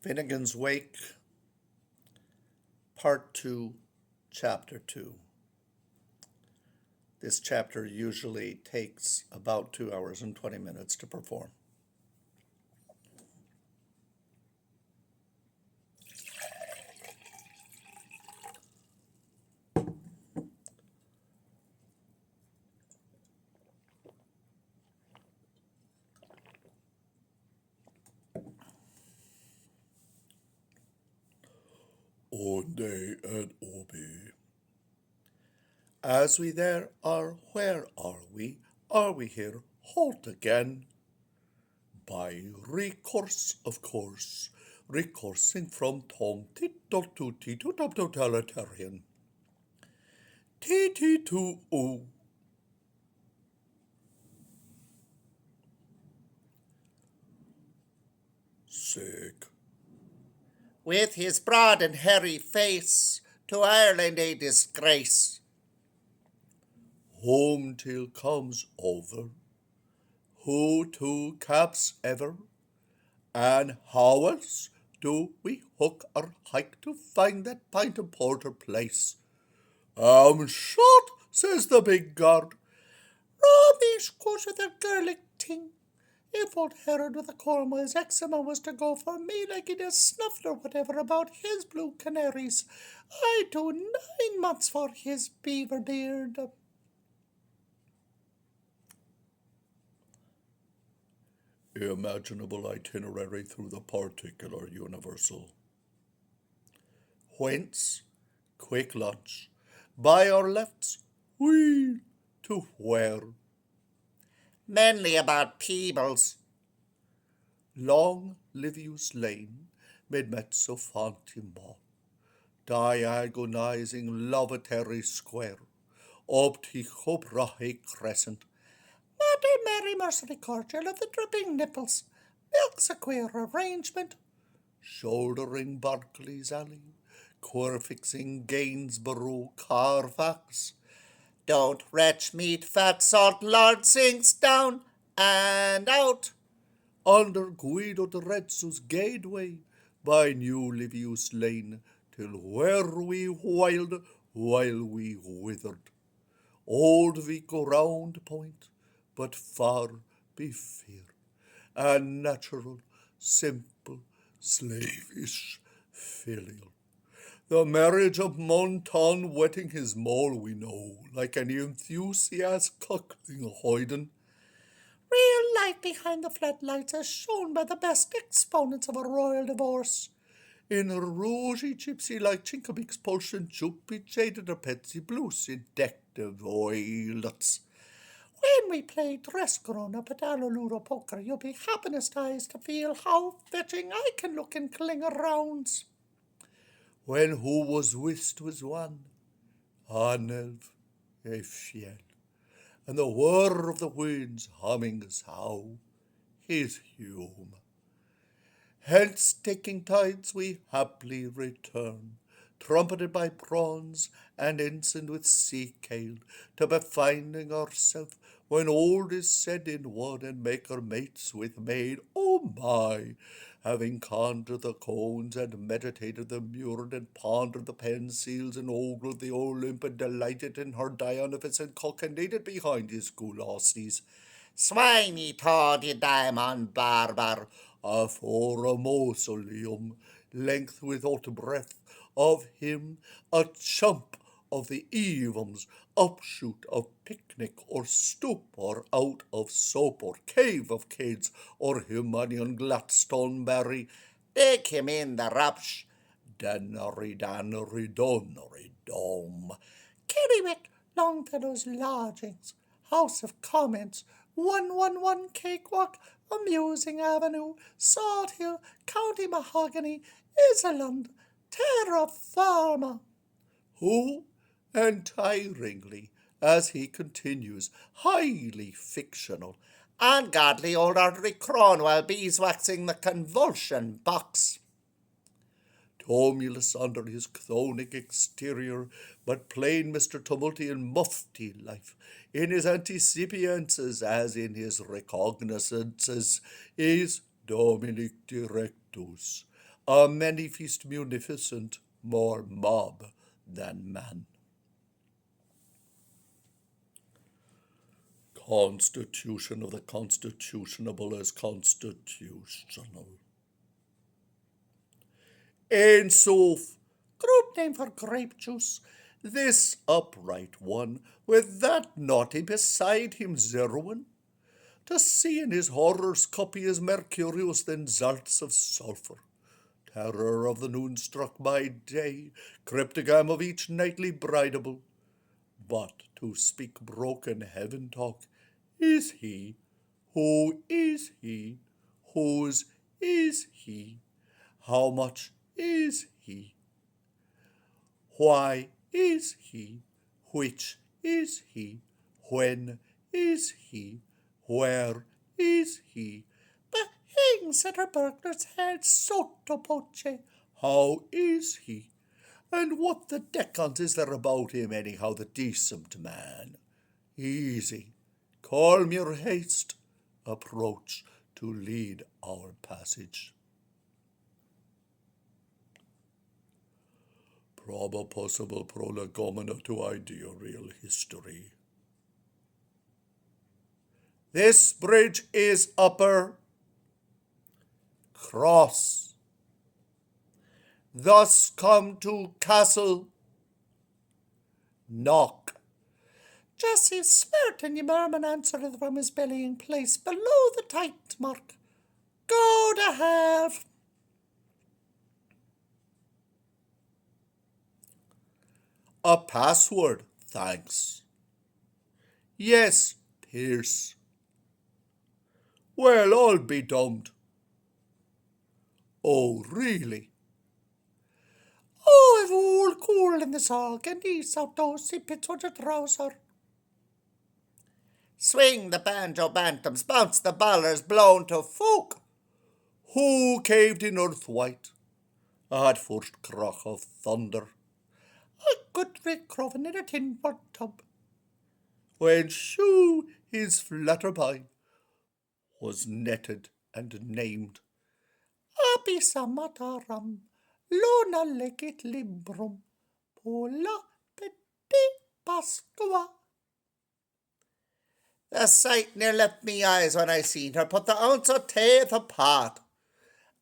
Finnegans Wake, Part 2, Chapter 2. This chapter usually takes about 2 hours and 20 minutes to perform. Onde and Obi. As we there are, where are we? Are we here? Halt again. By recourse, of course, recoursing from Tom Tittle to totalitarian. TT to O. Sick. With his broad and hairy face, to Ireland a disgrace. Home till comes over, who to caps ever, and how else do we hook or hike to find that pint of porter place? I'm shot, says the big guard. Rubbish, goes with a girlic ting. If old Herod with a Cornwall's eczema was to go for me like he'd a snuffed or whatever about his blue canaries, I'd do 9 months for his beaver beard. Imaginable itinerary through the particular universal. Whence? Quick lunch. By our lefts, wheel to where? Mainly about Peebles. Long Livius Lane, mid mezzo Fantimo, diagonizing Lovatary Square, up to Hobrahe Crescent. Matter Mary Mercery cordial of the dripping nipples, milk's a queer arrangement. Shouldering Barclay's Alley, queer-fixing Gainsborough Carfax. Don't retch meat, fat salt, Lord sinks down and out. Under Guido de Rezzo's gateway, by New Livius Lane, till where we whiled while we withered. Old Vico round point, but far be fear, and natural, simple, slavish, filial. The marriage of Monton wetting his mole, we know, like any enthusiast cuckling hoyden. Real life behind the floodlights as shown by the best exponents of a royal divorce. In a rosy gypsy like Chinkam expulsion, Juppy jaded or Petsy blues in decked voilets. When we play dress grown up at Alluludo Poker, you'll be happiest eyes to feel how fetching I can look in clinger rounds. When who was whist was one, Anelv a fiel, and the whir of the winds humming as how his hume. Hence taking tides we haply return, trumpeted by prawns and ensigned with sea kale, to be finding ourself, when old is said in wood, and make our mates with maid, oh my! Having conjured the cones, and meditated the mured, and pondered the pen seals, and ogled the Olymp, and delighted in her Dionysus, and cockinated behind his gulosses. Swiney thought ye diamond barbar, afore a mausoleum, length without breath, of him a chump of the evens, upshoot of picnic, or stoop, or out of soap, or cave of kids, or him on Gladstoneberry. Take him in the rupsh. Dannery, donnery, dome. Kerrywick, Longfellow's lodgings, House of Comments, 111 Cakewalk, Amusing Avenue, Salt Hill, County Mahogany, Iseland, Terra Firma. Who, untiringly, as he continues, highly fictional, ungodly old Audrey Cronwell beeswaxing the convulsion box. Tumulus under his chthonic exterior, but plain Mr. Tumultian mufti life, in his anticipiences as in his recognizances, is Dominic Directus, a many feast munificent, more mob than man. Constitution of the constitutionable is constitutional. In sooth, group name for grape juice, this upright one, with that naughty beside him zeroing, to see in his horrors copy is mercurius than salts of sulphur. Terror of the noon struck by day, cryptogam of each nightly bridable. But to speak broken heaven talk, is he? Who is he? Whose is he? How much is he? Why is he? Which is he? When is he? Where is he? The hings at her burglar's head sotto voce. How is he? And what the decans is there about him anyhow, the decent man? Easy. Calm your haste. Approach to lead our passage. Proba possible prolegomena to idea real history. This bridge is upper. Cross. Thus come to castle. Knock. Jessie smirked and Ymerman answered from his bellying place below the tight mark. Go to hell. A password, thanks. Yes, Pierce. Well, I'll be damned. Oh, really? Oh, if all cool in the sog and east out those pits with a trouser. Swing the banjo bantams, bounce the ballers, blown to folk. Who caved in earth white? At first crack of thunder. A good Rick Croven in a tin pot tub. When shoo his flutterby was netted and named Abisamataram, Luna legit librum, Pola peti pasqua. The sight near left me eyes when I seen her put the ounce of teeth apart.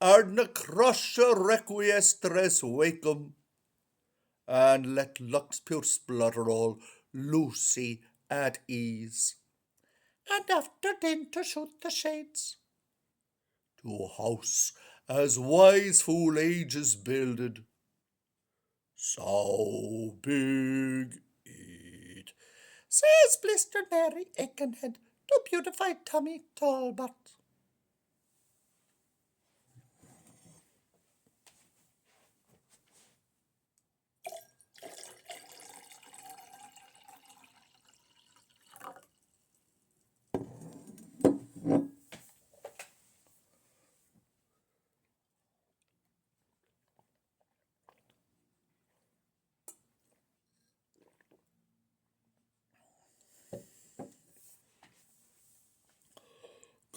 Ardna crusher requiestres wakem, and let luck's pure splutter all Lucy at ease. And after then to shoot the shades. To a house as wise fool ages builded, so big it, says blister Mary Aikenhead to beautify Tommy Talbot.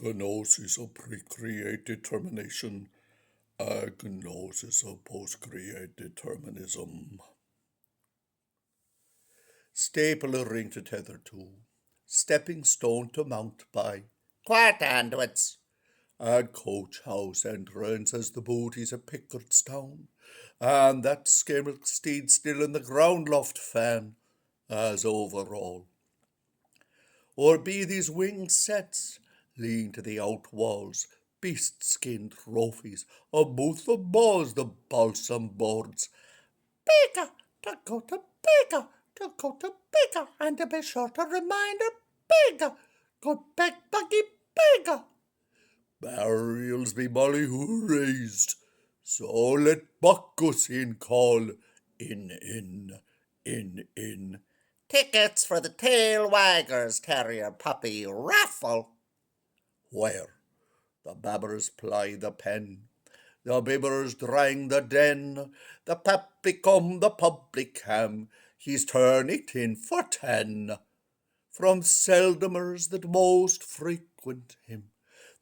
Gnosis of pre-create determination, agnosis of post-create determinism. Staple a ring to tether to, stepping stone to mount by, quart handwits. At coach house entrance as the booties of Pickettstown, and that scammel steed still in the ground loft fan, as overall. Or be these winged sets, lean to the out walls, beast-skin trophies, of both the balls, the balsam boards. Baker, to go to Baker, to go to Baker, and to be sure to remind her Baker, good beg buggy Baker. Burials be molly who raised, so let Bacchus in call, in. Tickets for the tail waggers terrier puppy raffle. Where the babbers ply the pen, the bibbers drying the den, the publicum, the public ham, he's turn it in for 10. From seldomers that most frequent him,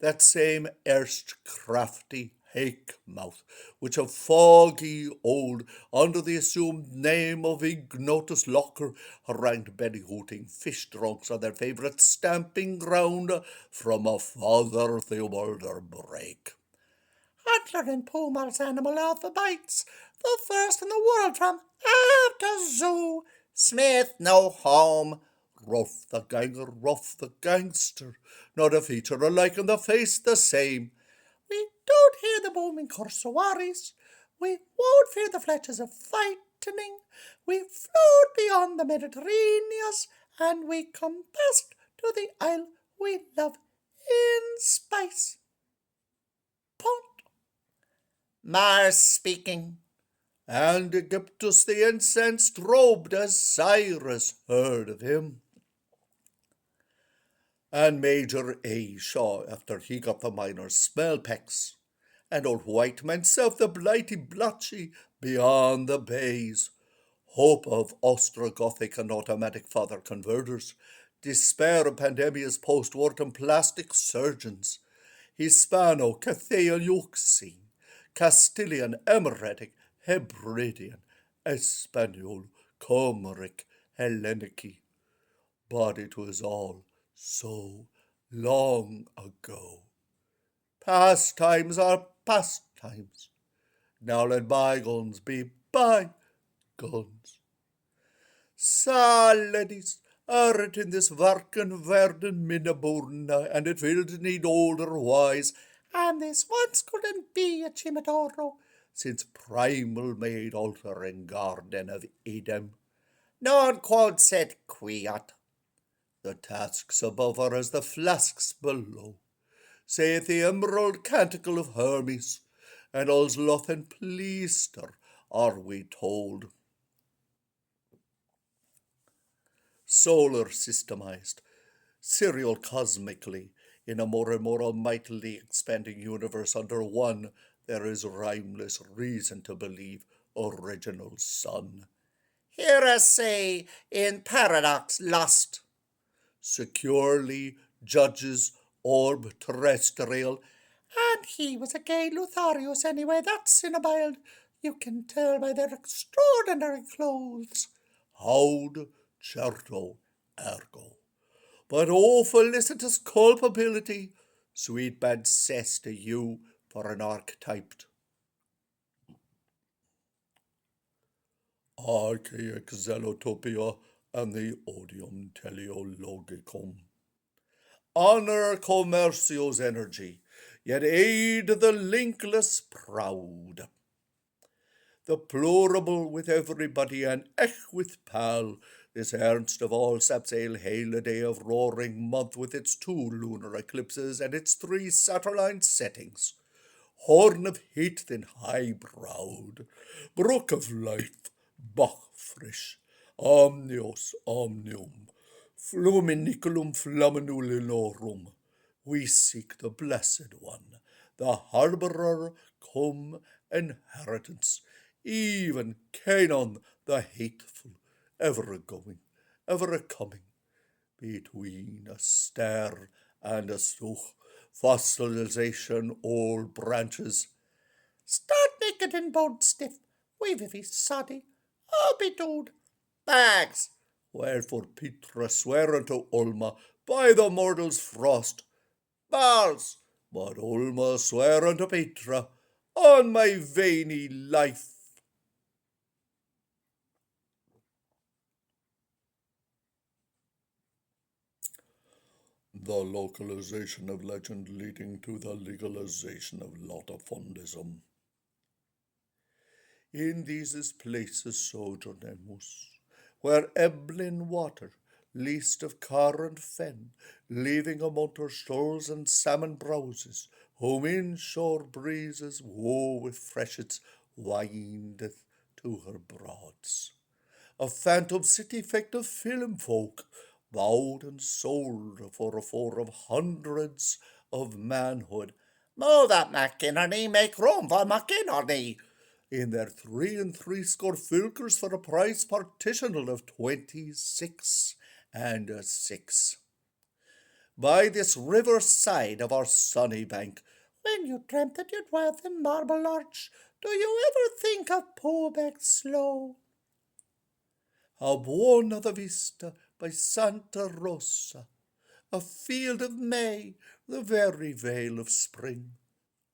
that same erst crafty opaque mouth, which a foggy old, under the assumed name of Ignotus Locker, harangued belly-hooting fish drunks on their favourite stamping ground from a Father Theobald break. Antler and Pumal's animal alphabets, the first in the world from after Zoo. Smith no home. Rough the ganger, rough the gangster, not a feature alike on the face the same. We don't hear the booming corsawaries. We won't fear the fletches of frightening. We float beyond the Mediterraneans, and we come past to the isle we love in space. Pont. Mars speaking. And Egyptus the incensed robed as Cyrus heard of him. And Major A. Shaw, after he got the miner's smellpecks, and old Whiteman self the blighty blotchy beyond the bays, hope of Ostrogothic and automatic father converters, despair of pandemia's post-mortem plastic surgeons, Hispano, Cathaian Euxine, Castilian, Emiratic, Hebridean, Espanol, Comoric, Hellenici. But it was all so long ago. Past times are past times. Now let bygones be bygones. Sa, laddies, are it in this varken werden minnaburna, and it will need older wise, and this once couldn't be a Chimatoro, since primal made altar and garden of Edom. Non quod sed quiat. The tasks above are as the flasks below, saith the emerald canticle of Hermes, and all's loth and pleaster, are we told. Solar systemized, serial cosmically, in a more and more almightily expanding universe under one, there is rhymeless reason to believe original sun. Hear us say in paradox lost, securely judges orb terrestrial, and he was a gay Lotharius anyway, that's in a mild. You can tell by their extraordinary clothes. Haud certo ergo. But oh, felicitous culpability, sweet bad cess to you for an archetyped. Archaic Zelotopia and the Odium Teleologicum. Honour Commercio's energy, yet aid the linkless proud. The plurable with everybody and ech with pal, this ernst of all sapsale hail a day of roaring month with its 2 lunar eclipses and its 3 Saturnine settings. Horn of heat then high-browed, brook of life, Bach frisch, omnios omnium, fluminiculum flaminulinorum. We seek the blessed one, the harbourer cum inheritance, even Canaan the hateful, ever a-going, ever a-coming, between a stair and a stooch, fossilization all branches. Start naked and bone stiff, wavy soddy, oh be dude. Bags, wherefore Petra swear unto Ulma by the mortal's frost. Balls, but Ulma swear unto Petra on my veiny life. The localization of legend leading to the legalization of latifundism. In these places sojournemus, where ebbling water, least of car and fen, leaving among her shoals and salmon browses, whom inshore breezes, woe with freshets, windeth to her broads. A phantom city fecked of film folk, bought and sold for a four of hundreds of manhood. Move that McInerney, make room for McInerney. In their 3 and threescore filkers for a price partitional of 26 and a 6. By this river side of our sunny bank, When you dreamt that you'd wealth in Marble Arch, do you ever think of Poobeck Slow? How buona the vista by Santa Rosa, a field of May, the very vale of spring.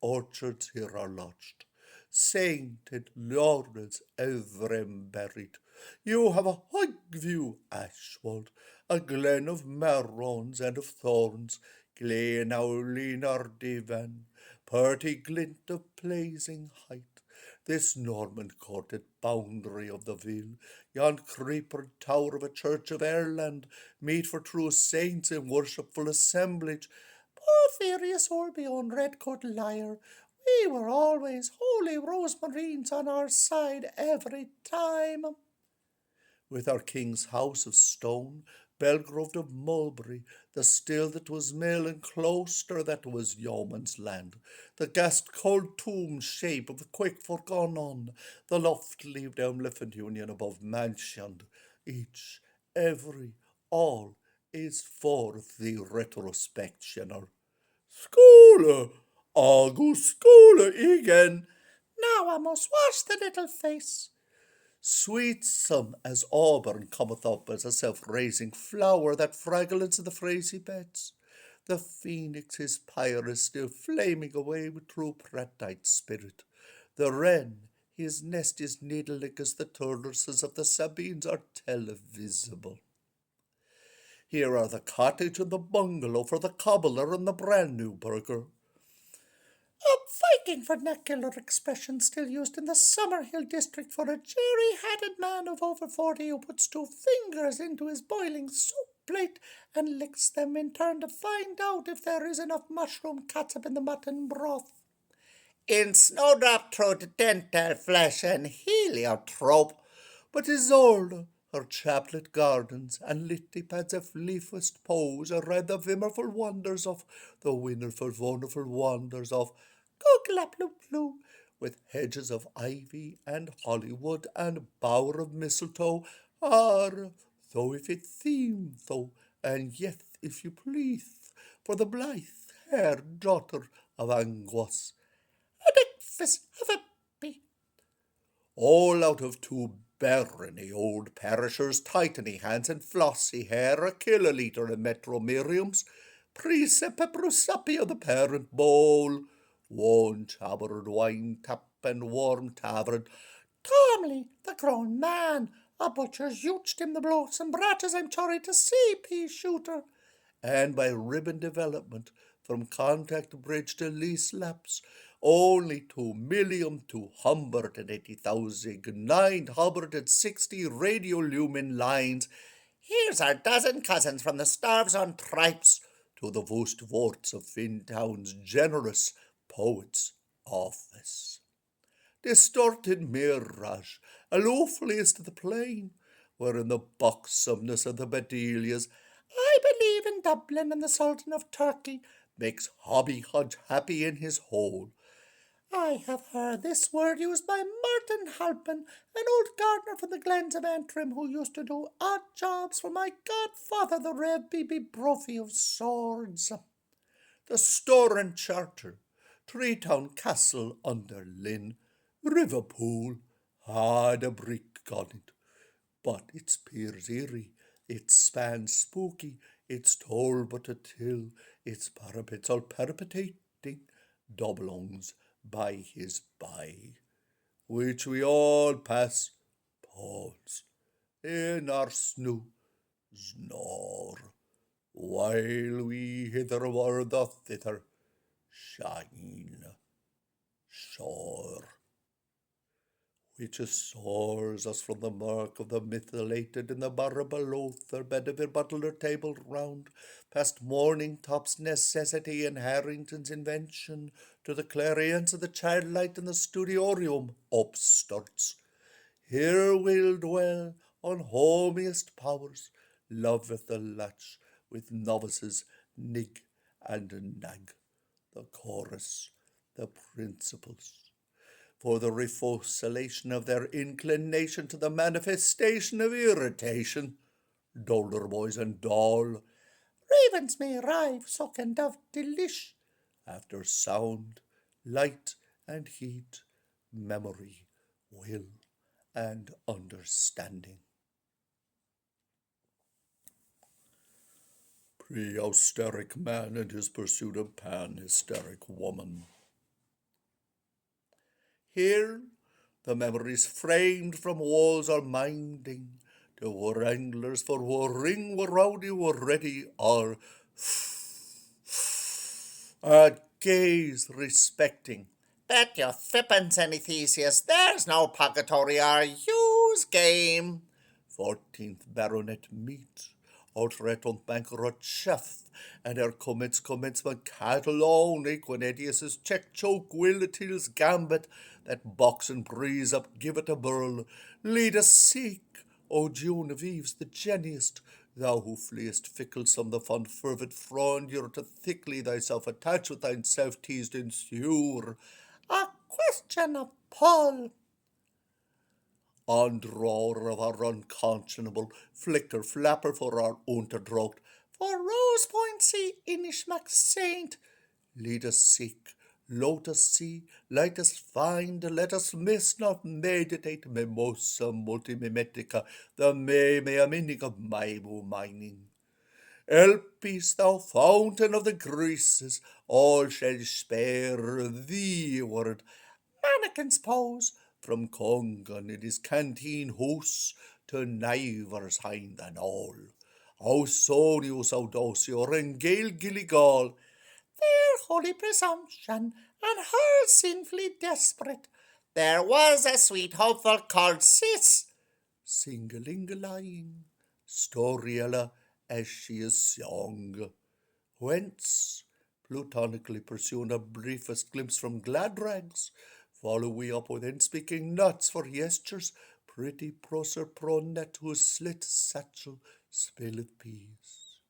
Orchards here are lodged, sainted laurels ever buried. You have a high view, Ashwold, a glen of marrons and of thorns, Glen Owlin or Divan, purty glint of blazing height. This Norman-courted boundary of the ville, yon creepered tower of a church of Ireland, meet for true saints in worshipful assemblage. Porphyrius Orby on Redcoat Lyre, we were always holy rosemarines on our side every time. With our king's house of stone, Belgrove of Mulberry, the still that was mill and cloister that was yeoman's land, the ghast cold tomb shape of the quick forgone on, the loft leave down Liffin Union above Mansion, each, every, all is for the retrospectioner. Scholar, August scholar again. Now I must wash the little face. Sweet some as auburn cometh up as a self-raising flower that fragrance in the frazy beds. The phoenix his pyre is still flaming away with true pratite spirit. The wren his nest is needle-like as the tortoises of the Sabines are televisible. Here are the cottage and the bungalow for the cobbler and the brand new burger. A Viking vernacular expression still used in the Summerhill district for a jerry-hatted man of over 40 who puts 2 fingers into his boiling soup plate and licks them in turn to find out if there is enough mushroom catsup in the mutton broth. In Snowdrop through the dental flesh and heliotrope, but Isolde, her chaplet gardens and lilypads of leafest pose are read the wonderful wonders of the wonderful wonders of Cockla-Blue, with hedges of ivy and hollywood and bower of mistletoe, are, though if it theme though, and yet if you please, for the blithe hair daughter of Anguas, a breakfast of a bee. All out of 2 barony old perishers, tightany hands and flossy hair, a kiloliter of metromeriums, precept pepperusapi of the parent bowl, one tabard wine tap and warm tavern. Tomley, the grown man, a butcher's youtched him the blows and bratches I'm sorry to see, pea shooter. And by ribbon development, from contact bridge to lease lapse, only 2,280,960 radiolumen lines. Here's our dozen cousins from the starves on tripes to the Voostvoorts of Fintown's generous poet's office. Distorted mirage, aloofliest of the plain, wherein the buxomness of the Bedelias, I believe in Dublin and the Sultan of Turkey, makes Hobby Hodge happy in his hole. I have heard this word used by Martin Halpin, an old gardener from the glens of Antrim who used to do odd jobs for my godfather, the Rev. B.B. Brophy of Swords. The Store and Charter, Treetown Castle under Lynn, Riverpool, had a brick on it, but its piers eerie, its spans spooky, its toll but a till, its parapets all parapeting, doublongs by his by, which we all pass, pause, in our snoo, snore, while we hitherward or thither shine, shore, which soars us from the murk of the methylated in the barra below their bed of your butler table round, past morning top's necessity and Harrington's invention, to the clarions of the childlight in the studiorium upstarts. Here we'll dwell on homiest powers, loveth the latch with novices, nig and nag, the chorus, the principles, for the refocillation of their inclination to the manifestation of irritation. Dolder boys and doll, ravens may rive, sock and dove delish, after sound, light and heat, memory, will, and understanding. Pre-hysteric man and his pursuit of pan-hysteric woman. Here, the memories framed from walls are minding, the wranglers for warring were rowdy, were ready, are gaze respecting. Bet your fippence any Theseus, there's no purgatory or use game. 14th Baronet meet, outret on bankrupt chef, and her commencement cattle own Equinedius's check choke will till's gambit, that box and breeze up give it a burl, lead us seek, O Genevieve the geniest, thou who fleest ficklesome the fond fervid frondure to thickly thyself attach with thine self-teased ensure. A question of Paul. On drawer of our unconscionable flicker flapper for our unterdrocht, for Rose Point see Inishmack Saint, lead us seek, lot us see, light us find, let us miss not meditate mimosa multimimetica, the mea meaning of my mining. Elpis, thou fountain of the Greases, all shall spare thee word. Mannequins pose from Congan in his canteen house to Nivers hind and all. Ausonius Audosio and Gael Gilligal, their holy presumption and her sinfully desperate. There was a sweet hopeful called Cis, single-lying, Storiella as she is young. Whence, platonically pursuing a briefest glimpse from glad rags, follow we up within speaking nuts for yesters, pretty Prosser Pronet whose slit satchel spilleth peace.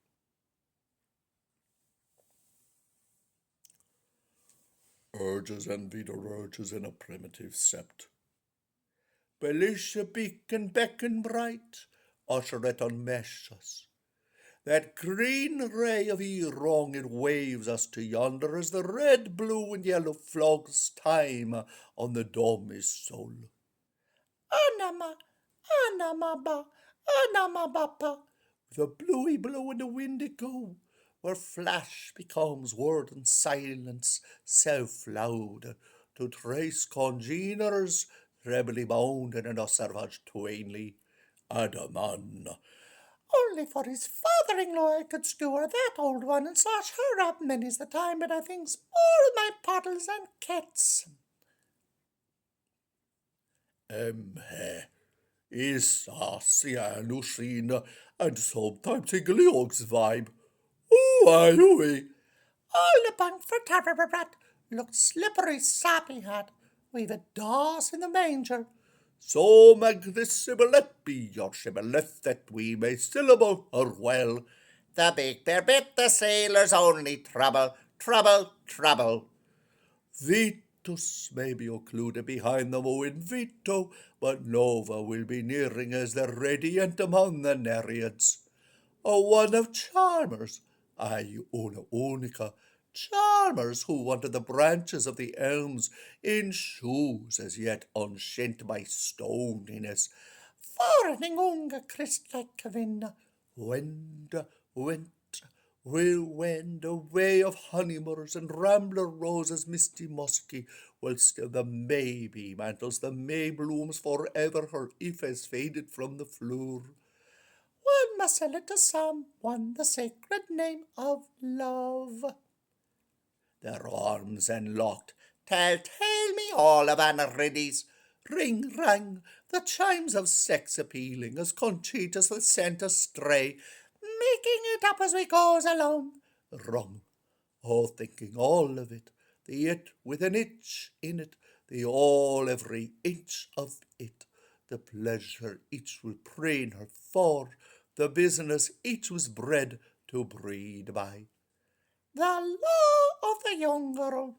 Urges and wieder urges in a primitive sept. Belisha beacon beckon bright, usheret unmesh us. That green ray of wrong it waves us to yonder as the red, blue, and yellow flogs time on the dome is soul. Anama, anamaba, anamabapa, with a bluey blue and a windy go, where flash becomes word and silence self-loud, to trace congeners trebly bound in an osservage twainly, Adaman. Only for his father-in-law I could skewer that old one and slash her up many's the time, but I thinks all my puddles and kits. Is saucy and Lucina, and sometimes a Gleog's vibe. Ooh, all the bunk for Tarrarat looked slippery sappy hat, we've a doss in the manger. So mag this Sibylet be your shibboleth that we may syllable her well. The big bear bit the sailors only trouble, trouble, trouble. Vitus may be occluded behind the in Vito, but Nova will be nearing as the radiant among the Nereids. A one of charmers, una unica, charmers who wanted the branches of the elms in shoes as yet unshent by stoniness. Foreigning unga Christ like Cavinna, went, will wend a way of honeymoors and rambler roses misty musky, while still the May-bee mantles the May blooms forever her Iphes faded from the floor. One must sell it to someone, the sacred name of love. Their arms enlocked, tell me all of Anarides. Ring rang, the chimes of sex appealing as Conchitas was sent astray, making it up as we goes along. Rum, all thinking all of it, the it with an itch in it, the all every inch of it, the pleasure each will preen her for, the business each was bred to breed by. The law of the young girl.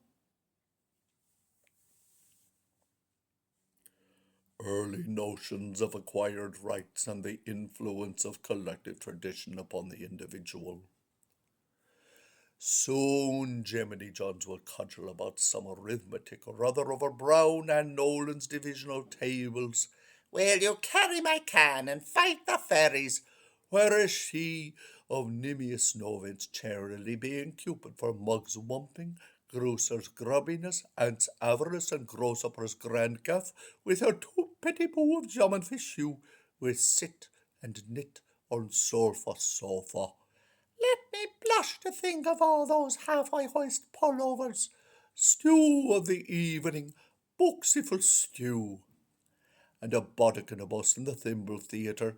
Early notions of acquired rights and the influence of collective tradition upon the individual. Soon Jiminy Johns will cudgel about some arithmetic or other over Brown and Nolan's divisional tables. Will you carry my can and fight the fairies? Whereas she of Nimius Novins charily being Cupid for Mug's wumping, Grocer's grubbiness, Aunt's avarice, and Grosshopper's grand gaff, with her two petty boo of jam and fish shoe, will sit and knit on sofa. Let me blush to think of all those half-eye hoist pullovers. Stew of the evening, booksiful stew. And a bodkin of us in the thimble theatre.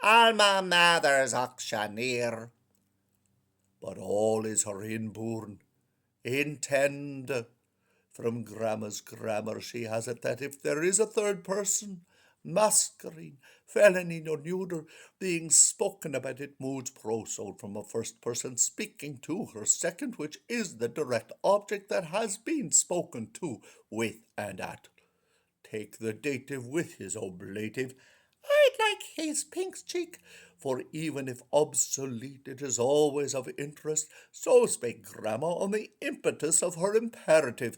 Alma Mather's auctioneer. But all is her inborn, intend. From Grandma's grammar she has it that if there is a third person, masquerade, felony or neuter, being spoken about, it moves prosode from a first person speaking to her second, which is the direct object that has been spoken to, with and at. Take the dative with his oblative. I'd like his pink cheek, for even if obsolete, it is always of interest. So spake Grandma on the impetus of her imperative.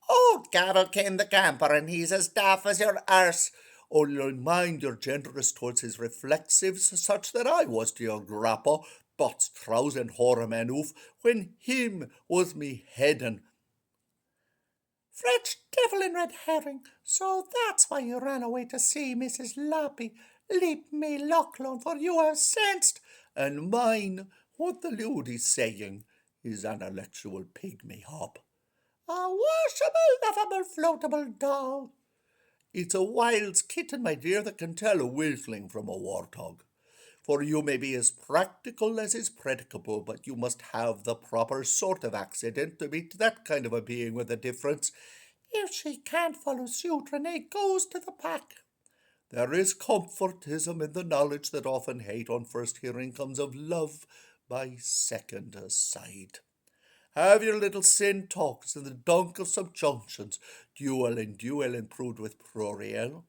Old Gabble came the camper, and he's as daft as your arse. Only mind you're generous towards his reflexives, such that I was to your grappa, bots, trows, and whoremanoof, when him was me headin'. French devil in red herring, so that's why you ran away to see Mrs. Lappy. Leap me Lachlan, for you have sensed, and mine, what the ludy's saying, is an intellectual pygmy hop. A washable, lovable, floatable doll. It's a wild's kitten, my dear, that can tell a wilkling from a warthog. For you may be as practical as is predicable, but you must have the proper sort of accident to meet that kind of a being with a difference. If she can't follow suit, Renee goes to the pack. There is comfortism in the knowledge that often hate on first hearing comes of love by second sight. Have your little sin talks in the dunk of subjunctions, duel and proved with pruriel.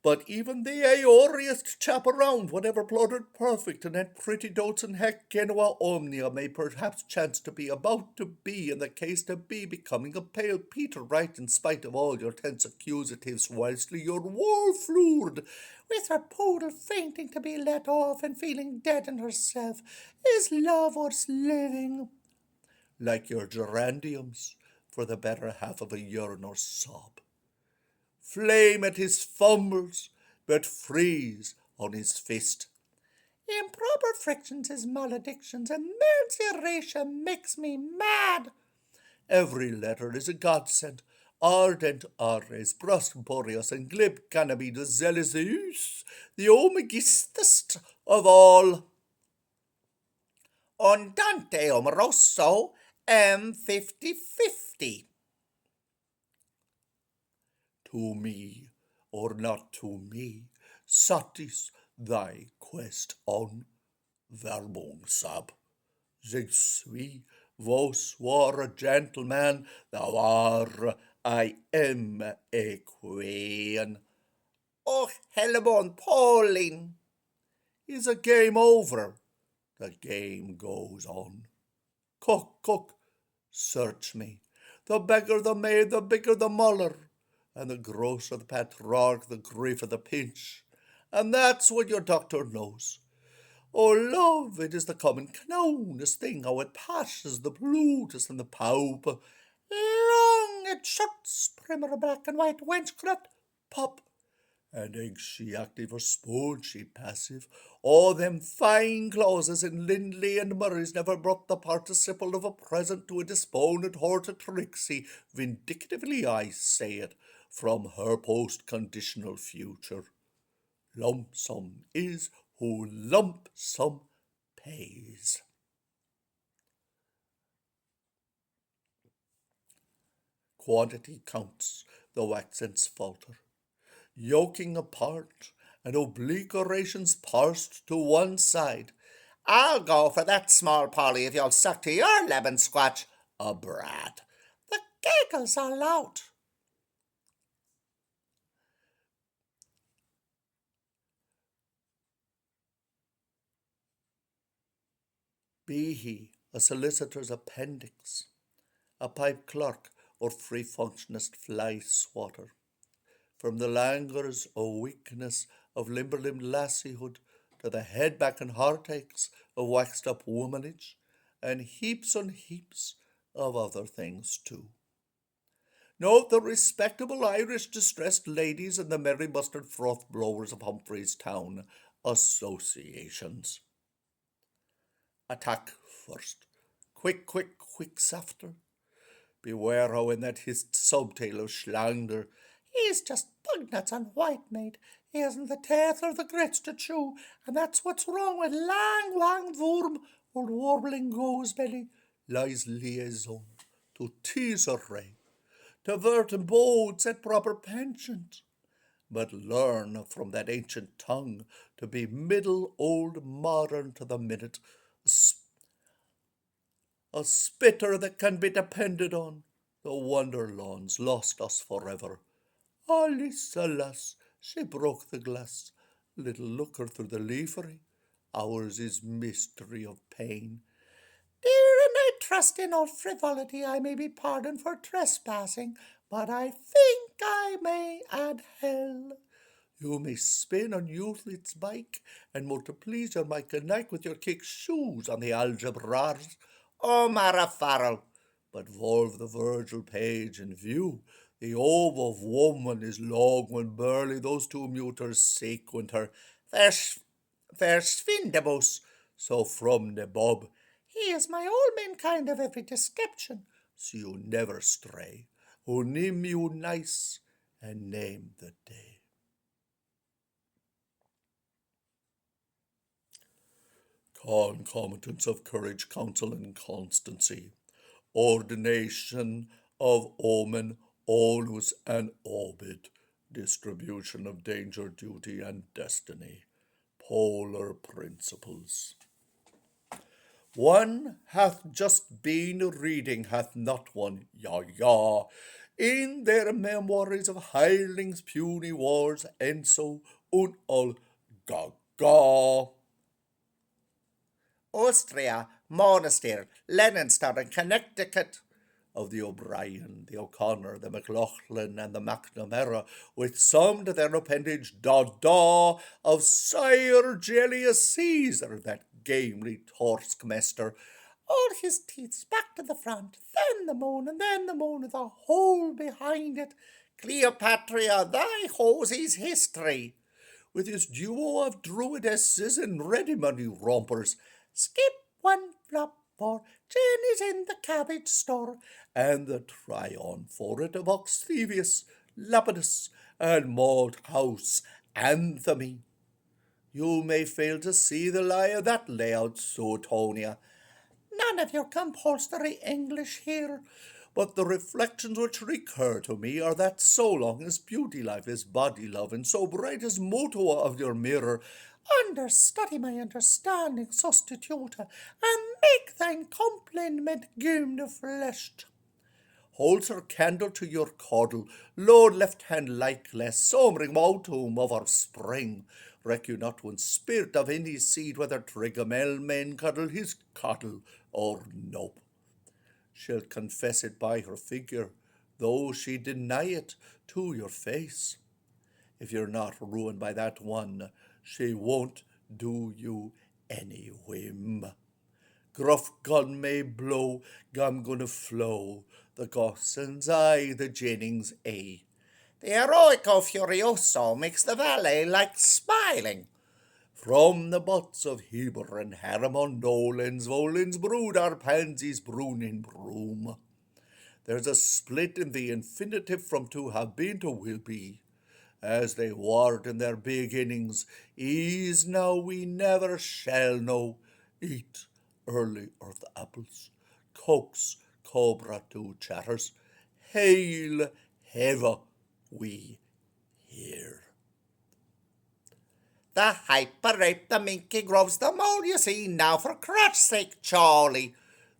But even the aoriest chap around, whatever plotted perfect and had pretty dotes and heck genua omnia, may perhaps chance to be about to be in the case to be becoming a pale Peter right in spite of all your tense accusatives, whilstly you're war-floored, with her poodle fainting to be let off and feeling dead in herself. Is love worth living? Like your geraniums, for the better half of a yearn or sob. Flame at his fumbles, but freeze on his fist. Improper frictions is maledictions, and mensuration makes me mad. Every letter is a godsend. Ardent Ares, brusque Boreas, and glib Cannabis, the zealous Zeus, the omegistest of all. Andante Omaroso, M5050. To me, or not to me, satis thy quest on verbum sub. Je suis, vos war a gentleman, thou are, I am a queen. Oh, Hellebon, Pauline! Is a game over? The game goes on. Cook, search me. The beggar the maid, the bigger the muller, and the grocer the patriarch, the grief of the pinch. And that's what your doctor knows. Oh, love, it is the common clownest thing, how it passes the Plutus and the Pauper. Long it shuts, primer black and white, wenchcrat, pop. And eggs she active or spoon she passive. All them fine clauses in Lindley and Murray's never brought the participle of a present to a disponent horta Trixie. Vindictively I say it, from her post-conditional future. Lump sum is who lump sum pays. Quantity counts, though accents falter. Yoking apart, and oblique orations parsed to one side. I'll go for that small Polly if you'll suck to your lemon squatch, a brat. The giggles all out. Be he a solicitor's appendix, a pipe clerk, or free functionist fly swatter. From the languors or weakness of limber-limbed lassiehood to the head-back and heartaches of waxed-up womanage, and heaps on heaps of other things too. Note the respectable Irish distressed ladies and the merry mustard froth blowers of Humphreys Town associations. Attack first. Quick, quick, quicks after. Beware how in that hissed subtale of Schlanger, he's just bug nuts and white, mate. He hasn't the teeth or the grits to chew, and that's what's wrong with lang wang vorm, old warbling goes belly, lies liaison, to tease a ray, to vert and boats at proper pensions. But learn from that ancient tongue to be middle old modern to the minute, a spitter that can be depended on. The Wonderlawn's lost us forever. Alice, alas, she broke the glass. Little looker through the leafery. Ours is mystery of pain. Dear, and I trust in all frivolity I may be pardoned for trespassing, but I think I may add hell. You may spin on Euclid's bike, and more to please your Michael Knight with your kick shoes on the algebrars. Oh, Mara Farrell, but volve the Virgil page in view. The ove of woman is long when burly those two muters sequent her. There's Finnegans, so from the bob. He is my old mankind of every description, so you never stray. Who name you nice, and name the day. Concomitants of courage, counsel, and constancy. Ordination of omen, onus, and obit. Distribution of danger, duty, and destiny. Polar principles. One hath just been reading, hath not one, in their memoirs of hirelings, puny wars, Enso, und all gaga. Austria, Monastir, Leninstadt, and Connecticut, of the O'Brien, the O'Connor, the McLaughlin, and the McNamara, with some to their appendage of Sire Julius Caesar, that gamely Torskmester, all his teeth back to the front, then the moon, and then the moon with a hole behind it. Cleopatra, thy hosy's history, with his duo of druidesses and ready-money rompers. Skip one flop for Jenny's in the cabbage store, and the try-on for it of Oxthevius, Lapidus, and Malthouse Anthony. You may fail to see the lie of that layout, Suetonia. None of your compulsory English here, but the reflections which recur to me are that so long as beauty life is body love, and so bright as motto of your mirror, understudy my understanding, substituta, and make thine compliment game the flesh. Holds her candle to your caudle, Lord left hand likeless, sombring autumn of our spring. Reck you not one spirit of any seed, whether Trigamel men cuddle his coddle or nope. She'll confess it by her figure, though she deny it to your face. If you're not ruined by that one, she won't do you any whim. Gruff gun may blow, gum gonna flow, the Gossens aye, the Jennings a. The heroico furioso makes the valet like smiling. From the butts of Heber and Harriman, Nolens, Volens, brood our pansies broon in broom. There's a split in the infinitive from to have been to will be. As they warred in their beginnings, is now we never shall know. Eat early earth apples, coax cobra to chatters, hail hever we hear. The hyper-rape, the minky groves, the mole you see now, for crotch's sake, Charlie.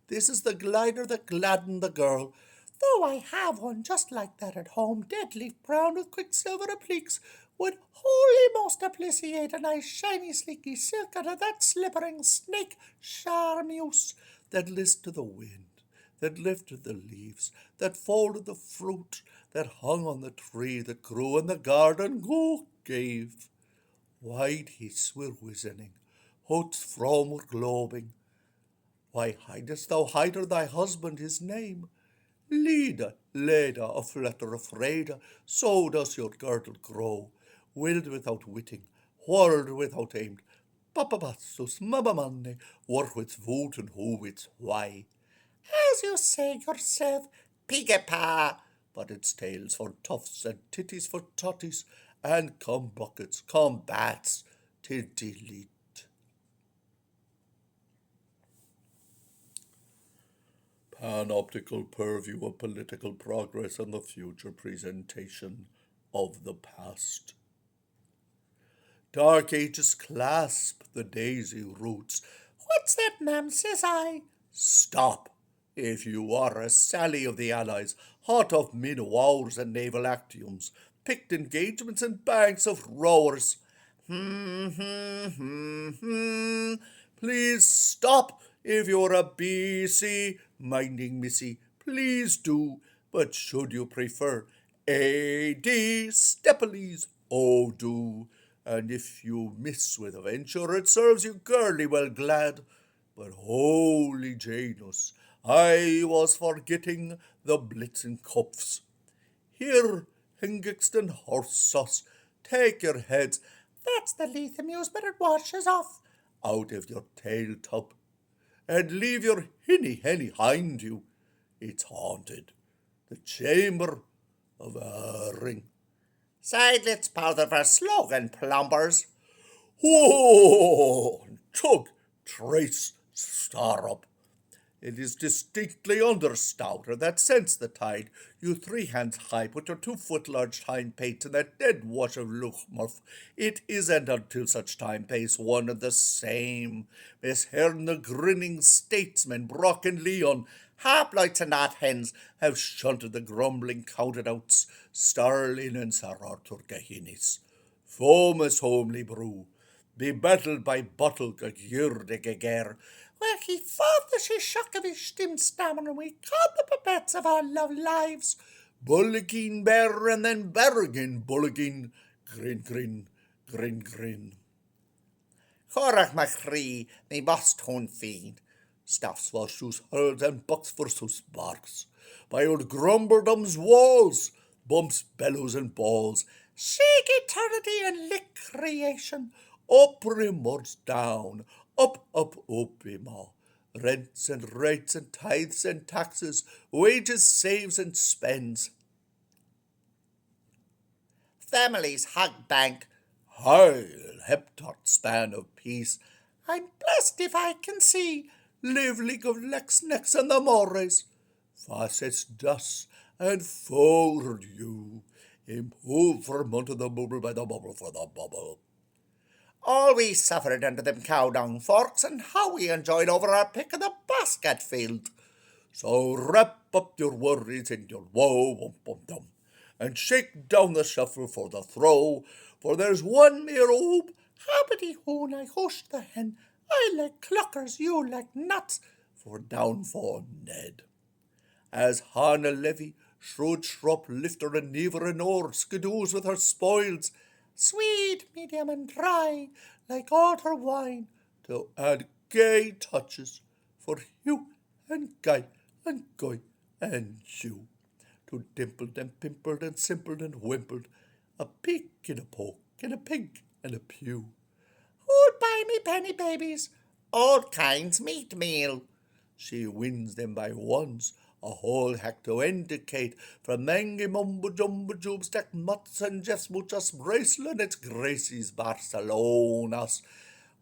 This is the glider that gladdened the girl, though I have one just like that at home, dead leaf brown with quicksilver appliques, would wholly most appreciate a nice shiny sleeky silk out of that slippering snake charmeuse. that listened to the wind, that lifted the leaves, that folded the fruit, that hung on the tree, that grew in the garden, who gave. Wide heaths were whistling, huts from were globing. Why hidest thou hider thy husband his name? Leda, Leda, a flutter afraida, so does your girdle grow, willed without witting, whirled without aimed. Papapassus, mammamanne, warwits voot and who why. As you say yourself, pigapa, but it's tails for toughs and titties for totties, and come buckets, come bats, till delete. Panoptical purview of political progress and the future presentation of the past. Dark ages clasp the daisy roots. What's that, ma'am, says I? Stop, if you are a Sally of the Allies, hot of min wars and naval actiums, picked engagements and banks of rowers. Please stop if you're a BC minding missy. Please do, but should you prefer AD Stepleys, oh do. And if you miss with a venture, it serves you girly well glad. But holy Janus, I was forgetting the blitzen cups. Here, Hengixton horse sauce, take your heads. That's the leith amusement it washes off out of your tail tub, and leave your henny hind you. It's haunted, the chamber of Erring. Sidelights powder for slogan plumbers. Whoa! Chug, trace, star up. It is distinctly understouter that since the tide, you 3 hands high put your 2-foot large hind pates in that dead wash of Luchmurf. It isn't until such time pace one and the same. Miss Hearn the grinning statesman, Brock and Leon, hoplites and not hens, have shunted the grumbling counted outs, Starling and Sir Arthur Gahinis. Famous homely brew, be battled by bottle gagirde gager. Well, he fought the she shock of his stim stammer, and we caught the pipets of our love lives. Bulligin bear and then bergin bulligin, grin grin, grin grin. Corach machree, me must hone fiend. Staffs for shoes hurls and bucks for sus barks. By old Grumberdom's walls, bumps, bellows and balls, shake eternity and lick creation. Up remorse down, up, ima. Rents and rates and tithes and taxes, wages saves and spends. Families hug bank, Heil, heptart span of peace. I'm blessed if I can see, live league of lex necks and the mores. Facets dus and forward you, improve from unto the bubble by the bubble for the bubble. All we suffered under them cow-dung forks, and how we enjoyed over our pick of the basket field. So wrap up your worries in your woe-wum-bum-dum, and shake down the shuffle for the throw, for there's one mere oob, happity hoon, I hush the hen, I like cluckers, you like nuts, for down fall Ned. As Hannah Levy, shrewd shrub lifter and never and oar, skidoos with her spoils, sweet, medium, and dry, like altar wine, to add gay touches for hue and guy and goy and hue, to dimpled and pimpled and simpled and wimpled, a peak and a poke and a pig and a pew. Who'd buy me penny babies? All kinds meat meal. She wins them by ones, a whole hack to indicate, from mangy mumbo jumbo jube stack mutts and Jeff's muchas bracelet, it's Gracie's Barcelonas.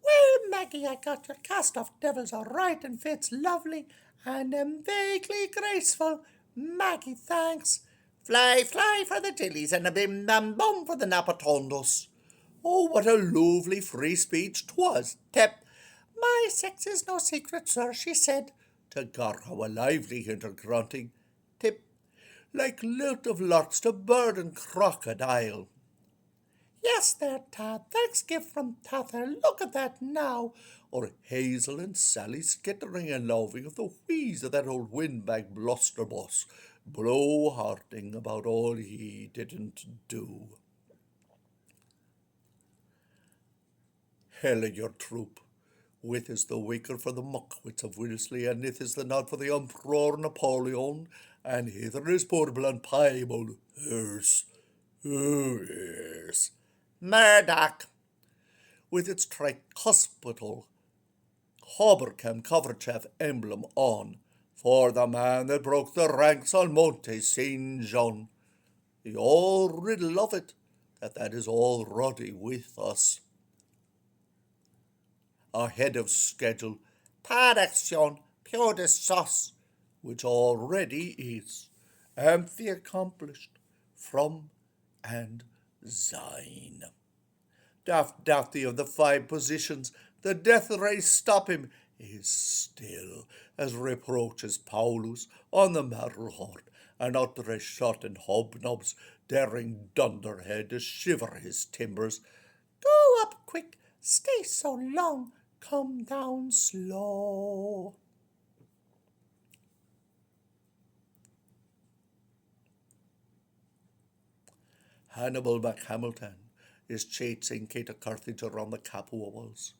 Well, Maggie, I got your cast-off devils all right, and fits lovely, and am vaguely graceful. Maggie, thanks. Fly, fly for the dillies, and a bim-bam-bum for the napatondos. Oh, what a lovely free speech 'twas, Tep. My sex is no secret, sir, she said. To gar how a lively hinter grunting, Tip, like lilt of larks to bird and crocodile. Yes, there, Tad. Thanks, gift from Tather. Look at that now. Or Hazel and Sally skittering and laughing of the wheeze of that old windbag blusterboss, blow-hearting about all he didn't do. Hell of your troop. Wit is the waker for the muckwits of Wilsley, and ith is the nod for the Emperor Napoleon, and hither is poor blunt piebald. Here's, here's Murdoch, with its tricuspidal Hobercam Coverchef emblem on, for the man that broke the ranks on Monte Saint Jean. The all riddle of it, that is all ruddy with us. Ahead of schedule, par action, pure de sauce, which already is amply accomplished from and thine. Daft of the five positions, the death race stop him, is still as reproaches Paulus on the Matterhorn, and outre shot and hobnobs, daring dunderhead to shiver his timbers. Go up quick, stay so long, come down slow. Hannibal MacHamilton is chasing Kate of Carthage around the Capuals.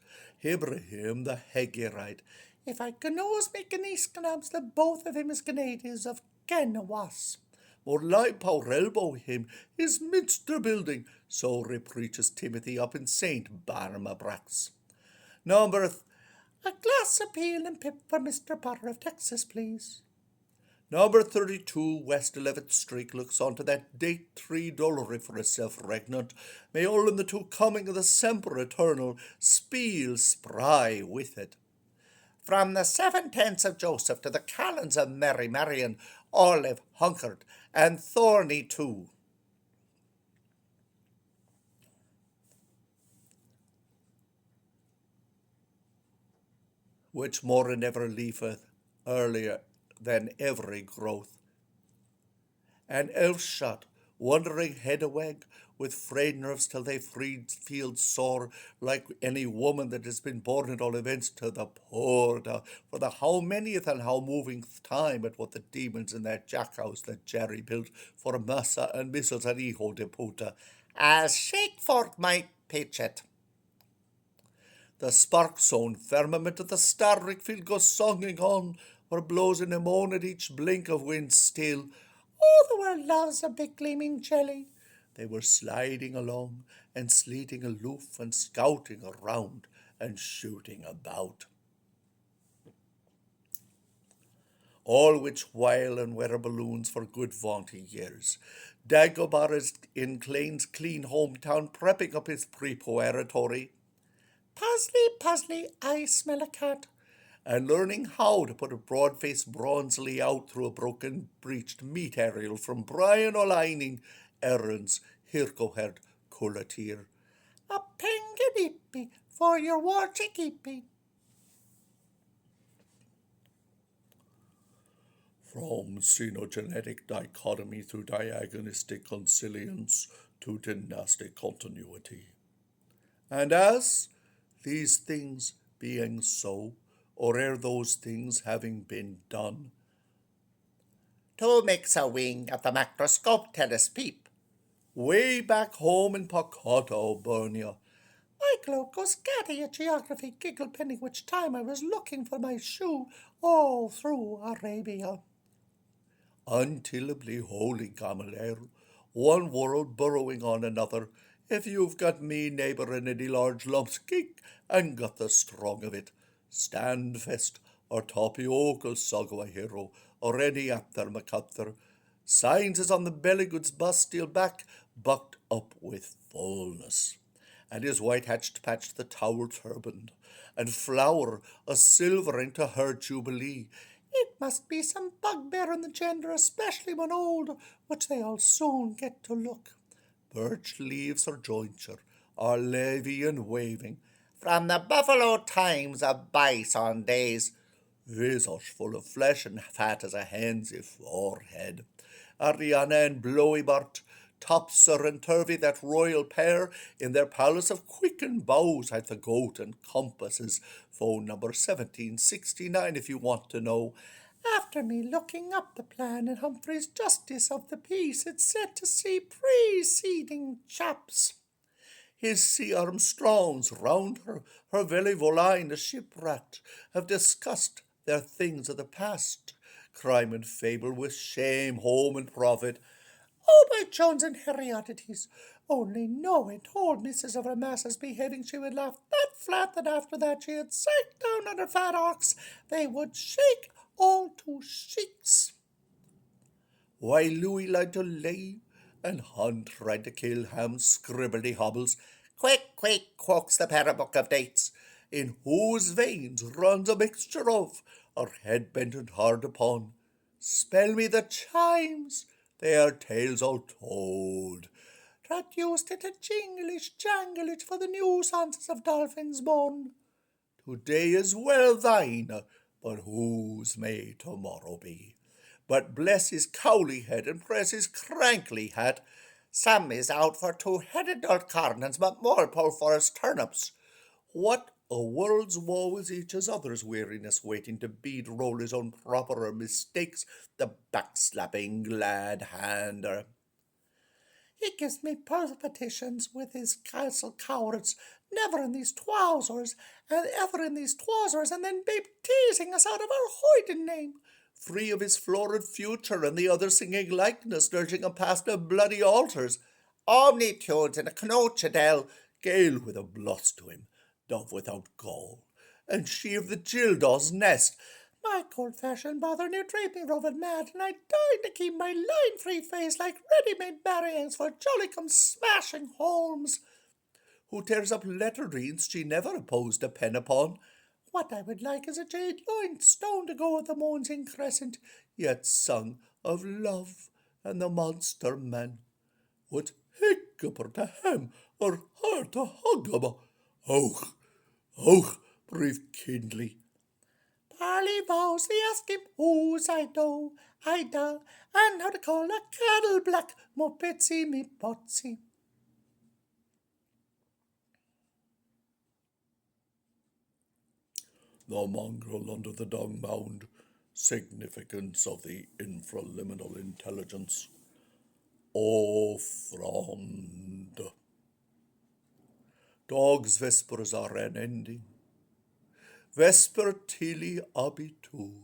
Ibrahim the Hegirite, if I can knows me Ganeescanabs, the both of him is Canadians of Genawas. More like power elbow him is Minster building, so repreaches Timothy up in St. Barnabas. A glass of peel and pip for Mr. Potter of Texas, please. Number 32 West 11th Street looks on to that date $3 for a self-regnant. May all in the two coming of the Semper Eternal spiel spry with it. From the 7/10 of Joseph to the Calends of Mary Marian, Olive Hunkered, and Thorny too. Which more than ever leafeth earlier than every growth. And elf shot, wandering head awag, with frayed nerves till they freed fields sore, like any woman that has been born at all events to the poor, for the how manyth and how moving time at what the demons in that jackhouse that Jerry built for Massa and Mrs. and Hijo de Puta, as shake forth my pitchet. The spark-sown firmament of the starrick field goes songing on, or blows in a moan at each blink of wind still. Oh, the world loves a big gleaming jelly. They were sliding along, and sleeting aloof, and scouting around, and shooting about. All which while and wear balloons for good 20 years. Dagobah is in Clane's clean hometown prepping up his preparatory. Puzzly, I smell a cat. And learning how to put a broad-faced Bronsley out through a broken-breeched meat aerial from Brian O'Lining, Erin's Hircohead Cullatier. A pengadippy for your watchy keepy. From xenogenetic dichotomy through diagonistic consilience to dynastic continuity. And as these things being so, or ere those things having been done, to mix a wing of the macroscope telescope, way back home in Pocota, Albernia, my cloak goes scatty at geography giggle penning which time I was looking for my shoe all through Arabia. Untillably holy Gamaliel, one world burrowing on another, if you've got me neighbour in any large lumps geek and got the strong of it, Standfest or tapioca Sogwa hero or any after Macuther, signs is on the Bellygood's bastille back, bucked up with fullness, and his white hatched patch the towel turbaned, and flower a silvering to her jubilee. It must be some bugbear in the gender, especially when old, which they all soon get to look. Birch leaves or jointure, or levy and waving, from the buffalo times of bison days, visage full of flesh and fat as a hen's forehead, Ariana and blowy bart, Topser and Turvy, that royal pair, in their palace of quicken bows, had the goat and compasses. Phone number 1769 if you want to know. After me looking up the plan in Humphrey's Justice of the Peace, it said to see preceding chaps. His sea Armstrongs round her very voline, a shipwrecked, have discussed their things of the past, crime and fable with shame, home and profit. Oh, by Jones and Henriottities, only knowing old Mrs. of her Masses behaving, she would laugh that flat that after that she had sank down on her fat ox, they would shake all to sheiks. Why Louis liked to lay, and Hunt tried to kill Ham scribbledy hobbles. Quick, quick, quoks the parabook of dates, in whose veins runs a mixture of, our head bent and hard upon. Spell me the chimes, they are tales all told. Traduced into jinglish, janglish for the nuisances of Dolphin's Bone. Today is well thine, but whose may tomorrow be? But bless his cowly head and press his crankly hat. Sam is out for two-headed old carnans, but Walpole for his turnips. What a world's woe is each as other's weariness, waiting to bead roll his own properer mistakes, the backslapping glad-hander. He gives me palpitations with his castle cowards, never in these trousers, and ever in these trousers, and then babe teasing us out of our hoiden name, free of his florid future, and the other singing likeness, dirging him past the bloody altars. Omnitudes in a knochadel, gale with a blush to him, dove without gall, and she of the Gildaw's nest. My old-fashioned bother near drave me roving mad, and I died to keep my line-free face like ready-made berries for jolly-come smashing Holmes, who tears up letterings she never opposed a pen upon. What I would like is a jade loin-stone to go with the Monsing Crescent, yet sung of love and the monster man. What hiccuper to hem, or her to hug him? Och, och, breathe kindly. Parley vows, they ask him who's I do, and how to call a cattle black, mo pitsy me potsy. The mongrel under the dung mound, significance of the infraliminal intelligence. O frond. Dog's vespers are unending. Vesper tilly abitur.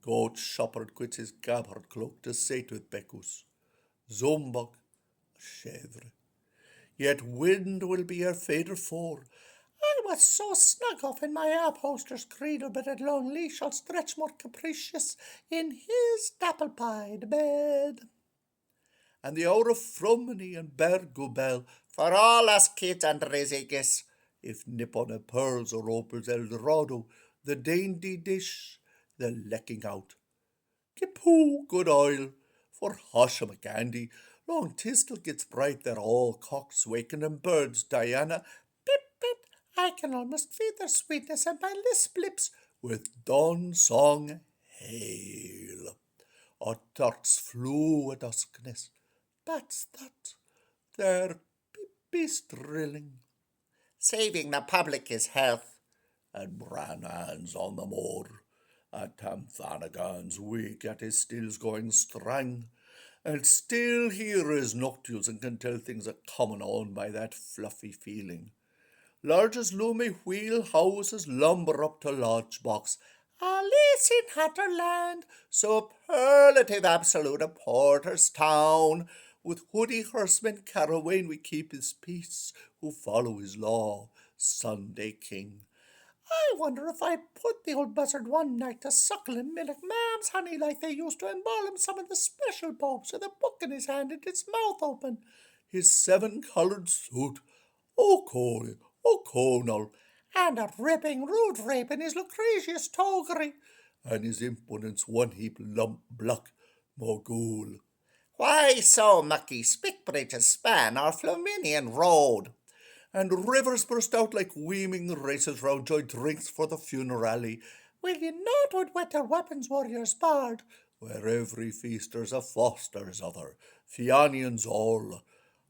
Goat shepherd quits his gabard cloak to say to Beckus, Zombog, chèvre. Yet wind will be her fader for. I was so snug off in my upholster's cradle, but at long leash shall stretch more capricious in his dapple-pied bed. And the hour of Fromany and Bergobel, for all us kids and Rizigis, if Nippon of pearls or opals Eldorado, the dainty dish, the lecking out. Kipoo, good oil, for hush a candy, long tistle gets bright, they're all cocks waken and birds, Diana, pip pip, I can almost feel their sweetness and my lisp lips with dawn song hail. Our turks flew at duskness, that's that, their beast drilling, saving the public his health, and Brannan's on the moor, and Tam Finnegans weak at his stills going strang, and still hear his noctules and can tell things are coming on by that fluffy feeling. Large as loomy wheel houses lumber up to lodge box, Alice in Hatterland, superlative absolute a porter's town, with hoodie horsemen Carowane we keep his peace, who follow his law, Sunday King. I wonder if I put the old buzzard one night to suckle him milk mam's honey like they used to embalm some of the special popes with a book in his hand and his mouth open, his seven-coloured suit, O'Cole, O'Connell, and a ripping rude rape in his Lucretius toggery, and his impudence one heap lump block, Mogul. Why so mucky Spickbridge's span our Flaminian road? And rivers burst out like weeming races round joy drinks for the funerale. Will ye not would wet their weapons, warriors barred? where every feaster's a foster's other, Fianians all.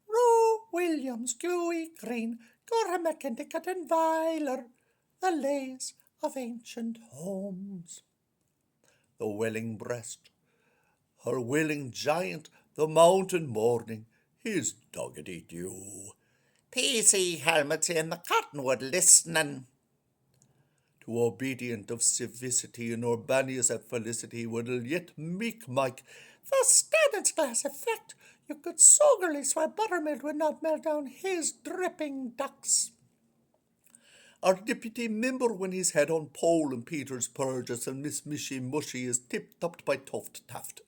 Roe, Williams, Dewey, Green, Gorham, McKendicott, and Viler, the lays of ancient homes. The welling breast, her willing giant, the mountain morning, his doggedy dew. PC helmets in the cottonwood listening. To obedient of civicity and Urbanius at felicity would yet meek Mike, the Stannard's glass effect, you could soberly swear buttermilk would not melt down his dripping ducks. Our deputy member when he's head on pole and Peter's purges and Miss Mishy Mushy is tip-topped by Toft Taft.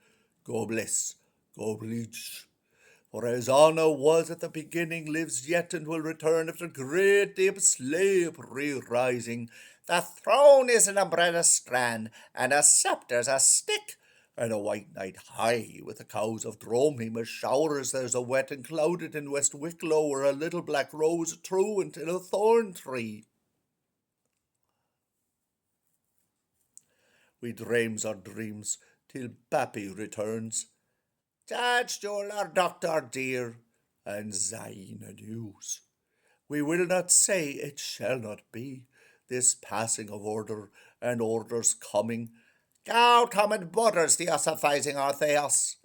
Go bless, go bleach. For as honour was at the beginning, lives yet and will return after great day of slavery rising. The throne is an umbrella strand, and a sceptre's a stick, and a white knight high with the cows of Dromheim as showers there's a wet and clouded in West Wicklow where a little black rose truant in a thorn tree. We dreams our dreams till Bappy returns. Judge Joel, our doctor dear, and Zine news. We will not say it shall not be, this passing of order and orders coming. Gau Tom and butters the ossifying our theos.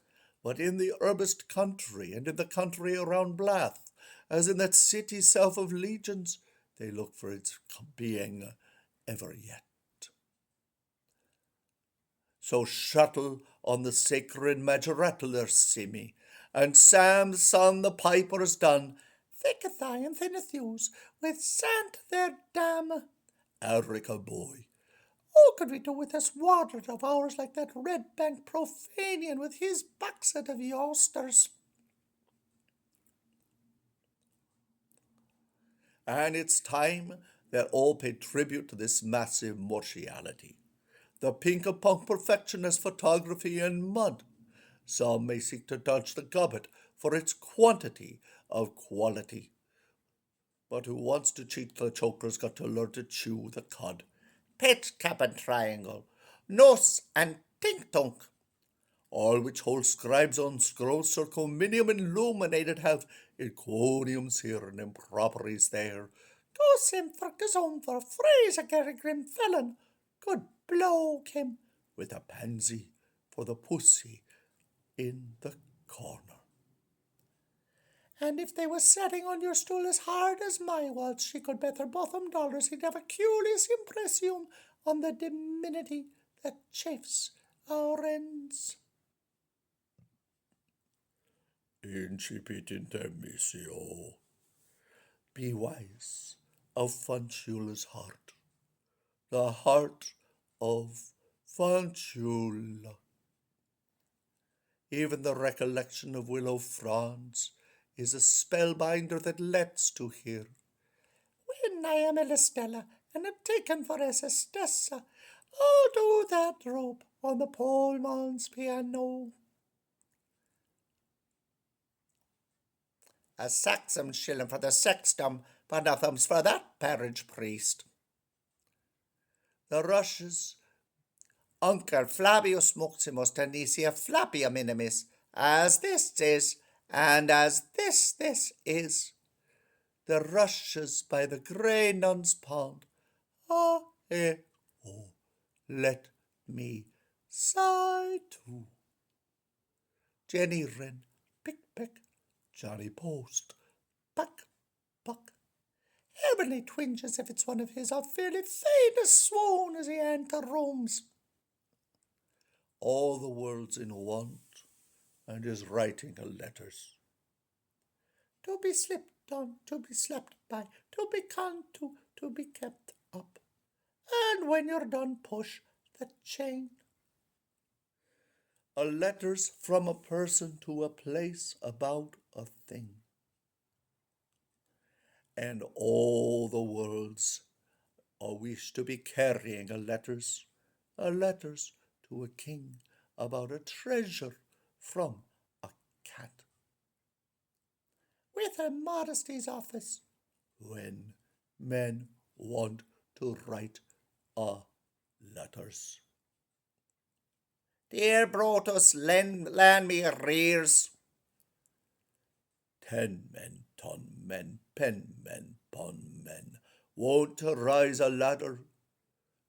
But in the herbist country and in the country around Blath, as in that city south of legions, they look for its being ever yet. So shuttle on the sacred majorator simi, and Sam's son the piper's done, thicketh I and thinneth yous, with Sant their dam. Erica boy, what could we do with this water of ours like that red bank profanian with his buxet of yosters? And it's time that all pay tribute to this massive mortiality. The pink-a-punk perfection as photography and mud. Some may seek to dodge the gobbet for its quantity of quality. But who wants to cheat the choker's got to learn to chew the cud. Pitch, cap, and triangle, nose and tink-tunk, all which whole scribes on scrolls circuminium illuminated have iconiums here and improperies there. Goes him for gazon for phrase a Gary Grim felon. Good bloke him with a pansy for the pussy in the corner. And if they was setting on your stool as hard as my was, she could bet her bottom dollars he'd have a curious impression on the divinity that chafes our ends. Incipit intermissio. Be wise of Fanciulla's heart, the heart of Fanciulla. Even the recollection of Willow Franz is a spellbinder that lets to hear. When I am Elistella and am taken for Estessa, I'll do that rope on the Polman's piano. A Saxon shilling for the sextum, but nothing's for that parish priest. The rushes, Uncle Flavius Maximus Tanicia Flapia minimis, as this is, and as this is. The rushes by the grey nun's pond, ah, eh, oh, let me sigh too. Jenny Wren, pick, Johnny Post, buck. Heavenly twinges if it's one of his, I'll fairly faint as swoon as he enter rooms. All the world's in want, and is writing a letters. To be slipped on, to be slept by, to be conned to be kept up. And when you're done, push the chain. A letters from a person to a place about a thing. And all the world's a wish to be carrying a letters to a king about a treasure from a cat. With a modesty's office, when men want to write a letters. Dear Brutus, lend me rears. 10 men, ton men, pen men, pon men, won't rise a ladder,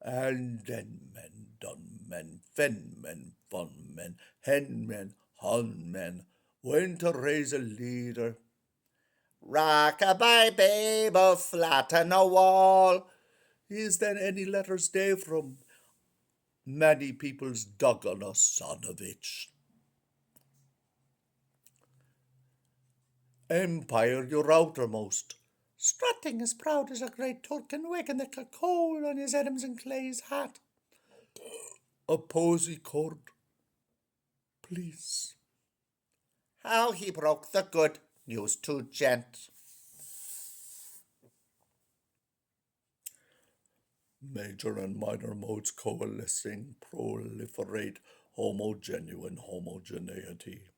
and den men, dun men, fen men, fun men, hen men, hun men, won't raise a leader. Rock-a-bye, babe, flatten a wall. Is there any letters day from many people's dug on us, son of itch? Empire your outermost, strutting as proud as a great Turkin wagging the coal on his Adams and Clay's hat. A posy cord, please. How he broke the good news to gent. Major and minor modes coalescing proliferate homogeneity.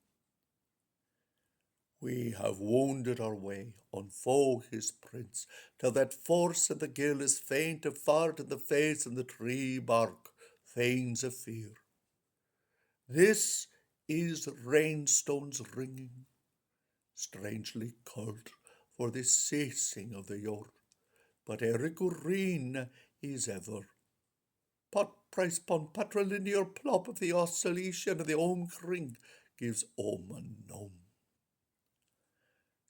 We have wounded our way on foe his prince, till that force and the gill is faint of fart in the face and the tree bark feigns a fear. This is rainstones ringing, strangely called for the ceasing of the year, but Eric Green is ever. Pot price pon patrilinear plop of the oscillation of the omkring gives omen gnome.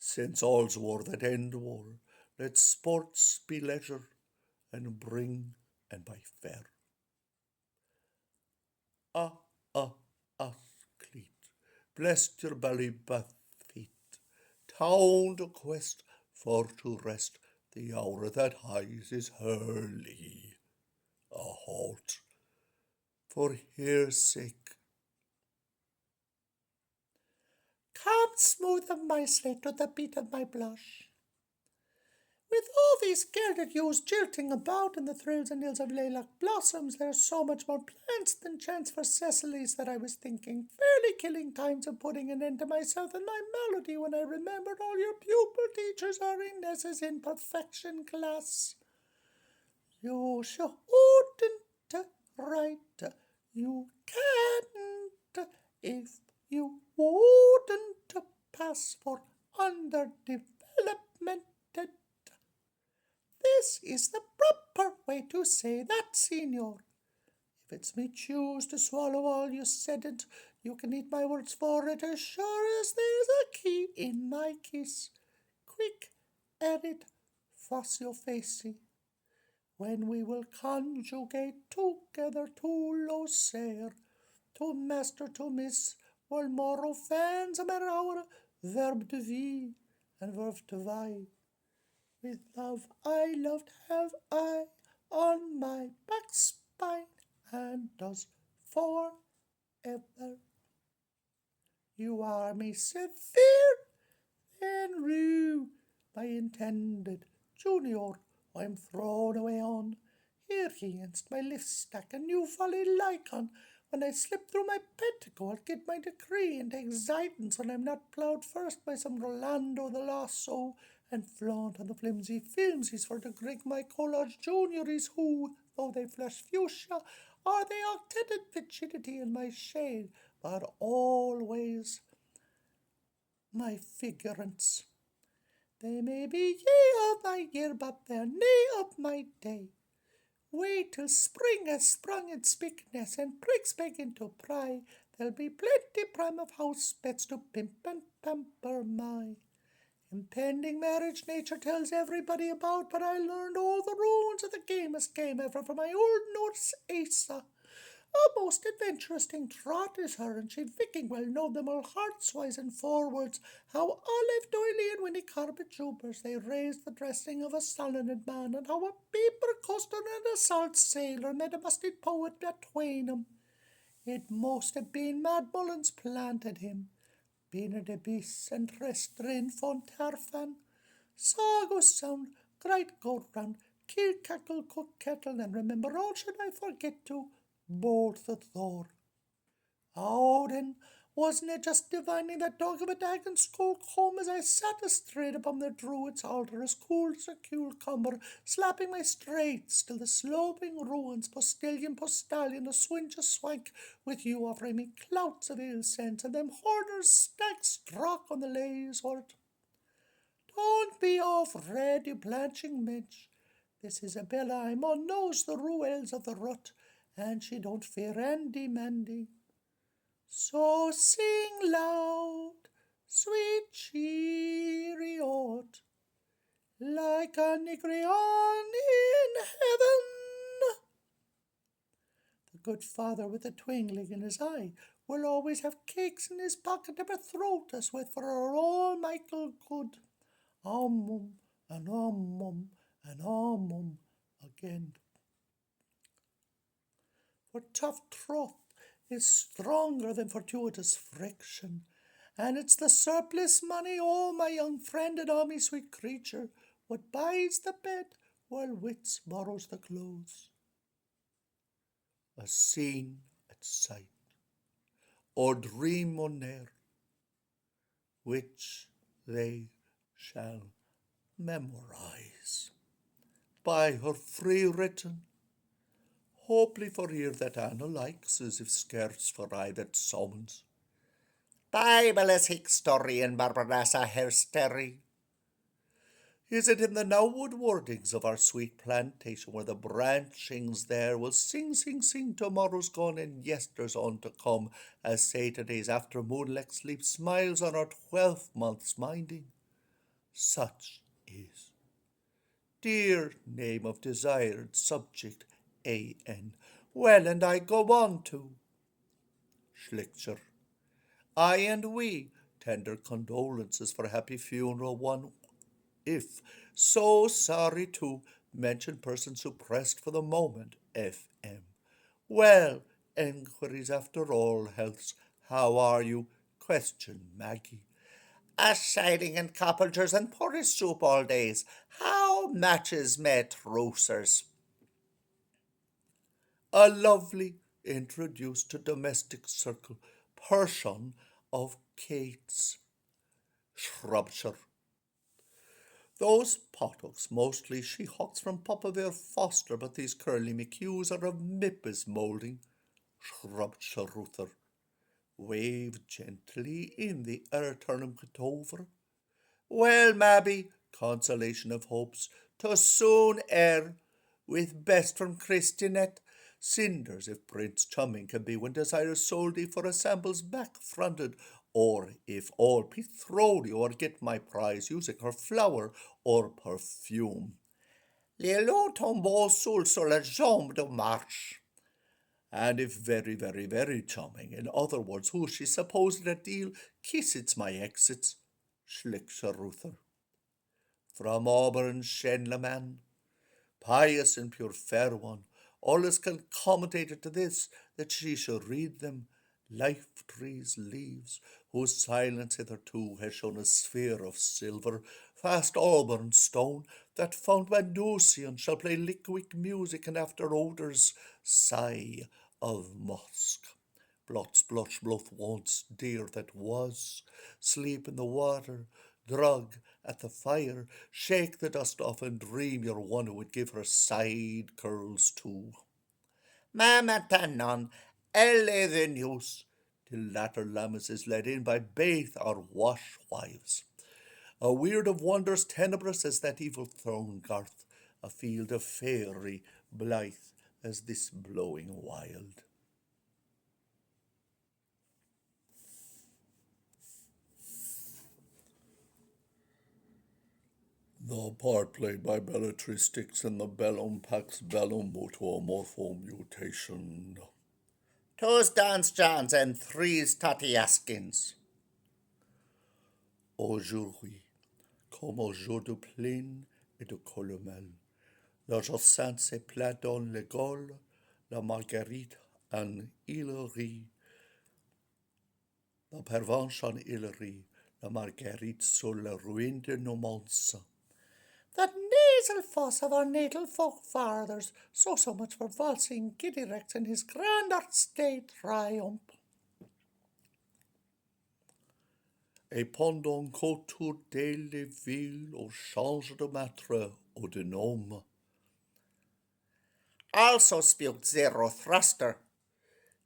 Since all's war that end war, let sports be leisure, and bring and by fair. Ah, ah, Cleet, blessed your belly bath feet, town to quest, for to rest, the hour that highs is early. A halt, for here's sake. Come smooth of my slate to the beat of my blush. With all these gilded youths jilting about in the thrills and ills of lilac blossoms, there's so much more plants than chance for Cecily's that I was thinking, fairly killing times of putting an end to myself and my melody when I remembered all your pupil teachers are in Ness's imperfection class. You shouldn't write, you can't, if you wouldn't pass for underdevelopment. This is the proper way to say that, Signor. If it's me choose to swallow all you saidn't, you can eat my words for it as sure as there's a key in my kiss. Quick, edit, faccio facie, when we will conjugate together to loser, to master, to miss, while more fans a hour, verb to vie and verb to vie. With love I loved have I on my back spine, and does forever. You are me severe and rude, my intended junior, I'm thrown away on. Here against my lift stack a new folly lycon. When I slip through my petticoat, get my decree, and take zitance when I'm not ploughed first by some Rolando the Lasso, and flaunt on the flimsy filmsies for to grig my college juniories who, though they flush fuchsia, are they octended vigility in my shade, but always my figurants. They may be ye of my year, but they're nae of my day. Wait till spring has sprung its spickness and pricks begin to pry. There'll be plenty prime of house pets to pimp and pamper my impending marriage. Nature tells everybody about, but I learned all the rules of the gamest game ever from my old Norse Asa. A most adventurous thing trot is her, and she'd viking well know them all heartswise and forwards, how Olive Doily and Winnie Corbett Jubers they raised the dressing of a sullen man, and how a paper coster and a salt sailor made a musted poet between 'em. It most have been Mad Mullins planted him, Bina de Bis and Restrin Fontarfan, Sagus Sound, Great Goat Run, Kill Cackle, Cook Kettle, and remember all should I forget to both the Thor. Oh, then, Wasn't it just divining that dog of a dag and skulk home as I sat astride upon the druid's altar, as cool as a cucumber, slapping my straits till the sloping ruins, postillion, the swinge a swank, with you offering me clouts of ill sense, and them hoarders stacked strock on the lays wort. Don't be off red, you blanching mensch. This Isabella, I'm on knows the ruels of the rut, and she don't fear Andy Mandy. So sing loud, sweet cheery oat, like a nigrion in heaven. The good father with a twinkling in his eye will always have cakes in his pocket to betroth us with for our all Michael good. And and again. For tough troth is stronger than fortuitous friction, and it's the surplus money, oh my young friend and oh my sweet creature, what buys the bed while wits borrows the clothes. A scene at sight, or dream on air, which they shall memorize by her free written, hopefully for ear that Anna likes, as if scarce for eye that summons. Bible as hick story and Barbarassa herstory. Is it in the now wood wordings of our sweet plantation, where the branchings there will sing, sing, sing, tomorrow's gone and yester's on to come, as Saturday's after moonlight sleep smiles on our 12 months minding? Such is. Dear name of desired subject, A.N. Well, and I go on to Schlichter. I and we tender condolences for happy funeral one, if so sorry to mention persons suppressed for the moment, F.M. Well, enquiries after all healths. How are you? Question Maggie. A shining in coppelters and porridge soup all days. How matches met roosters? A lovely introduced to domestic circle person of Kate's, Shropshire. Those pothooks mostly she-hawks from Popavere Foster, but these curly McHughes are of Mippis moulding, Shropshire Ruther. Wave gently in the Turnham Catover. Well, Mabby, consolation of hopes, to soon ere, with best from Christianet, cinders if Prince Chumming can be when desires sold thee for a sample's back fronted, or if all betroth or get my prize using her flower or perfume. Lilo tombeau sur la jambe de marche. And if very, very, very charming, in other words, who she supposed a deal, kiss it's my exits, Schlickscheruther. From Auburn, Shenleman, pious and pure fair one, all is concomidated to this, that she shall read them, life trees' leaves, whose silence hitherto has shown a sphere of silver, fast Auburn stone, that fount Mandusian shall play liquick music, and after odours sigh of musk. Blots blush bluff once dear that was, sleep in the water, drug at the fire, shake the dust off and dream you're one who would give her side curls too. Mamma Tannon, elle the news, till latter lammas is led in by baith our wash wives. A weird of wonders tenebrous as that evil throne garth, a field of fairy blithe as this blowing wild. The part played by Bellatrix Sticks in the Bellum Pax Bellum Mutuo Morpho Mutation. Two's Dance Johns and three's Tatiaskins. Aujourd'hui, comme au jour de plaine et de colomel, le jossin se plat dans le Gaule, la marguerite en Hillerie, la pervenche en Hillerie, la marguerite sur la ruine de Nomance. The nasal fuss of our natal folk fathers, so much for valsing Giddy Rex and his grand state triumph. et pendant qu'autour d'elle les villes au change de maître ou de nom. Also spilled zero thruster,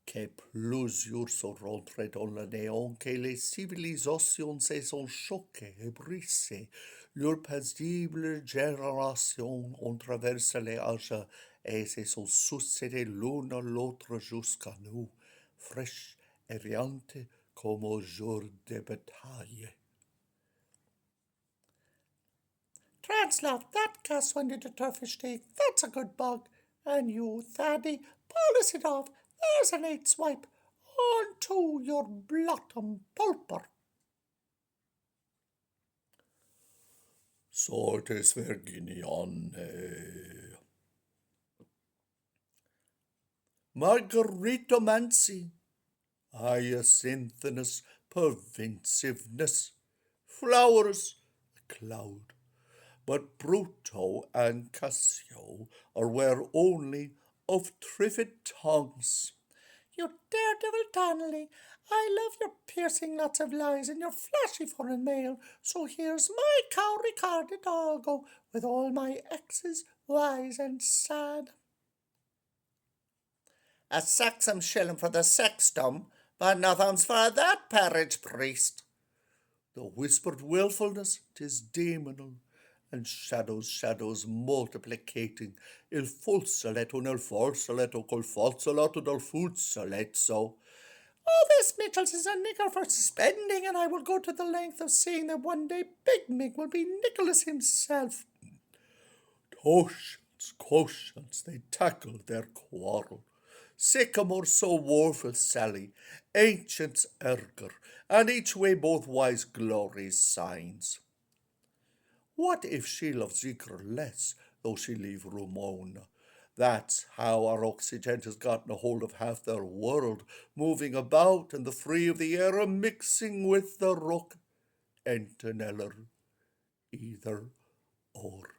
que plusieurs sont rentrés dans le néant, que les civilisations se sont choquées et brisées, leur paisible génération ont traversé les âges et se sont succédés l'une à l'autre jusqu'à nous, fraîches et riantes comme au jour de bataille. Translate, that cast went into turfish steak. That's a good bug. And you, Thaddy, polish it off. There's an 8 swipe. On to your bottom pulper. Sortes Virginiane. Margaritomancy. Hyacinthinus pervasiveness. Flowers, a cloud. But Bruto and Cassio are aware only of trivet tongues. You daredevil Donnelly, I love your piercing lots of lies and your flashy foreign mail, so here's my cow Ricardo Doggo with all my X's, Y's and sad. A Saxon shilling for the sextum, but nothing's for that parish priest. The whispered wilfulness, 'tis demonal, and shadows multiplicating, il fulsaletto nel forsaletto col falsaletto del futsaletto. Oh, this Mitchells is a nigger for spending, and I will go to the length of saying that one day Big Mig will be Nicholas himself. Quotients, they tackle their quarrel. Sycamore so woeful Sally, ancients erger, and each way both wise glories signs. What if she loves Ziegler less, though she leave Ramona? That's how our Occident has gotten a hold of half their world, moving about in the free of the air, mixing with the rock, entaneller, either or.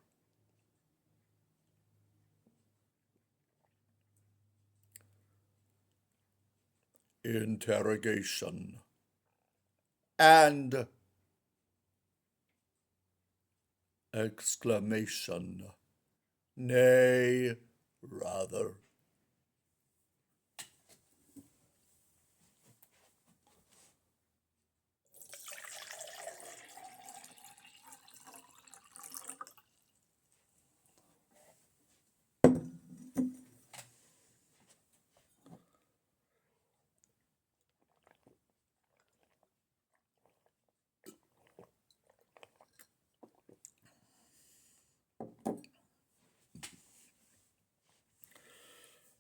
Interrogation. And exclamation. Nay, rather.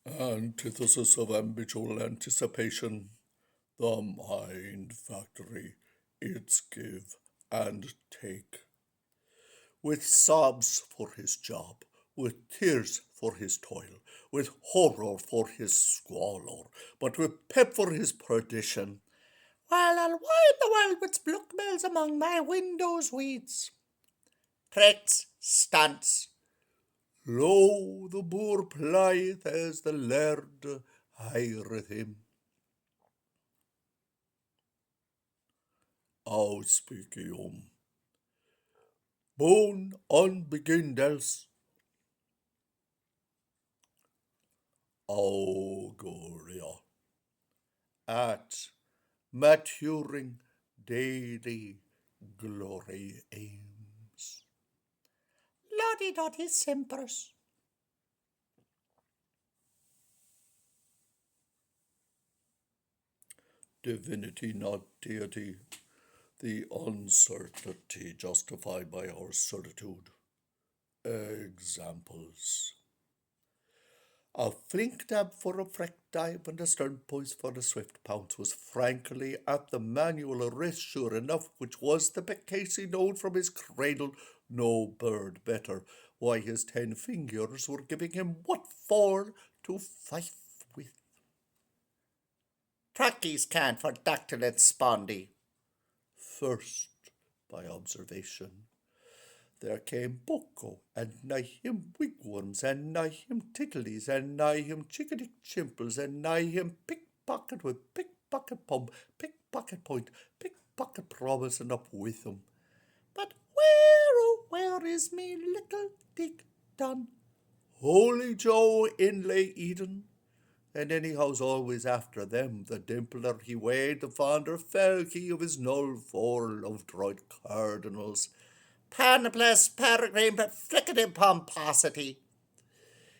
Antithesis of habitual anticipation, the mind factory, its give and take. With sobs for his job, with tears for his toil, with horror for his squalor, but with pep for his perdition. While I'll wind the world with blockbells among my window's weeds. Tricks, stunts. Lo, the boor plieth as the laird hireth him. Auspicium. Bone unbeginned else. Auguria. At maturing daily glory aims. Lodi-dodi simpers. Divinity, not deity, the uncertainty justified by our certitude. Examples. A flink dab for a freck dive and a stern poise for a swift pounce was frankly at the manual wrist sure enough, which was the Casey known from his cradle, no bird better, why his 10 fingers were giving him what for to fife with. Trackies can't for dactylid spondy. First, by observation. There came Boko, and nigh him wigwams, and nigh him ticklies, and nigh him chickadee chimples, and nigh him pickpocket with pickpocket pump, pickpocket point, pocket promising up with him. But where, oh, where is me little Dick done? Holy Joe inlay Eden. And anyhow's always after them. The dimpler he weighed, the fonder fell he of his null four loved right cardinals. Panoplus peregrine but flickety pomposity.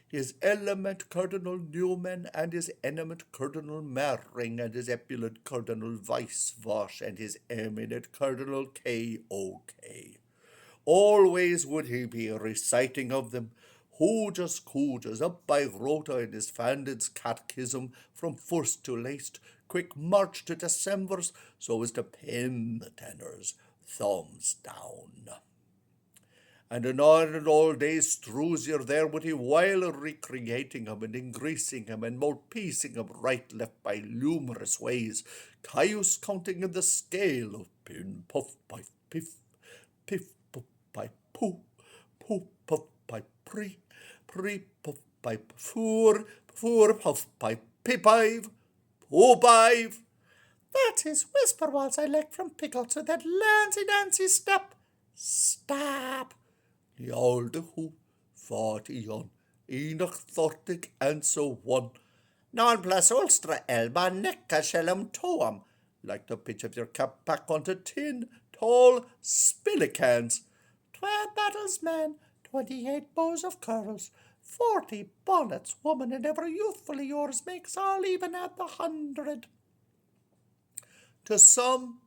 His element Cardinal Newman, and his eminent Cardinal Mering, and his epulet Cardinal Weiswash, and his eminent Cardinal K.O.K. Always would he be a reciting of them, Hoojas up by Rota in his Fandid's catechism, from first to last, quick march to December's, so as to pin the tenors, thumbs down. And in all days Strusier there would he while recreating him and increasing him and multiplicating him right left by numerous ways, Caius counting in the scale of pin puff by piff, piff puff by poo, poo puff by pre puff by four puff by pipive, poopive. That is whisper waltz I like from Pickle to that Lancy Dancy step. Stop. The old who 40 on, Enoch 30 and so on. Non plus ulstra elba necka shellum toam, like the pitch of your cap back onto tin, tall spillicans. 12 battles men, 28 bows of curls, 40 bonnets, woman, and ever youthfully yours makes all even at the 100. To some,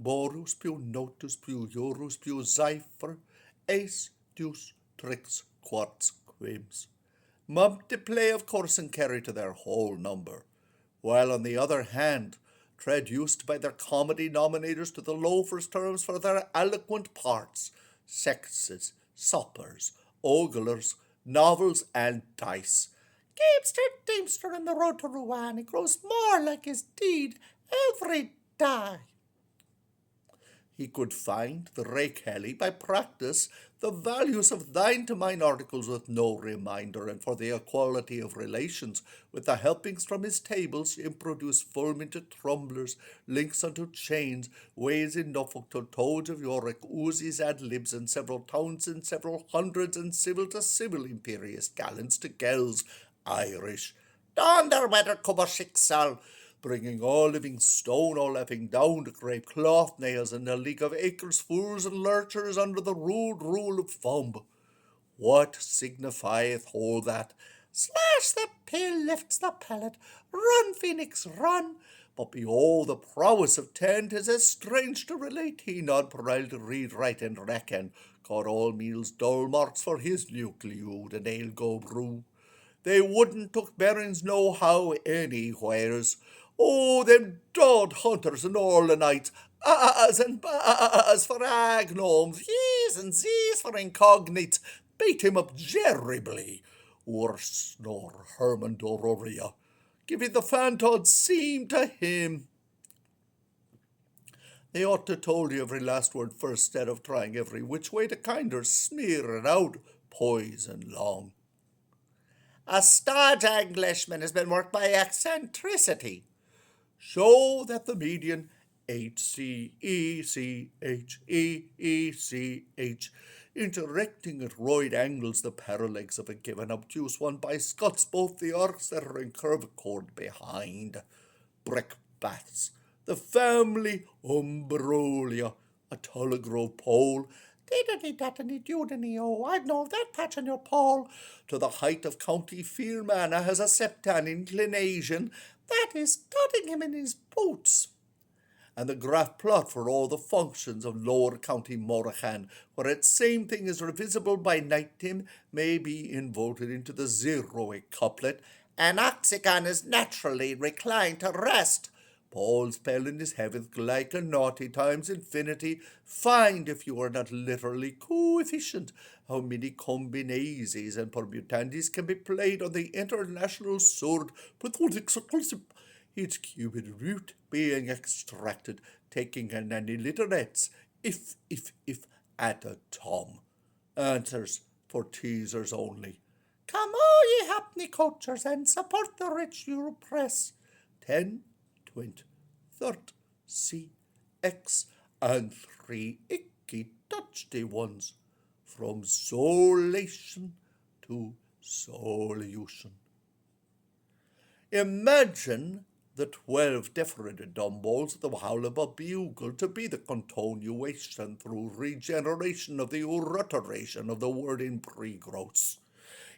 borus più notus più eurus più cipher, ace, deuce, tricks, quarts, quims. Multiply, of course, and carry to their whole number, while on the other hand, traduced by their comedy nominators to the loafers' terms for their eloquent parts, sexes, suppers, oglers, novels, and dice. Gamester Deemster in the road to Rouen, he grows more like his deed every day. He could find the Ray Kelly by practice the values of thine to mine articles with no reminder, and for the equality of relations, with the helpings from his tables, introduce fulminted trumblers, links unto chains, ways in Norfolk till toads of Yorick, Uzis ad libs, and several towns and several hundreds, and civil to civil, imperious gallants to gels, Irish, donder weather cover schicksal, bringing all living stone, all laughing down to grave cloth nails, and a league of acres, fools, and lurchers under the rude rule of thumb. What signifieth all that? Slash the pill lifts the pellet, run, Phoenix, run. But behold, the prowess of 10, 'tis as strange to relate, he not proud to read, write, and reckon, got all meals dull marks for his nucleud, and ale go brew. They wouldn't took bearings no how anywheres. Oh, them dod hunters and all the nights, as and bas for agnomes, yes and z's for incognites, beat him up terribly, worse nor Herman Dororia. Give it the fantod seem to him. They ought to told you every last word first, instead of trying every which way to kinder smear it out, poison long. A staunch Englishman has been worked by eccentricity. Show that the median HCECHEECH, interacting at right angles the paralegs of a given obtuse one by Scots, both the arcs that are in curved chord behind, brick bats, the family umbrolia, a Tulligrove pole, diddany-dattany-dudany, oh, I'd know that patch on your pole, to the height of County Fearmanna has a septan inclination, that is studding him in his boots. And the graph plot for all the functions of Lower County Morachan, where its same thing is revisible by night time, may be inverted into the zeroic couplet, and Oxygon is naturally reclined to rest. Paul's spell in his heaveth like a naughty times infinity. Find, if you are not literally coefficient, how many combinases and permutandis can be played on the international sword, its cubic root being extracted, taking an anniliterates, if, at a tom. Answers for teasers only. Come all ye happy coachers, and support the rich Euro press. 10, 20, 30, C, X, and 3 icky touchy ones, from solation to solution. Imagine the 12 different dumbbells of the howl of a bugle to be the continuation through regeneration of the uruteration of the word in pre-gross.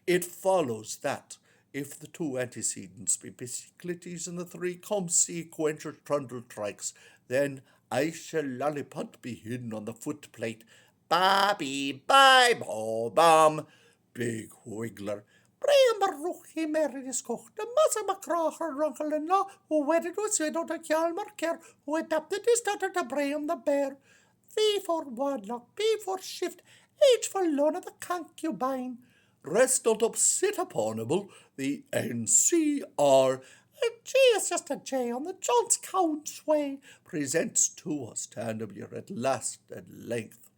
It follows that if the two antecedents be bicyclities and the three consequential trundle trikes, then I shall lollipop be hidden on the footplate. Bobby, bye, bo, bum, big wiggler. Brian Baruchi married his cook, the mother McCraw, her uncle-in-law, who wedded with widow to Hjalmar Kerr, who adopted his daughter to Brian the bear. V for Wadlock, B for Shift, H for Lona the concubine. Rest not upset uponable, the NCR, a J is just a J on the John's Count's way, presents to us tandemly at last at length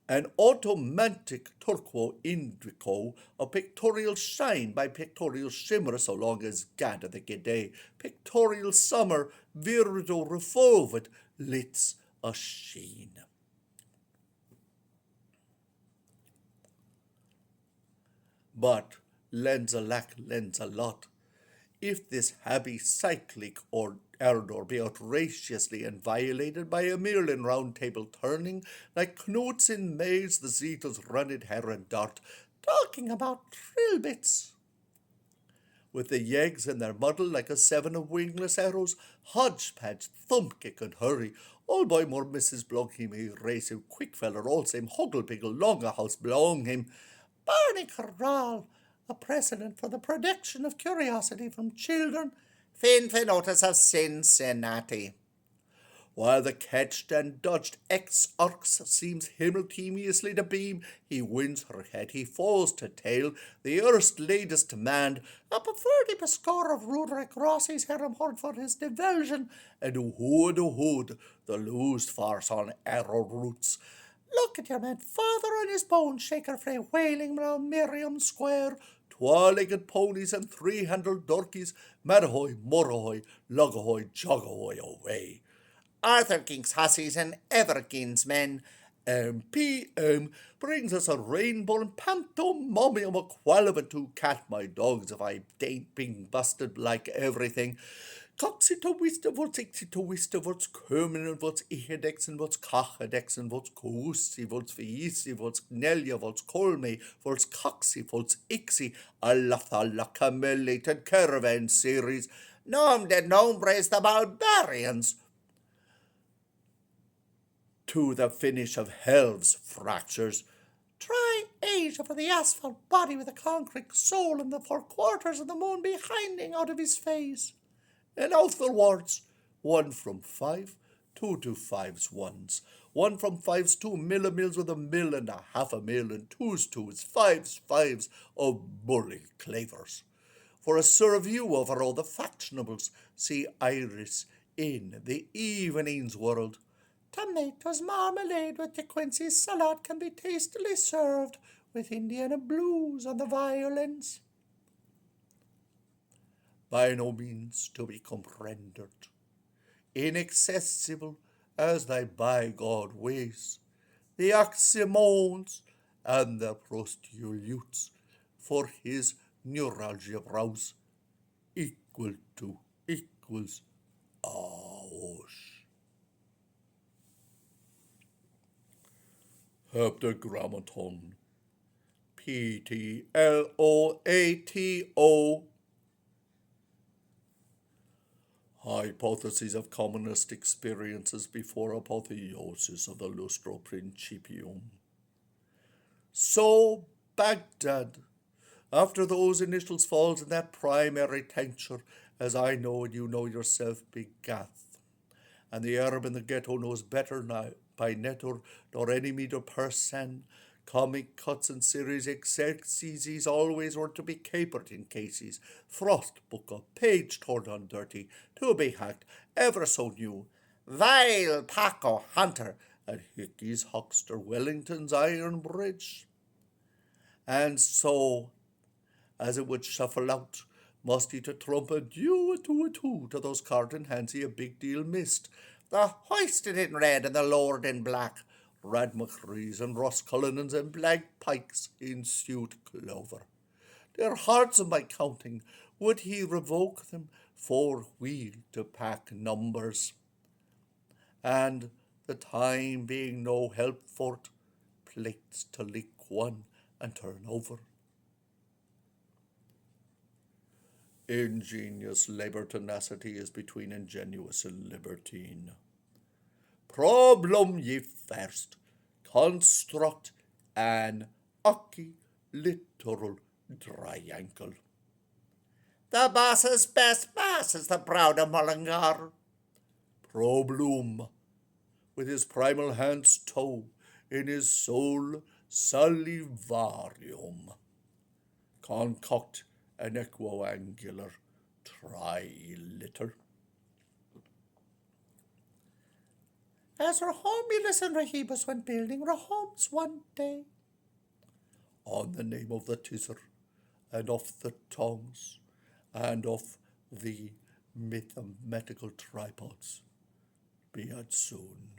an automatic turquo indico, a pictorial shine by pictorial shimmer so long as gada the gede, pictorial summer, virdo revolvet, lits a sheen. But lends a lack lends a lot. If this happy cyclic or error be outrageously and violated by a Merlin round table turning, like Knuts in maze the Zeetles runned her and dart, talking about trilbits. With the yeggs in their muddle like a 7 of wingless arrows, hodgepodge, thumpkick and hurry, all boy more Mrs. Blog he may race him, quick feller, all same hoggle-piggle, longer house belong him. Barney Corral, a precedent for the protection of curiosity from children. Fin notice of Cincinnati. While the catched and dodged ex-orcs seems himmeltemeously to beam, he wins her head, he falls to tail, the erst latest man, a preferred a score of Ruderick Rossi's harem horde for his diversion, and hood, the loosed farce on arrow roots. Look at your man father and his bone shaker frae wailing round Miriam Square, 2-legged ponies and 3-handled dorkies, madahoy, morahoy, lugahoy, jogahoy away. Arthur King's hussies and Everkins men. PM brings us a rainbow and pantomime of a two cat my dogs if I ain't being busted like everything. Coxie to Wisterwurz, Ixie to Wisterwurz, Kerminenwurz, Ihedexenwurz, Kachedexenwurz, Koosivurz, Viisivurz, Knelliavurz, Kolme, Wurz, Coxivurz, Ixie, Allah camellated caravan series. Nom de nombres the barbarians. To the finish of hell's fractures. Try Asia for the asphalt body with a concrete soul and the 4 quarters of the moon behinding out of his face. And afterwards, 1 from 5, 2 to 5's ones, 1 from 5's 2 millimils with a mill and a half a mill, and 2's 5's of bully clavers. For a surview over all the factionables, see Iris in the evening's world. Tomatoes marmalade with De Quincey's salad can be tastily served with Indiana blues on the violins. By no means to be comprehended, inaccessible as thy by God ways, the oxymons and the prostitutes for his neuralgia brows equals ours. Heptagrammaton, PTLOATO. Hypotheses of communist experiences before apotheosis of the lustro principium. So Baghdad, after those initials falls in that primary tincture, as I know and you know yourself, begath. And the Arab in the ghetto knows better now, by netter nor any meter per sen. Comic cuts and series exercises always were to be capered in cases. Frost book up, page torn on dirty, to be hacked, ever so new. Vile Paco Hunter at Hickey's Huckster Wellington's Iron Bridge. And so, as it would shuffle out, musty to trump a due to those carton hands he a big deal missed. the hoisted in red and the lowered in black, red McCrees and Ross Cullinans and black pikes in suit clover. Their hearts by counting, would he revoke them for wheel to pack numbers? And the time being no help for't, plates to lick one and turn over. Ingenious labour tenacity is between ingenuous and libertine. Problem ye first, construct an literal triangle. The boss's best boss is the proud of Mullingar. Problem, with his primal hand's toe in his soul salivarium. Concoct an equiangular triliter. As Rahomulus and Rahibus went building Rahomes one day, on the name of the Tizzer, and of the tongs, and of the mathematical tripods, be it soon.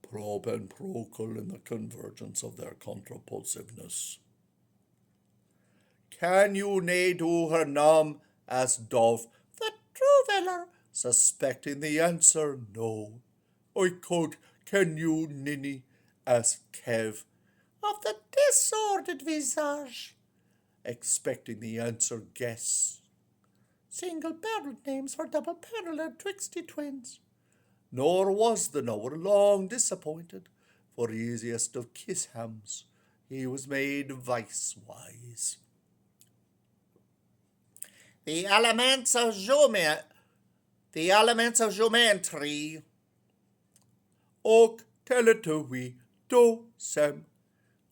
Probe and procul in the convergence of their contrapulsiveness. Can you nae do her nom as Dove, the true veller, suspecting the answer no? I could, can you ninny as Kev, of the disordered visage, expecting the answer guess? Single-barreled names for double-paralleled twixty twins. Nor was the knower long disappointed, for easiest of kiss-hams, he was made vice-wise. The elements of geometry. Och, tell it to we, do, Sam.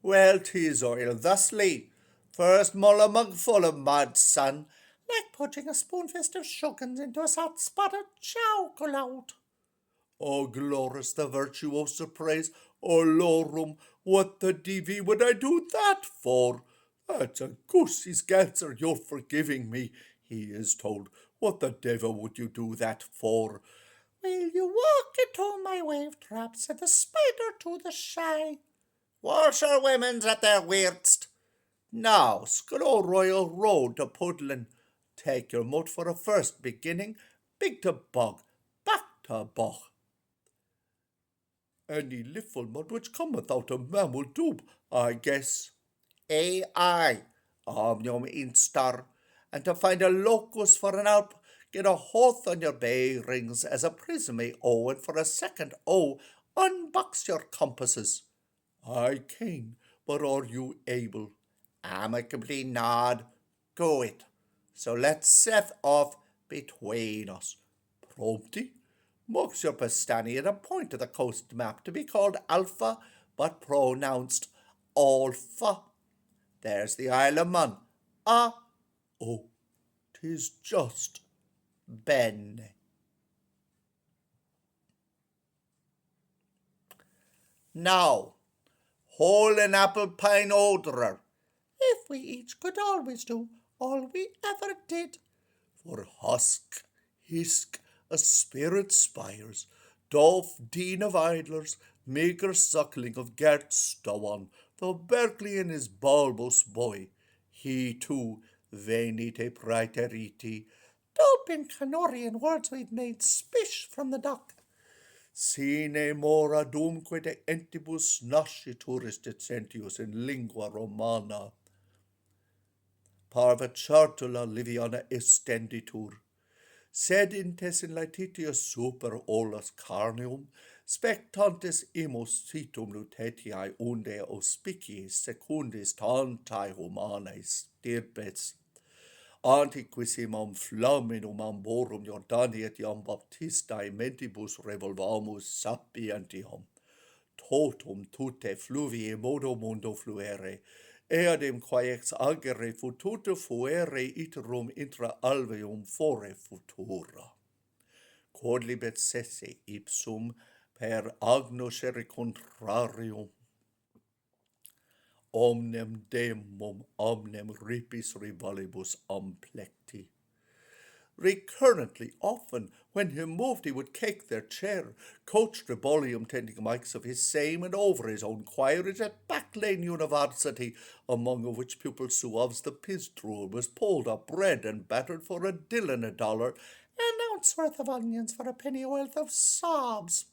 Well, 'tis oil thusly. First mull a mug full of mud, son, like putting a spoonfist of sugars into a hot spot of chocolate. Oh, glorious the virtuoso praise, oh, Lorum, what the DV would I do that for? That's a goosey's answer you're forgiving me, he is told. What the devil would you do that for? Will you walk into my wave trap, said the spider to the shy. Washerwomen's at their weirdest. Now, Scroll Royal Road to Puddlin. Take your moat for a first beginning, big to bog, back to bog. Any little mud which come without a man will do, I guess. Aye, your instar, and to find a locus for an Alp, get a hoth on your bearings as a prism may owe, and for a second unbox your compasses. I can, but are you able? Amicably nod, go it. So let's set off between us. Prompty, marks your pastani at a point of the coast map to be called Alpha, but pronounced Alpha. There's the Isle of Man. Oh, 'tis just Ben. Now, whole an apple pine orderer, if we each could always do all we ever did. For husk, hisk, a spirit spires, Dolph Dean of Idlers, maker suckling of Gert Stowan, though Berkeley and his bulbous boy, he too, venite praeteriti, doping Canorian words we'd made spish from the dock. Sine mora dumque de entibus nascituris decentius in lingua romana. Parva chartula liviana estenditur. Sed intes in laetitius super olas carnium, spectantes imus situm lutetiae unde auspiciis secundis tantae humanae stirpes. Antiquissimum flaminum amborum Jordani et iam baptistae mentibus revolvamus sapientium. Totum tutte fluvie modo mundo fluere, eadem quae ex agere fututa fuere iterum intra alveum fore futura. Quod libet sesse ipsum per agnoscere contrarium. omnem demum omnem ripis rivalibus amplecti. Recurrently, often, when he moved, he would kick their chair, coach Tribolium tending mics of his same and over his own choirage at Back Lane University, among which pupils suaves the pistrule was pulled up, bread and battered for a dill and $1, an ounce worth of onions for a penny worth of sobs,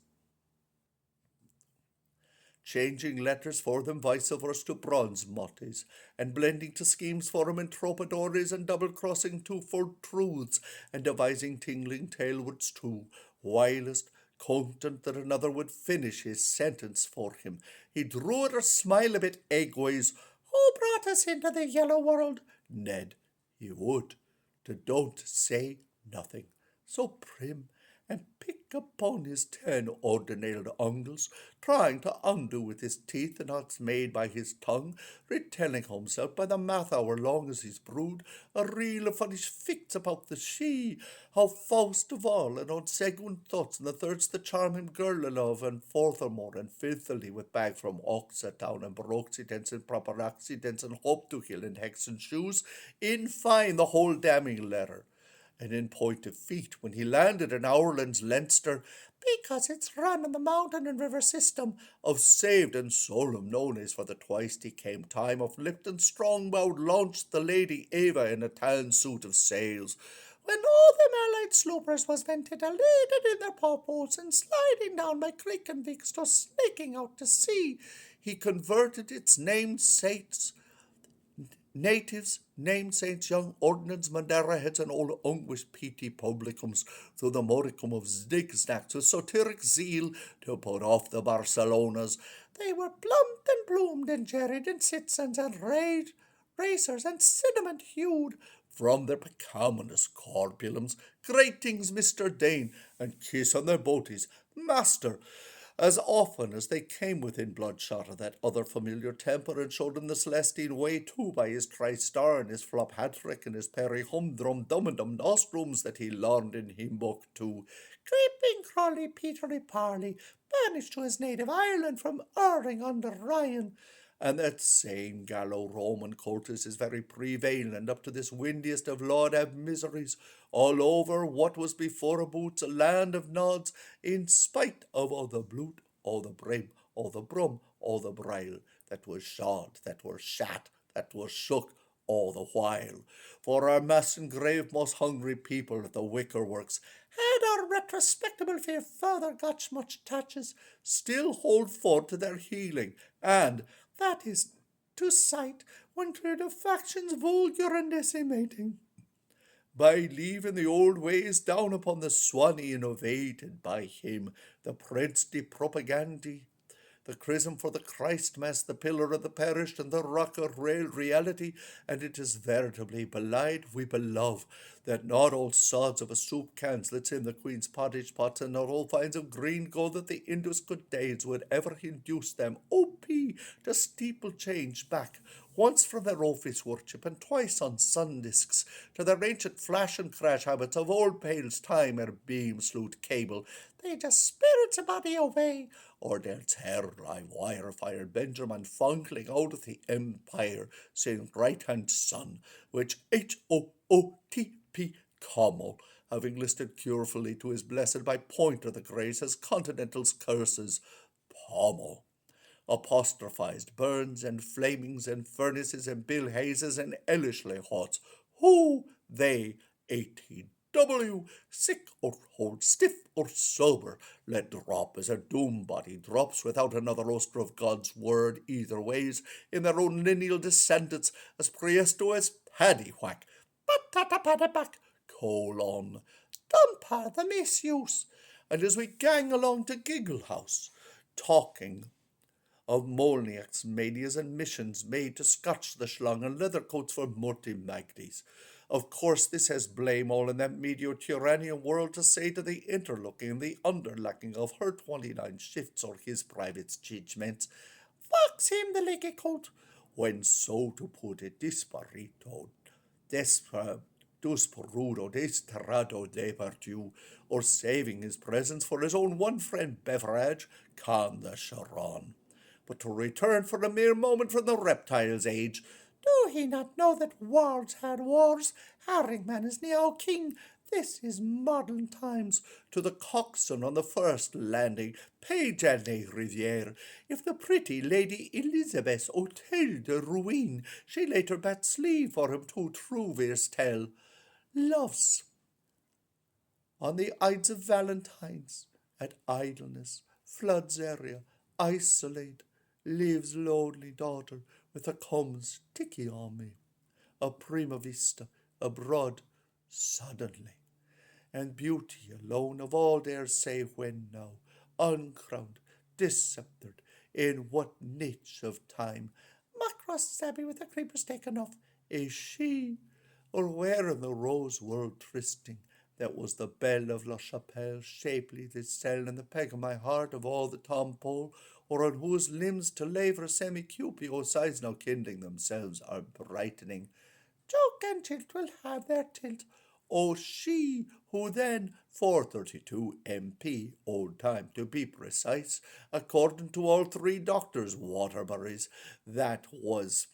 changing letters for them vice versa to bronze mottes, and blending to schemes for them in tropidores and double-crossing twofold truths, and devising tingling talewards too, whilst, content that another would finish his sentence for him, he drew at a smile a bit eggways. Who brought us into the yellow world? Ned, he would, to don't say nothing, so prim, and pick upon his 10 ordinary ungles, trying to undo with his teeth the knots made by his tongue, retelling himself by the math hour long as he's brewed, a reel of funny ficts about the she, how Faust of all, and on second thoughts, and the third's the charm him girl of love, and furthermore, and filthily with bag from Oxatown, and baroxidents, and proper accidents, and hope to hill, and hexen shoes, in fine, the whole damning letter. And in point of feet, when he landed in Ireland's Leinster, because it's run in the mountain and river system of saved and solemn known as for the twice he came time of Lipton Strongbowed launched the Lady Ava in a tan suit of sails, when all them allied sloopers was ventilated in their pawboats and sliding down by creek and Vicks to snaking out to sea, he converted its namesakes natives, namesaints, young ordnance, Madeira heads, and all unguish PT publicums through the modicum of zigzags with satiric zeal to put off the Barcelonas. They were plumped and bloomed and jerried and citizens and racers and cinnamon hued from their pecaminous corpulums, greetings, Mr. Dane, and kiss on their boaties, master, as often as they came within bloodshot of that other familiar temper, and showed him the celestine way too by his tri-star and his flop hat-trick and his peri humdrum dum-dum nostrums that he learned in him book too. Creeping Crawley Petery Parley, banished to his native Ireland from erring under Ryan, and that same Gallo-Roman cultus is very prevalent up to this windiest of Lord have miseries, all over what was before a boots a land of nods, in spite of all the bloot, all the brim, all the brum, all the brile, that was shod, that was shat, that was shook, all the while. For our mass and grave most hungry people at the wicker works had our retrospectable fear further got much touches, still hold fort to their healing, and that is to sight when cleared of factions vulgar and decimating, by leaving the old ways down upon the Swanee innovated by him, the Prince de Propagandi, the chrism for the Christ Mass, the pillar of the parish, and the rock of real reality, and it is veritably belied we belove that not all sods of a soup cans let's in the Queen's pottage pots, and not all finds of green gold that the Indus good days would ever induce them, O.P., to steeple change back, once from their office worship, and twice on Sundisks, to their ancient flash and crash habits of old Pale's time ere beam slewed cable. They just spirits a body away, or they'll tear live wire-fired Benjamin Funkling out of the empire, saying right-hand son, which H-O-O-T-P, Commel, having listed curefully to his blessed by point of the grace as Continental's curses, Pommel, apostrophized Burns and Flamings and Furnaces and Bill Hayeses and Ellishley Hots, who they, 18W, sick or whole, stiff or sober, let drop as a doom body drops without another oster of God's word either ways, in their own lineal descendants, as presto as paddywhack, patatapadabak, colon, dumper the misuse. And as we gang along to Giggle House, talking of Molniak's manias and missions made to scotch the schlong and leather coats for Murty Magdies. Of course, this has blame all in that medio-tyrannian world to say to the interlooking and the underlacking of her 29 shifts or his private judgments, fox him the leggy coat, when so to put it, disparito, desperudo, desterrado de virtue, or saving his presence for his own one friend beverage, can the Sharon. But to return for a mere moment from the reptile's age, do he not know that wars had wars? Harringman is now king. This is modern times. To the coxswain on the first landing, page Anne Riviere, if the pretty Lady Elizabeth Hotel de Ruin, she later bat sleeve for him to Trouvers tell. Loves on the Ides of Valentine's, at idleness, floods area, isolate, lives lonely daughter with a comes sticky on me, a prima vista, abroad, suddenly, and beauty alone of all dares say when now, uncrowned, dissceptored, in what niche of time, Macross Sabby with the creepers taken off, is she, or where in the rose world trysting, that was the belle of La Chapelle, shapely this cell in the peg of my heart of all the tompole, or on whose limbs to laver semi-cupio sighs now kindling themselves are brightening. Joke and tilt will have their tilt. O she who then, 432 MP, old time to be precise, according to all three doctors, Waterburys, that was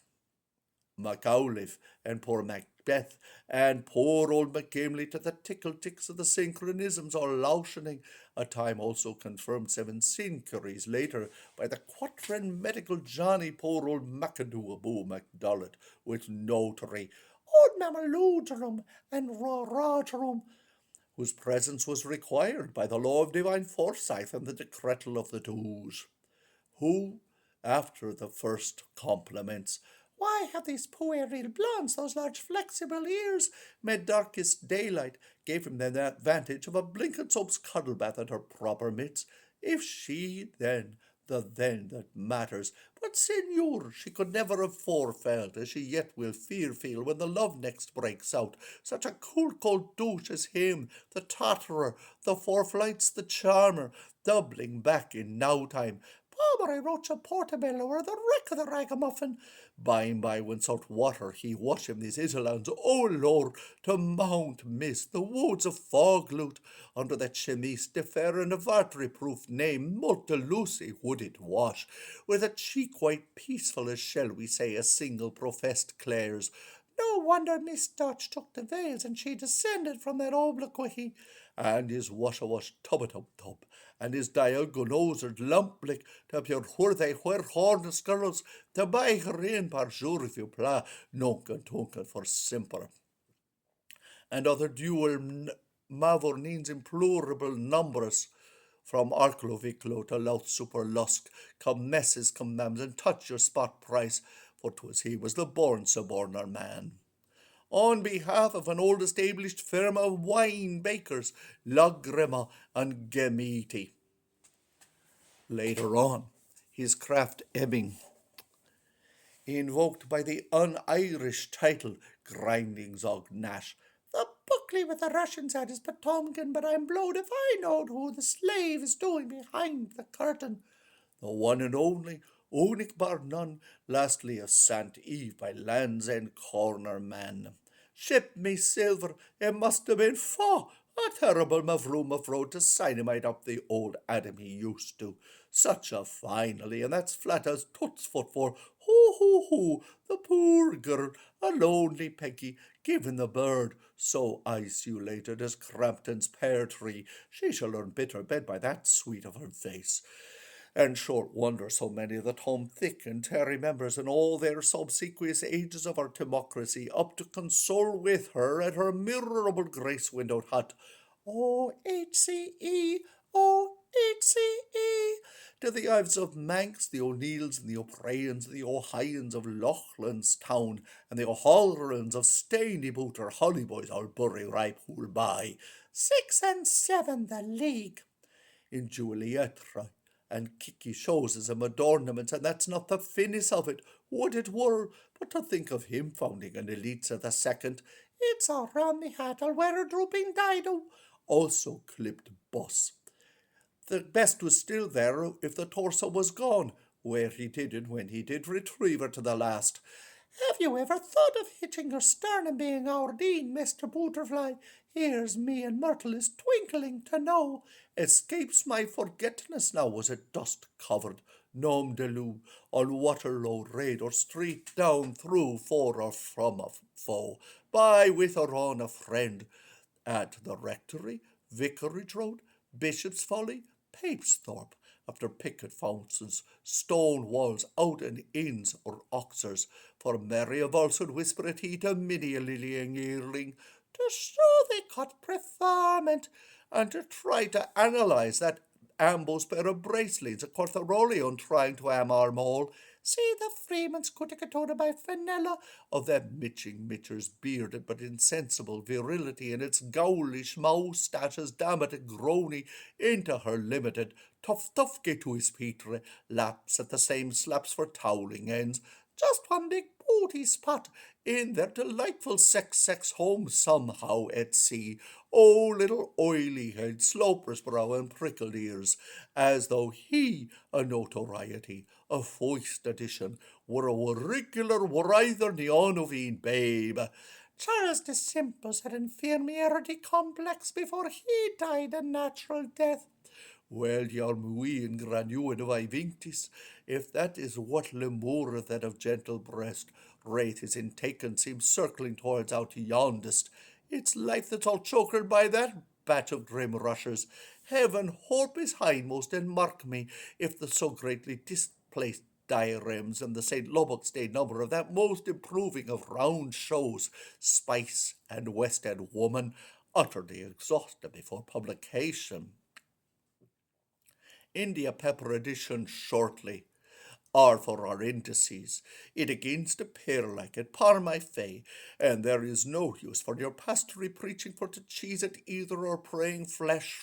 Macauliffe and poor Macbeth, and poor old McGimley to the tickle-ticks of the synchronisms or louchening, a time also confirmed 7 centuries later by the quatrain medical Johnny poor old McAdoo MacDollet with notary, old Mamaluderum and Rogerum, whose presence was required by the law of divine foresight and the decretal of the Doge, who, after the first compliments, why have these puerile blondes those large flexible ears, mid darkest daylight, gave him the advantage of a blinking soap's cuddle bath at her proper midst, if she then, the then that matters, but senior, she could never have forefelt, as she yet will feel when the love next breaks out, such a cold douche as him, the totterer, the four flights, the charmer, doubling back in now time, Pobre Rocha Portobello, or the wreck of the ragamuffin. By and by, when salt water he wash him these Isolans, oh Lord, to Mount Mist, the woods of Fogloot, under that chemise de fair and a vatry proof name, Multa Lucy would it wash, with a cheek white peaceful as shall we say a single professed Clare's. No wonder Miss Dutch took the veils, and she descended from that obliquity, and his wash-a-wash tub-a-tub-tub, and his diagonosered lumplick to pure whore where horn skirls, to buy her in par jour if you pla, nuncan tuncan for simper, and other dual mavournines implorable numbers, from Arcloviclo to Louth Super Lusk, come messes, come mams, and touch your spot price, for 'twas he was the born suborner man. On behalf of an old established firm of wine bakers, Lagrima and Gemiti. Later on, his craft ebbing, invoked by the un-Irish title Grindings og Nash. The Buckley with the Russians at his Potomkin, but I'm blowed if I knowed who the slave is doing behind the curtain. The one and only, unique bar none, lastly a Sant Eve by Land's End corner man. Ship me silver, it must have been a terrible mavroom of road to cyanamide up the old Adam he used to. Such a finally, and that's flat as Toots foot for hoo, the poor girl, a lonely Peggy, given the bird, so isolated as Crampton's pear tree, she shall learn bitter bed by that sweet of her face. And short wonder so many of the Tom Thick and Terry members in all their subsequent ages of our democracy up to console with her at her mirrorable grace-windowed hut. O-H-C-E, O-H-C-E, to the Ives of Manx, the O'Neills and the O'Briens, the O'Hyans of Loughlin's town, and the O'Hallerans of Staneyboot or Hollyboys or Bury Ripe who'll buy 6 and 7 the league in Juliet, and Kiki shows as a adornment, and that's not the finis of it, would it were, but to think of him founding an elite of the second, it's all round me hat, I'll wear a drooping dido, also clipped bus. The best was still there if the torso was gone, where he did it when he did retrieve her to the last. Have you ever thought of hitching your stern and being our dean, Mr. Butterfly? Here's me and Myrtle is twinkling to know. Escapes my forgetfulness now, was it dust covered? Nom de Lou, on Waterloo raid or street, down through for or from a foe, by with or on a friend, at the rectory, Vicarage Road, Bishop's Folly, Papesthorpe, after picket fences, stone walls, out and inns or oxers, for many a voice would whisper at he to many a lillying earling, to show they cut preferment, and to try to analyse that ambos pair of bracelets at Cortharolion trying to am our mole. See the Freeman's Cuticatona by Fenella of that mitching mitcher's bearded but insensible virility and its gowlish moustaches, damn it, groany into her limited tough get to his Petre, laps at the same slaps for towling ends, just one big booty spot in their delightful sex home somehow at sea. Oh, little oily head, sloper's brow, and prickled ears, as though he, a notoriety, a foist edition, were a regular were either neonovine babe. Charles de Simples had inferiority complex before he died a natural death. Well, your muy ingranue of I vinctis, if that is what lemur that of gentle breast rate is in taken seems circling towards out yondest, it's life that's all chokered by that batch of grim rushers. Heaven hope his hindmost, and mark me, if the so greatly displaced dioramas and the St. Lubbock's Day number of that most improving of round shows, Spice and West End Woman, utterly exhausted before publication. India Pepper edition shortly, or for our indices. It against appear like it, par my fay, and there is no use for your pastory preaching for to cheese it either or praying flesh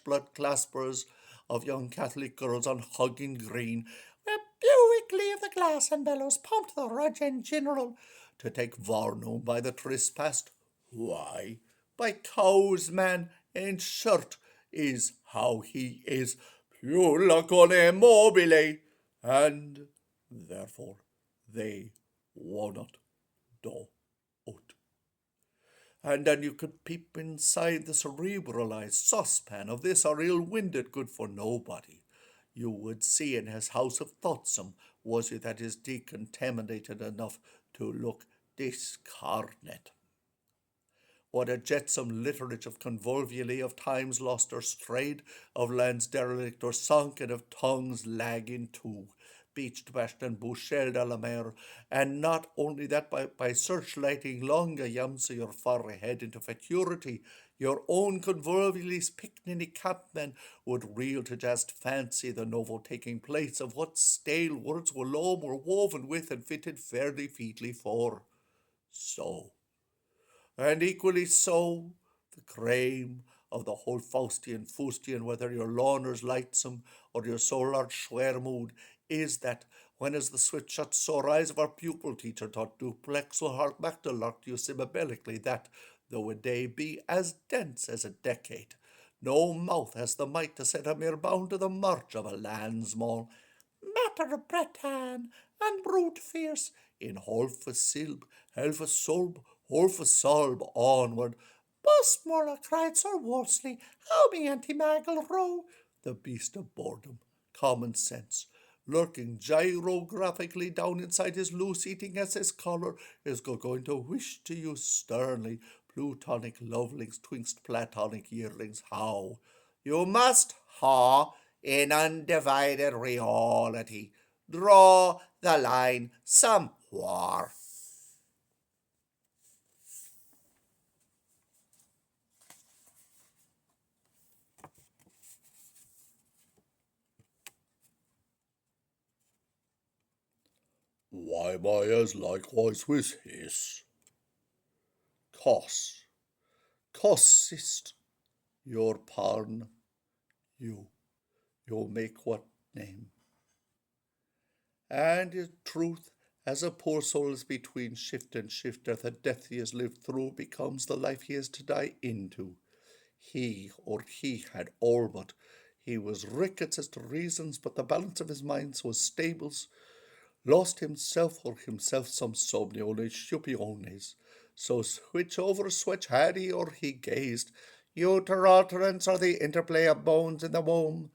blood claspers of young Catholic girls on Hugging Green, where Buickley of the Glass and Bellows pumped the Rudge and General to take Varnum by the trespass. Why, by cows, man, and shirt is how he is, più con mobile, and therefore they wonnot do ut. And then you could peep inside the cerebralized saucepan of this our ill-winded good for nobody. You would see in his house of thoughtsome was he that is decontaminated enough to look discarnate. What a jetsam litterage of convolvuli, of times lost or strayed, of lands derelict or sunk, and of tongues lagging too, beached, bashed, and bouchel de la mer, and not only that, by searchlighting long a yamsa your far ahead into futurity, your own convolvuli's picnic capmen would reel to just fancy the novel taking place of what stale words Walloam were woven with and fitted fairly featly for. So, and equally so, the crame of the whole Faustian Fustian, whether your Lorner's lightsome or your solar schwermood, is that when as the switch shut sore eyes of our pupil teacher taught duplex or hark back to lark you syllabically that, though a day be as dense as a decade, no mouth has the might to set a mere bound to the march of a land small. Matter of Breton and brute fierce, in half a silb, half a sulb, half a solb onward. Busmore cried Sir Wolseley, how me anti-maggle row, the beast of boredom, common sense, lurking gyrographically down inside his loose eating as his collar, is going to wish to you sternly, plutonic lovelings twixt platonic yearlings, how you must, in undivided reality, draw the line somewhere. Why, my as likewise with his. Cos, Cossist, your pardon, you make what name? And in truth, as a poor soul is between shift and shifter, the death he has lived through becomes the life he is to die into. He had all but. He was rickets as to reasons, but the balance of his mind was stables, lost himself or himself some somnioles stupiones. So switch over switch had he or he gazed, uteralterance or the interplay of bones in the womb.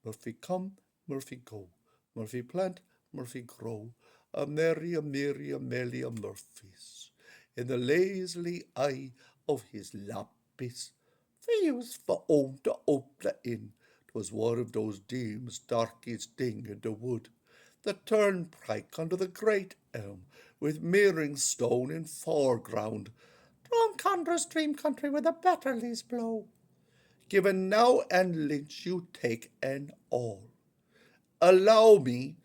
Murphy come, Murphy go. Murphy plant, Murphy grow, a merry, a Melia Murphys, in the lazily eye of his lapis. We used for home to open the inn. 'Twas one of those dames, darkies ding in the wood. The turnpike under the great elm, with mirroring stone in foreground. Drumcondra's dream country where the batterlies blow. Given now and lynch you take an all. Allow me,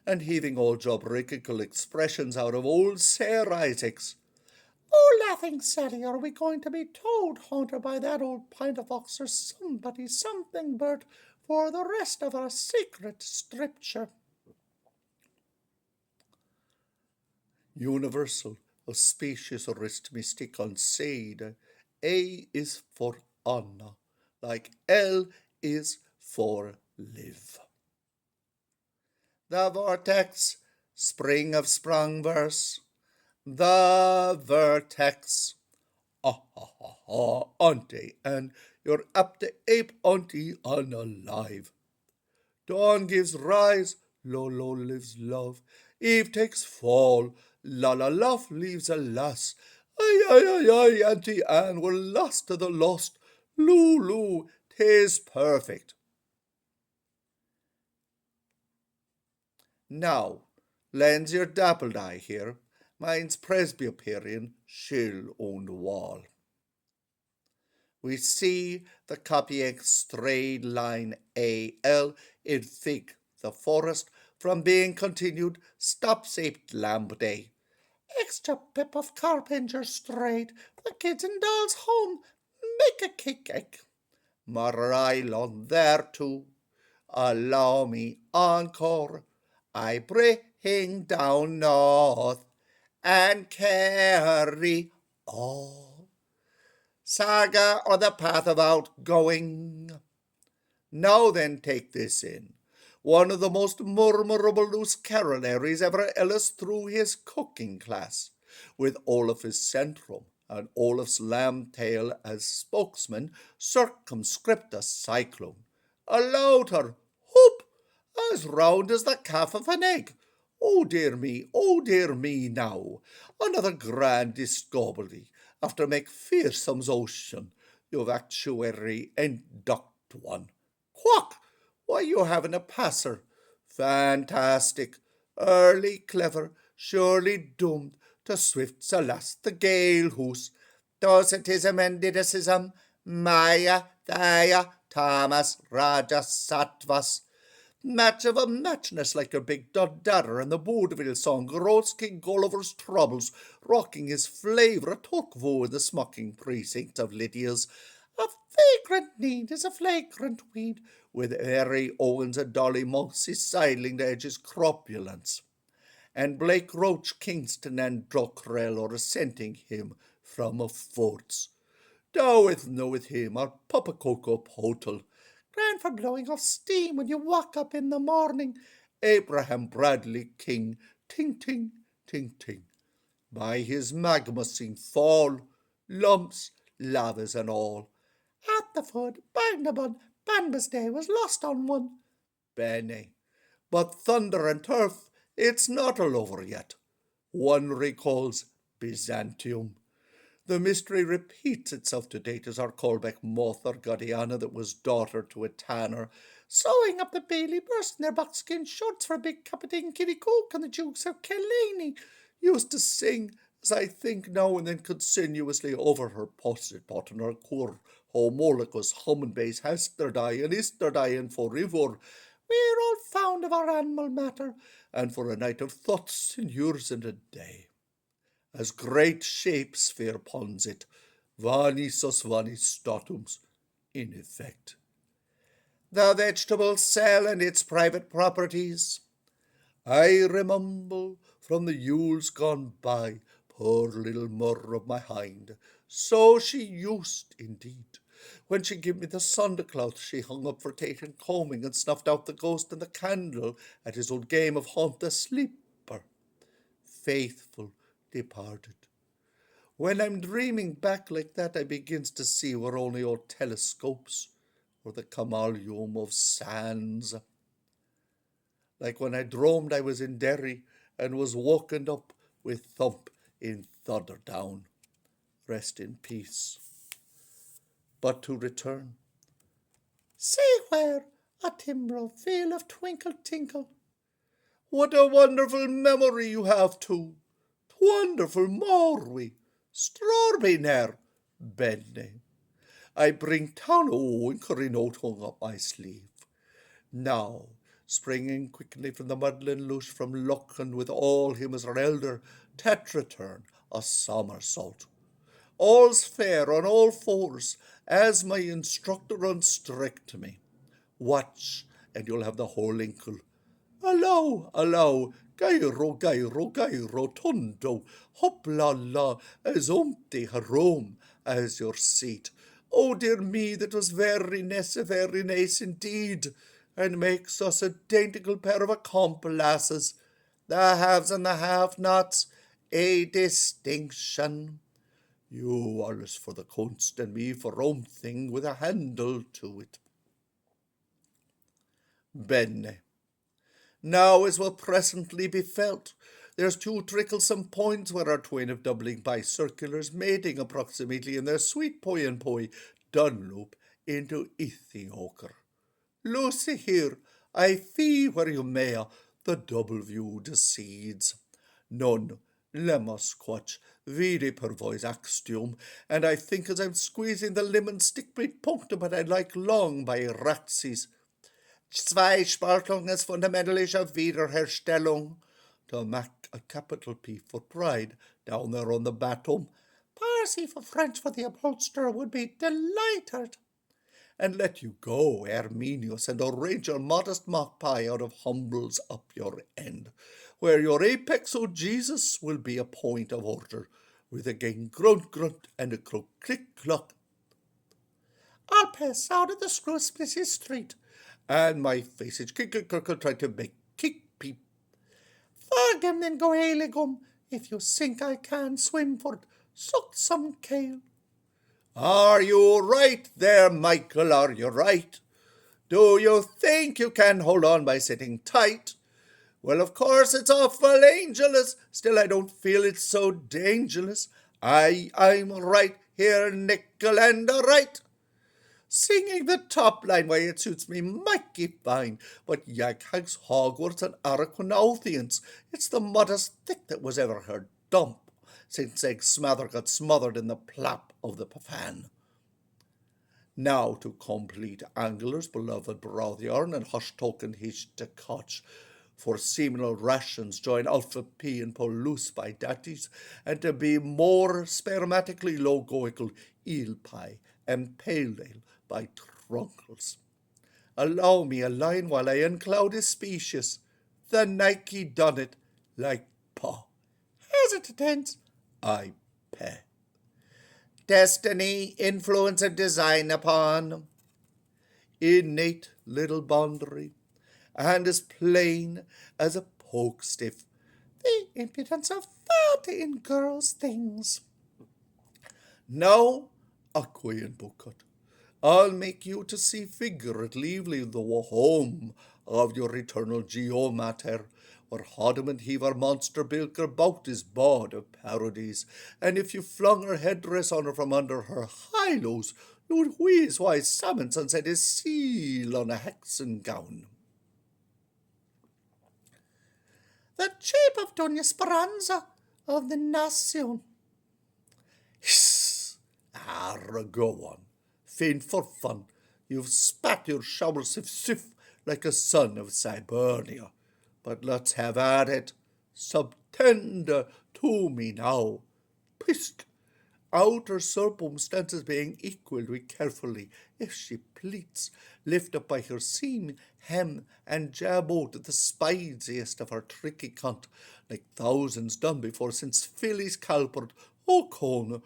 and heaving all jobrical expressions out of old Sir Isaac's. Oh, laughing Sally, are we going to be toad haunted by that old pint of ox or somebody something bird for the rest of our secret scripture? Universal, auspicious wrist mystic on sade. A is for Anna, like L is for live. The vortex, spring of sprung verse, the vertex. Ah ha ha ha, auntie, and you're up to ape auntie unalive. Dawn gives rise, lo lo lives love. Eve takes fall, la la love leaves a lass. Ay ay ay ay, Auntie Anne, we're lost to the lost. Loo, 'tis perfect. Now, lends your dappled eye here. Mine's Presbyterian, shill on the wall. We see the copying straight line AL in Fig, the forest, from being continued, stops aped lamb day. Extra pip of carpenter straight, the kids and dolls home, make a cake. Marilon there too. Allow me encore. I bring down north and carry all. Saga or the path of outgoing. Now then, take this in. One of the most murmurable loose carollaries ever Ellis through his cooking class, with Olaf's centrum and Olaf's lamb-tail as spokesman, circumscript a cyclone. A louder whoop, as round as the calf of an egg. Oh dear me now. Another grand discovery after McPherson's ocean. You've actuary induct one. Quack! Why, you haven't a passer. Fantastic. Early clever, surely doomed to Swift's alas, the gale whose Docetism and Didacism, Maya, Thaya, Thomas, Raja, Sattvas. Match of a matchness like your big Dodder and the vaudeville song, rolls King Gulliver's troubles, rocking his flavour a Turkvo in the smocking precinct of Lydia's. A vagrant need is a flagrant weed, with Harry Owens and Dolly Moxie sidling to edge his cropulence, and Blake Roach, Kingston, and Dockrell are assenting him from a forts. Dowith knoweth him, our Papa Coco Potel. Grand for blowing off steam when you walk up in the morning. Abraham Bradley King, ting ting, ting ting. By his magma-sing fall, lumps, lavas and all. At the foot, Barnabon, Banbas Day was lost on one. Benny. But thunder and turf, it's not all over yet. One recalls Byzantium. The mystery repeats itself to date as our callback moth or Godiana that was daughter to a tanner, sewing up the Bailey burst in their buckskin shorts for a big cup of dinky coke and the Dukes of Killaney used to sing, as I think now and then continuously over her posset pot and her cur, homologous humming bass yesterday and yesterday and forever. We're all fond of our animal matter, and for a night of thoughts and years and a day. As great Shakespeare puns it, vanis os vanis statums, in effect. The vegetable cell and its private properties. I remember from the Yules gone by, poor little murr of my hind, so she used indeed. When she gave me the sundercloth she hung up for Tate and combing and snuffed out the ghost and the candle at his old game of haunt the sleeper. Faithful departed. When I'm dreaming back like that, I begins to see we're only old telescopes or the camalium of sands. like when I droamed I was in Derry and was woken up with thump in Thunderdown. Rest in peace. But to return. See where a timbrel feel of twinkle tinkle. What a wonderful memory you have too. Wonderful Morwy. Strorby ne'er, Benny. I bring town winkery note hung up my sleeve. Now, springing quickly from the muddling loose from luck and with all him as an elder, tetraturn a somersault. All's fair on all fours, as my instructor unstrict me. Watch, and you'll have the whole inkle. Allow, gyro, tondo, hop la, as umpty harom as your seat. Oh dear me, that was very nice indeed, and makes us a daintical pair of accomplices, the haves and the have-nots, a distinction. You are less for the kunst and me for thing with a handle to it. Bene. Now, as will presently be felt, there's two tricklesome points where our twain of doubling by circulars, mating approximately in their sweet poi and poi, Dunloop into Ethiopia. Lucy here, I fee where you may, the double view decides. None, lemos quatch, viri per voice axtium, and I think as I'm squeezing the lemon stick bit punctum, but I like long by ratzies. Zwei Spaltungen fundamentalischer Wiederherstellung. To make a capital P for pride down there on the bottom. Parsi for French for the upholsterer would be delighted. And let you go, Arminius, and arrange your modest mock pie out of humbles up your end, where your apex, O Jesus, will be a point of order, with again grunt, and a croak click clock. I'll pass out of the screw splissy street, and my face is kick try to make kick peep. Fog him then go haligum, if you think I can swim for it, suck some kale. Are you right there, Michael, are you right? Do you think you can hold on by sitting tight? Well, of course it's awful angelous, still I don't feel it's so dangerous. I'm right here, nickel and a right. Singing the top line, why it suits me mighty fine, but Yaghags, Hogwarts and Araquanothians, it's the modest thick that was ever heard dump, since Egg Smather got smothered in the plap of the Pafan. Now to complete Angler's beloved Brothiarn and Hush Token his to Cotch, for seminal rations join Alpha P and pull loose by datties, and to be more spermatically logoical eel pie and pale ale by trunkles. Allow me a line while I uncloud his species. The Nike done it like paw. Hesitant, I pay. Destiny, influence of design upon. Innate little boundary, and as plain as a poke stiff. The impudence of that in girls' things. Now, a queen bucket. I'll make you to see figuratively the home of your eternal geomater, where Hodham and Heaver monster bilker bout his bod of parodies, and if you flung her headdress on her from under her highlows, you'd wheeze why Sammonson said his seal on a hexen gown. The chief of Doña Speranza of the Nation. Hiss! Go on. Faint for fun, you've spat your shower sif like a son of Sibernia. But let's have at it. Subtender to me now. Pisk! Outer circumstances being equal, we carefully, if she pleats, lift up by her seam, hem, and jab out the spiciest of her tricky cunt, like thousands done before since Philly's Calpert, O Cone,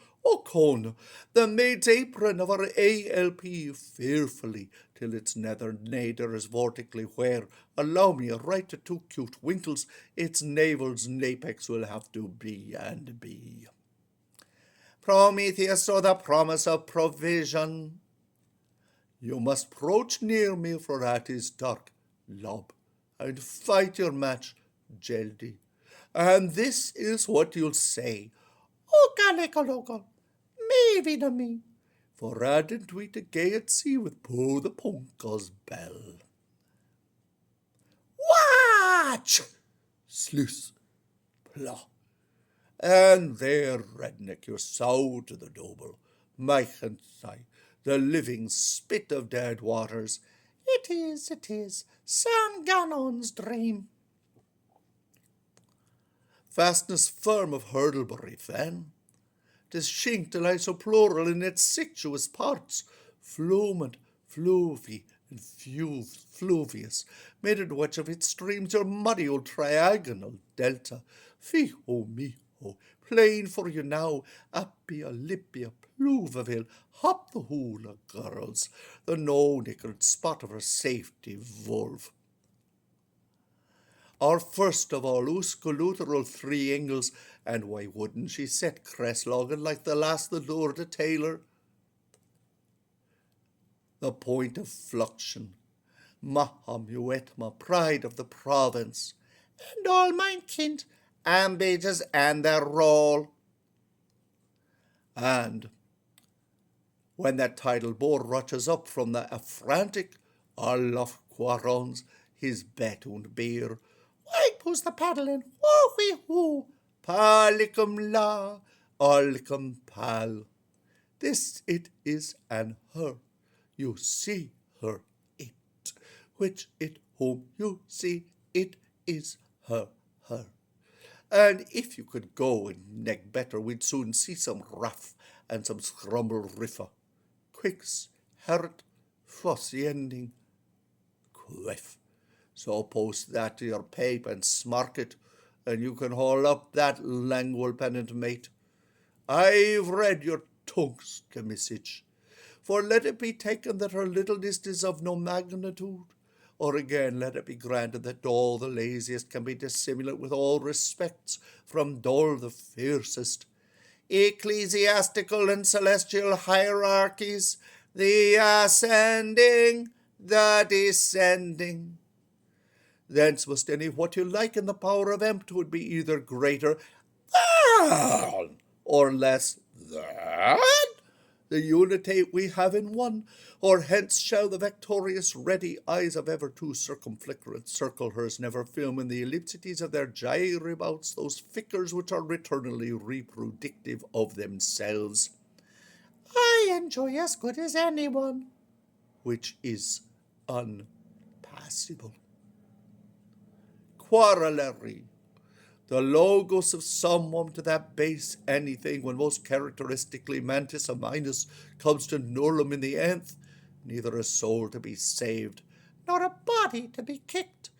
the maid's apron of our ALP fearfully, till its nether nadir is vortically where, allow me a right to two cute winkles, its navel's napex will have to be and be. Prometheus saw the promise of provision. You must approach near me, for that is dark, lob, and fight your match, Geldy. And this is what you'll say. O Gallicalogal, maybe to me, for hadn't we to gay at sea with Poe the Punka's bell? Watch! Sluice, plah. And there, redneck, you're sow to the noble, Mike and Thigh, the living spit of dead waters. It is, San Ganon's dream. Fastness firm of Hurdlebury, then. 'Tis shink to lie so plural in its situous parts, flumant, fluvy, and fluvius, made it which of its streams your muddy old triagonal delta. Fee ho me ho, plain for you now, Appia, Lippia, Pluvaville, hop the hula girls, the no-nickered spot of her safety vulve. Our first of all Uscoluteral 3 Ingles, and why wouldn't she set Cresslogan like the last that lured a tailor? The point of fluxion, Mahamuetma, pride of the province, and all mine kind, ambages and their roll. And when that tidal boar rushes up from the affrantic Olaf Quarons, his betooned beer, why pulls the paddle in, woo-wee-hoo, palicum la, olicum pal. This it is and her, you see her it, which it whom you see it is her. And if you could go and neg better, we'd soon see some ruff and some scrumble riffer. Quicks, hert, fussy ending, quiff. So post that to your pape and smark it, and you can haul up that langual pennant mate. I've read your tongue's message, for let it be taken that her littleness is of no magnitude, or again let it be granted that all the laziest can be dissimulate with all respects from dull the fiercest. Ecclesiastical and celestial hierarchies, the ascending, the descending. Thence must any what you like in the power of empt would be either greater than or less than the unity we have in one, or hence shall the victorious ready eyes of ever too circumflictorant circle hers never film in the ellipsities of their gyribouts those figures which are eternally reproductive of themselves. I enjoy as good as anyone, which is unpassable. Corollary. The logos of someone to that base anything when most characteristically mantis minus comes to nullum in the nth, neither a soul to be saved, nor a body to be kicked.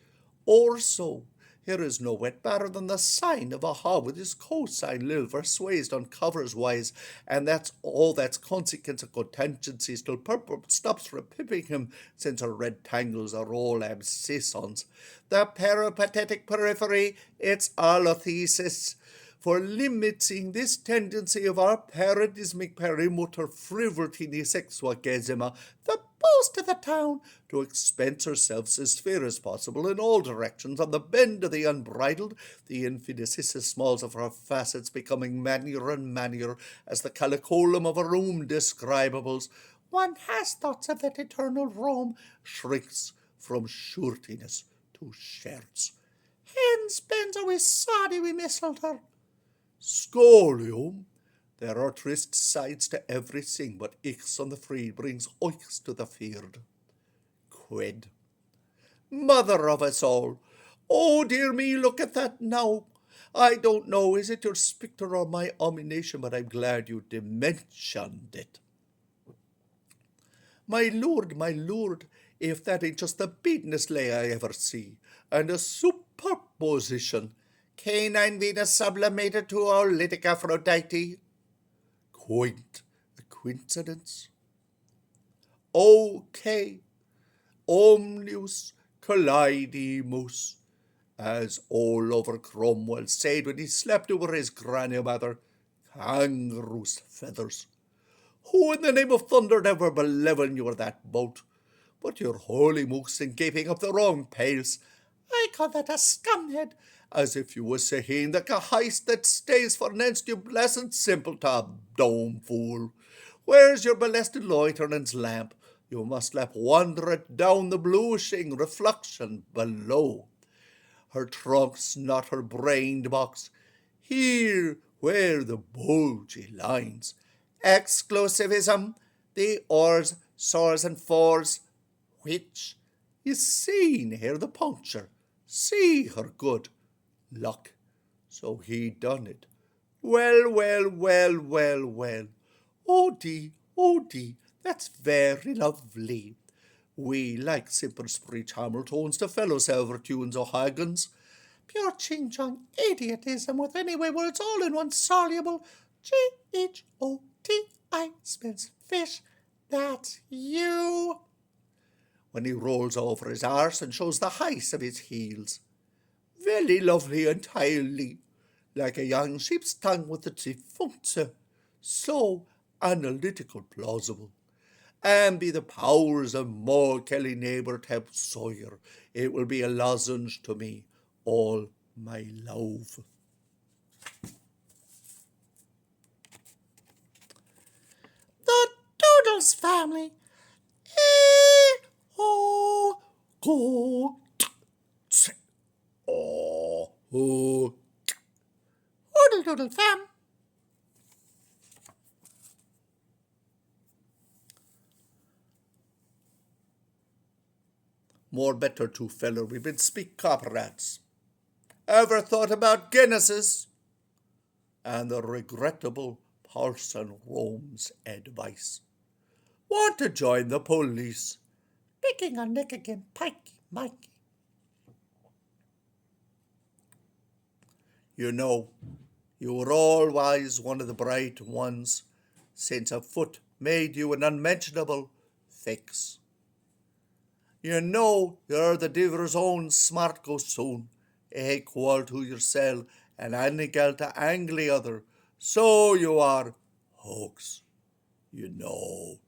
Or so, here is no whit better than the sign of a hob with his cosine lil verswased on covers wise, and that's all that's consequence of contingencies till purpose stops repipping him, since her red tangles are all abscissons. The peripatetic periphery, it's allothesis. For limiting this tendency of our paradigmic perimeter frivolity sexuagesima, the boast of the town, to expense herself as fair as possible in all directions on the bend of the unbridled, the infinitesisimals of her facets becoming manier and manier as the calicolum of a room describables, one has thoughts of that eternal Rome shrinks from suretiness to scherts. Hence bends always sorry we mistled her. Scolium, there are tryst sides to every thing, but ix on the free brings oix to the feared. Quid. Mother of us all, oh dear me, look at that now. I don't know, is it your spectre or my omination, but I'm glad you dimensioned it. My lord, if that ain't just the beatenest lay I ever see, and a superposition. Canine Venus sublimated to Olytic Aphrodite. Quaint, a coincidence. Okay, omnius collidimus, as all over Cromwell said when he slept over his grandmother, kangaroo's feathers. Who in the name of thunder ever believed you were that boat? But you're wholly mooks in gaping up the wrong pails. I call that a scumhead, as if you was saying that a heist that stays for next, you blessed simpleton, dome fool. Where's your molested loitering's lamp? You must let wander it down the bluishing reflection below. Her trunk's not her brained box. Here where the bulgy lines. Exclusivism, the ors, sores, and fours. Which is seen here the puncture. See her good luck. So he done it. Well, well, well, well, well. Oh dee, that's very lovely. We like simple speech Hamiltons to fellow silver tunes O'Hagans. Pure ching chong idiotism with anyway words all in one soluble. G-H-O-T-I spells fish. That's you. When he rolls over his arse and shows the heights of his heels. Very lovely entirely, like a young sheep's tongue with its function. So analytical plausible. And be the powers of more Kelly neighbour help Sawyer, it will be a lozenge to me, all my love. The Doodles family. E-O go oh oh Oodle doodle fam. More better too, feller, we've been speak comrades. Ever thought about Guinnesses? And the regrettable Parson Rome's advice. Want to join the police? Picking a nick again, pikey, mikey. You know, you were always one of the bright ones, since a foot made you an unmentionable fix. You know you're the diver's own smart gossoon, equal to yourself and any gal to angly other. So you are, hoax. You know,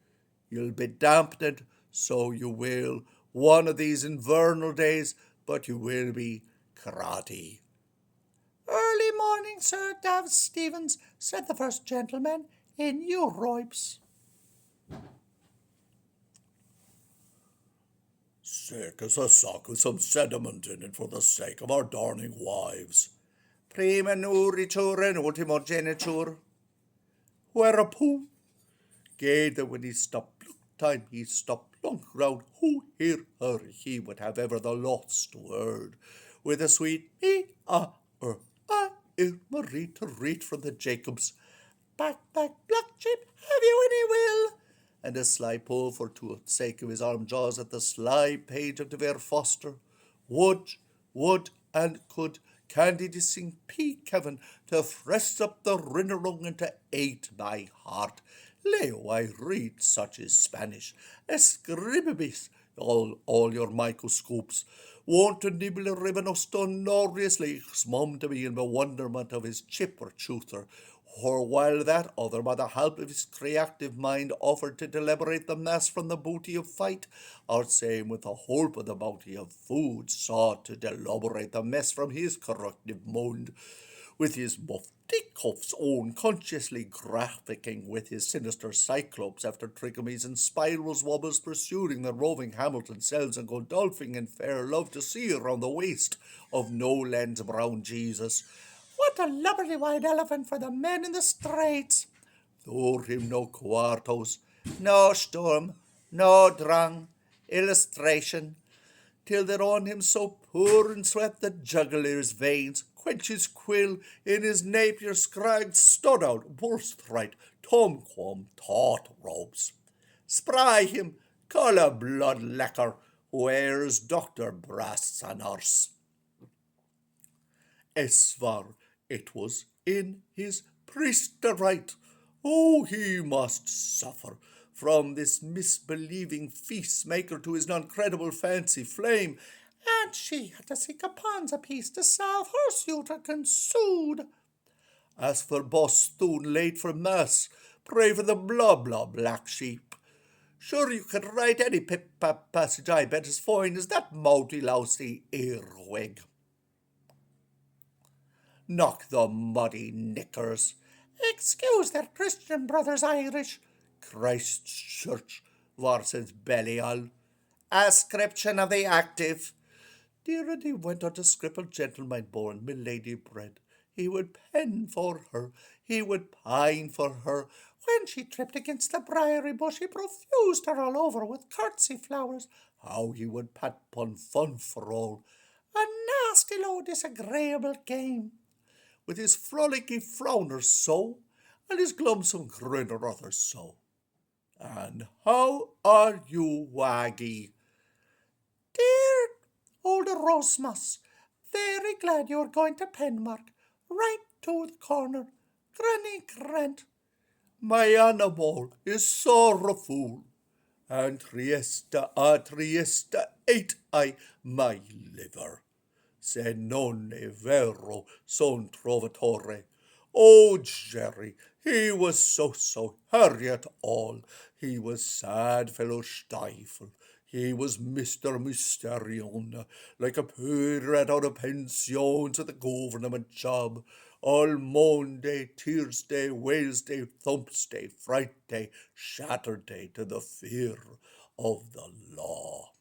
you'll be dampened, so you will, one of these invernal days, but you will be karate. Early morning, Sir Dav Stevens, said the first gentleman, in your robes. Sick as a sock with some sediment in it for the sake of our darning wives. Prima nuritur and ultima genitur. Whereupon, gay that when he stopped time he stopped long round who hear her he would have ever the lost word, with a sweet Marie to read from the Jacobs. Back, black sheep, have you any will? And a sly pull for to sake of his arm jaws at the sly page of De Vere Foster. Would, and could Candy sing P. Kevin to fresh up the rinnerung and to ate my heart. Leo, I read such as Spanish. Escribibis, all your microscopes. Won't to nibble a ribbon of stone gloriously mum to me in bewilderment of his chipper chooter, or while that other, by the help of his creative mind, offered to deliberate the mess from the booty of fight, or same with the hope of the bounty of food, sought to deliberate the mess from his corrective mind, with his mufti cuffs unconsciously graphicking with his sinister cyclops after trichomies and spirals wobbles pursuing the roving Hamilton cells and Godolphing in fair love to see around the waist of no lens brown Jesus. What a lubberly white elephant for the men in the straits! Through him no quartos, no storm, no drang, illustration, till they're on him so poor in sweat the juggler's veins, quench his quill, in his napier scragged stud out, worst right, tom quam taut robes. Spry him, call a blood lecker, where's Dr. Brass a nurse? Esvar, it was in his priester right. Oh, he must suffer from this misbelieving feast maker to his non-credible fancy flame, and she had to seek a pawn's apiece to salve her suitor consued. As for Boston late for mass, pray for the blah blah black sheep. Sure you can write any passage I bet as fine as that mouty lousy earwig. Knock the muddy knickers. Excuse their Christian brothers Irish. Christchurch versus Belial. Ascription of the active. Dear and he went on to scribble gentleman born, milady bred. He would pen for her, he would pine for her. When she tripped against the briery bush, he profused her all over with curtsy flowers. How he would pat pun fun for all. A nasty low disagreeable game. With his frolicky frowner so, and his glumsome grin or other so. And how are you, Waggy? Dear old Rosmas, very glad you're going to Penmark, right to the corner. Granny Grant. My animal is sorrowful, and Triesta ate I my liver. Se non è vero son trovatore. Oh, Jerry, he was so Harriet all. He was sad fellow stifle. He was Mr. Mysterion, like a pirate out of pension to the government job. All Monday, Tuesday, Wednesday, Thursday, Friday, Saturday to the fear of the law.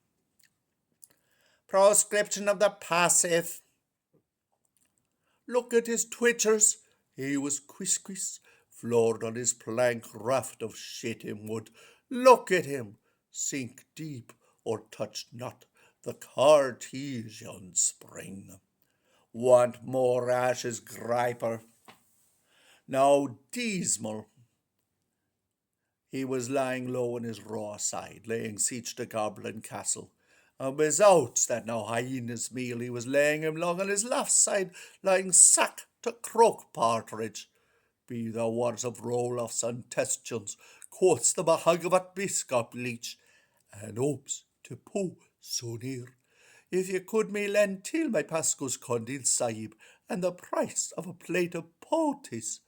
Proscription of the passive. Look at his twitchers. He was quis, floored on his plank raft of shitting wood. Look at him, sink deep or touch not the Cartesian spring. Want more ashes, griper? Now dismal. He was lying low on his raw side, laying siege to Goblin Castle. And without that now hyena's meal, he was laying him long on his left side, lying sack to croak partridge. Be the words of Roloffs and Testions, quotes the Mahogavat Biscop Leach, and hopes to poo so near. If you could me lend till my Pasco's Condil Sahib, and the price of a plate of poultice,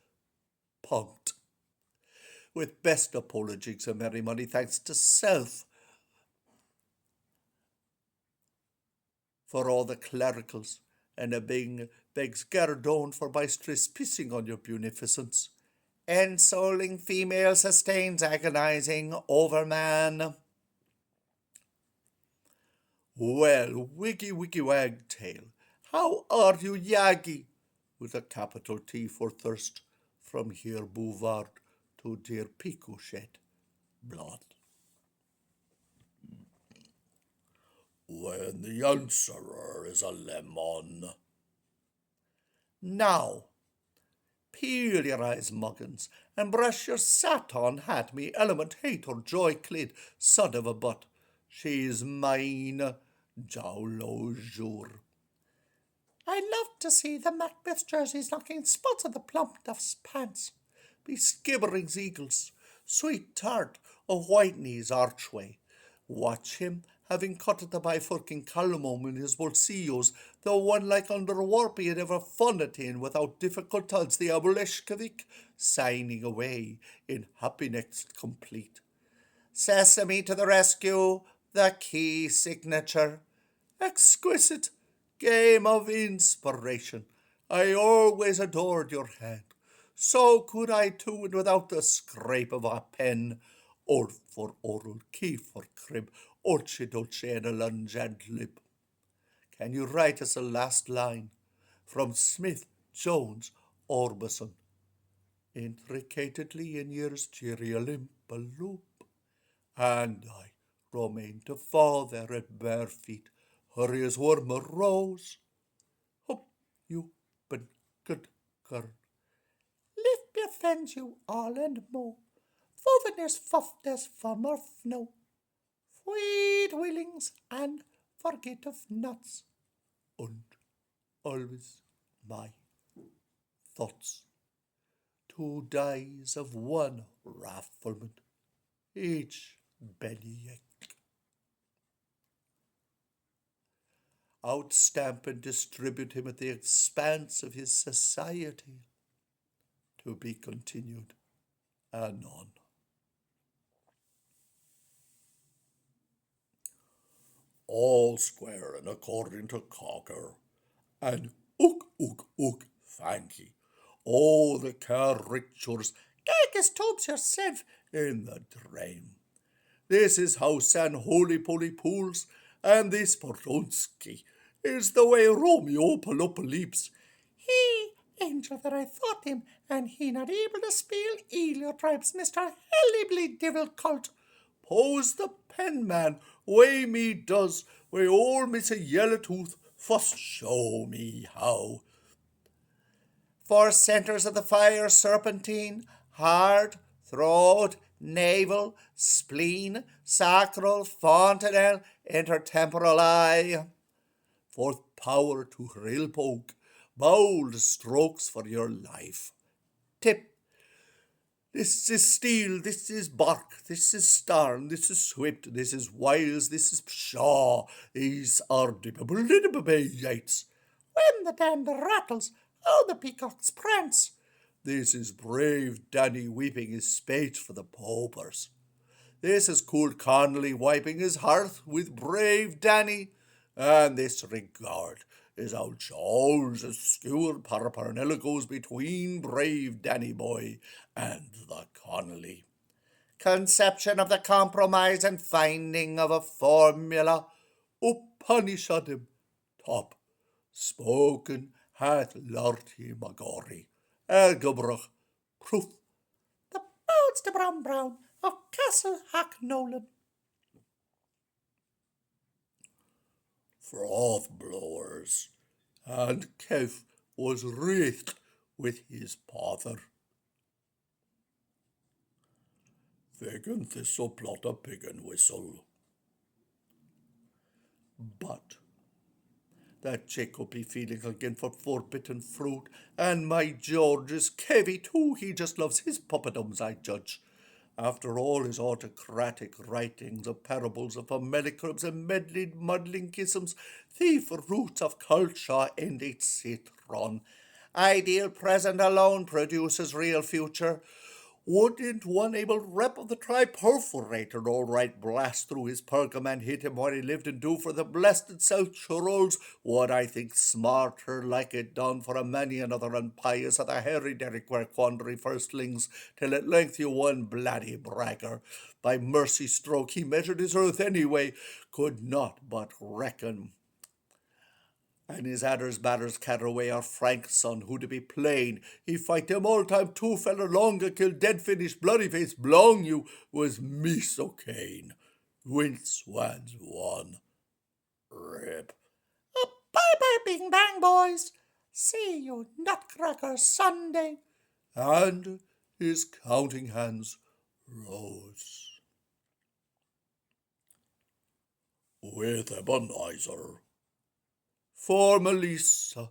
punked. With best apologies and merry money thanks to self for all the clericals, and a begs guerdon for boisterous pissing on your munificence. Ensouling female sustains agonizing over man. Well, wiggy wagtail, how are you, Yaggy? With a capital T for thirst, from here Bouvard to dear Picochet, blood. When the answerer is a lemon. Now, peel your eyes, Muggins, and brush your satin hat, me element hate or joy clid, son of a butt. She's mine, jowlo jour. I love to see the Macbeth jerseys knocking spots of the plump duff's pants. Be skibberings eagles, sweet tart of Whitney's archway. Watch him, having cut at the bifurcating column in his bolsillos, the one like under warpy and ever fun at in without difficulties the Aboleshkovik, signing away in happiness complete. Sesame to the rescue, the key signature. Exquisite game of inspiration. I always adored your hand. So could I too, and without the scrape of a pen, or for oral key for crib, dolce and a lunge and lip. Can you write us a last line from Smith, Jones, Orbison, intricatedly in years cheery loop, and I remain to fall there at bare feet, hurry as warmer rose. Hope you been good girl. Lift befriends you all and more. Foverness fuftes fummer fno. Sweet willings and forget of nuts. And always my thoughts. 2 days of one rafflement, each bellyache. Outstamp and distribute him at the expanse of his society. To be continued anon. all square and according to Cocker, and ook, thank ye. All the caricatures, take his tubes yourself in the drain. This is how San Holy Poly pools, and this Poronsky is the way Romeo Palop leaps. He, angel that I thought him, and he not able to spell Eliotripes, Mr. Hellibly Devil Cult. Pose the penman, way me does, way old Miss a yellow tooth, first show me how. Four centres of the fire serpentine, heart, throat, navel, spleen, sacral, fontanelle, intertemporal eye. Fourth power to rill poke, bold strokes for your life. Tip. This is steel, this is bark, this is starn, this is swift, this is wiles, this is pshaw. These are yates. When the dander rattles, how the peacocks prance. This is brave Danny weeping his spate for the paupers. This is cool Connolly wiping his hearth with brave Danny. And this regard is how Charles's skewered parapernilla goes between brave Danny boy and the Connolly. Conception of the compromise and finding of a formula. Upanishadim, top, spoken hath Lorty Magori, Elgebrach, proof. The bones to Brown of Castle Hack Nolan. Froth blowers, and Kev was wreathed with his father. Vegan thistle plot a pig and whistle. But that chick will be feeling again for forbidden fruit, and my George is Kevy too. He just loves his puppetums, I judge. After all his autocratic writings of parables of Americans and medley muddling kisms, thief roots of culture and its citron. Ideal present alone produces real future. Wouldn't one able rep of the tri-perforator all right blast through his pergament, hit him where he lived, and do for the blessed South Churls what I think smarter like it done for a many another unpious of the hairy Derrick-ware quandary firstlings, till at length you one bloody bragger. By mercy stroke he measured his earth anyway, could not but reckon. And his adders batters Cataway are Frank's son, who to be plain, he fight them all time two feller longer kill dead finish bloody face blong you was me so keen. Wince swans one. Rip. Bye bing bang boys. See you nutcracker Sunday. And his counting hands rose. With Ebenezer. For Melissa,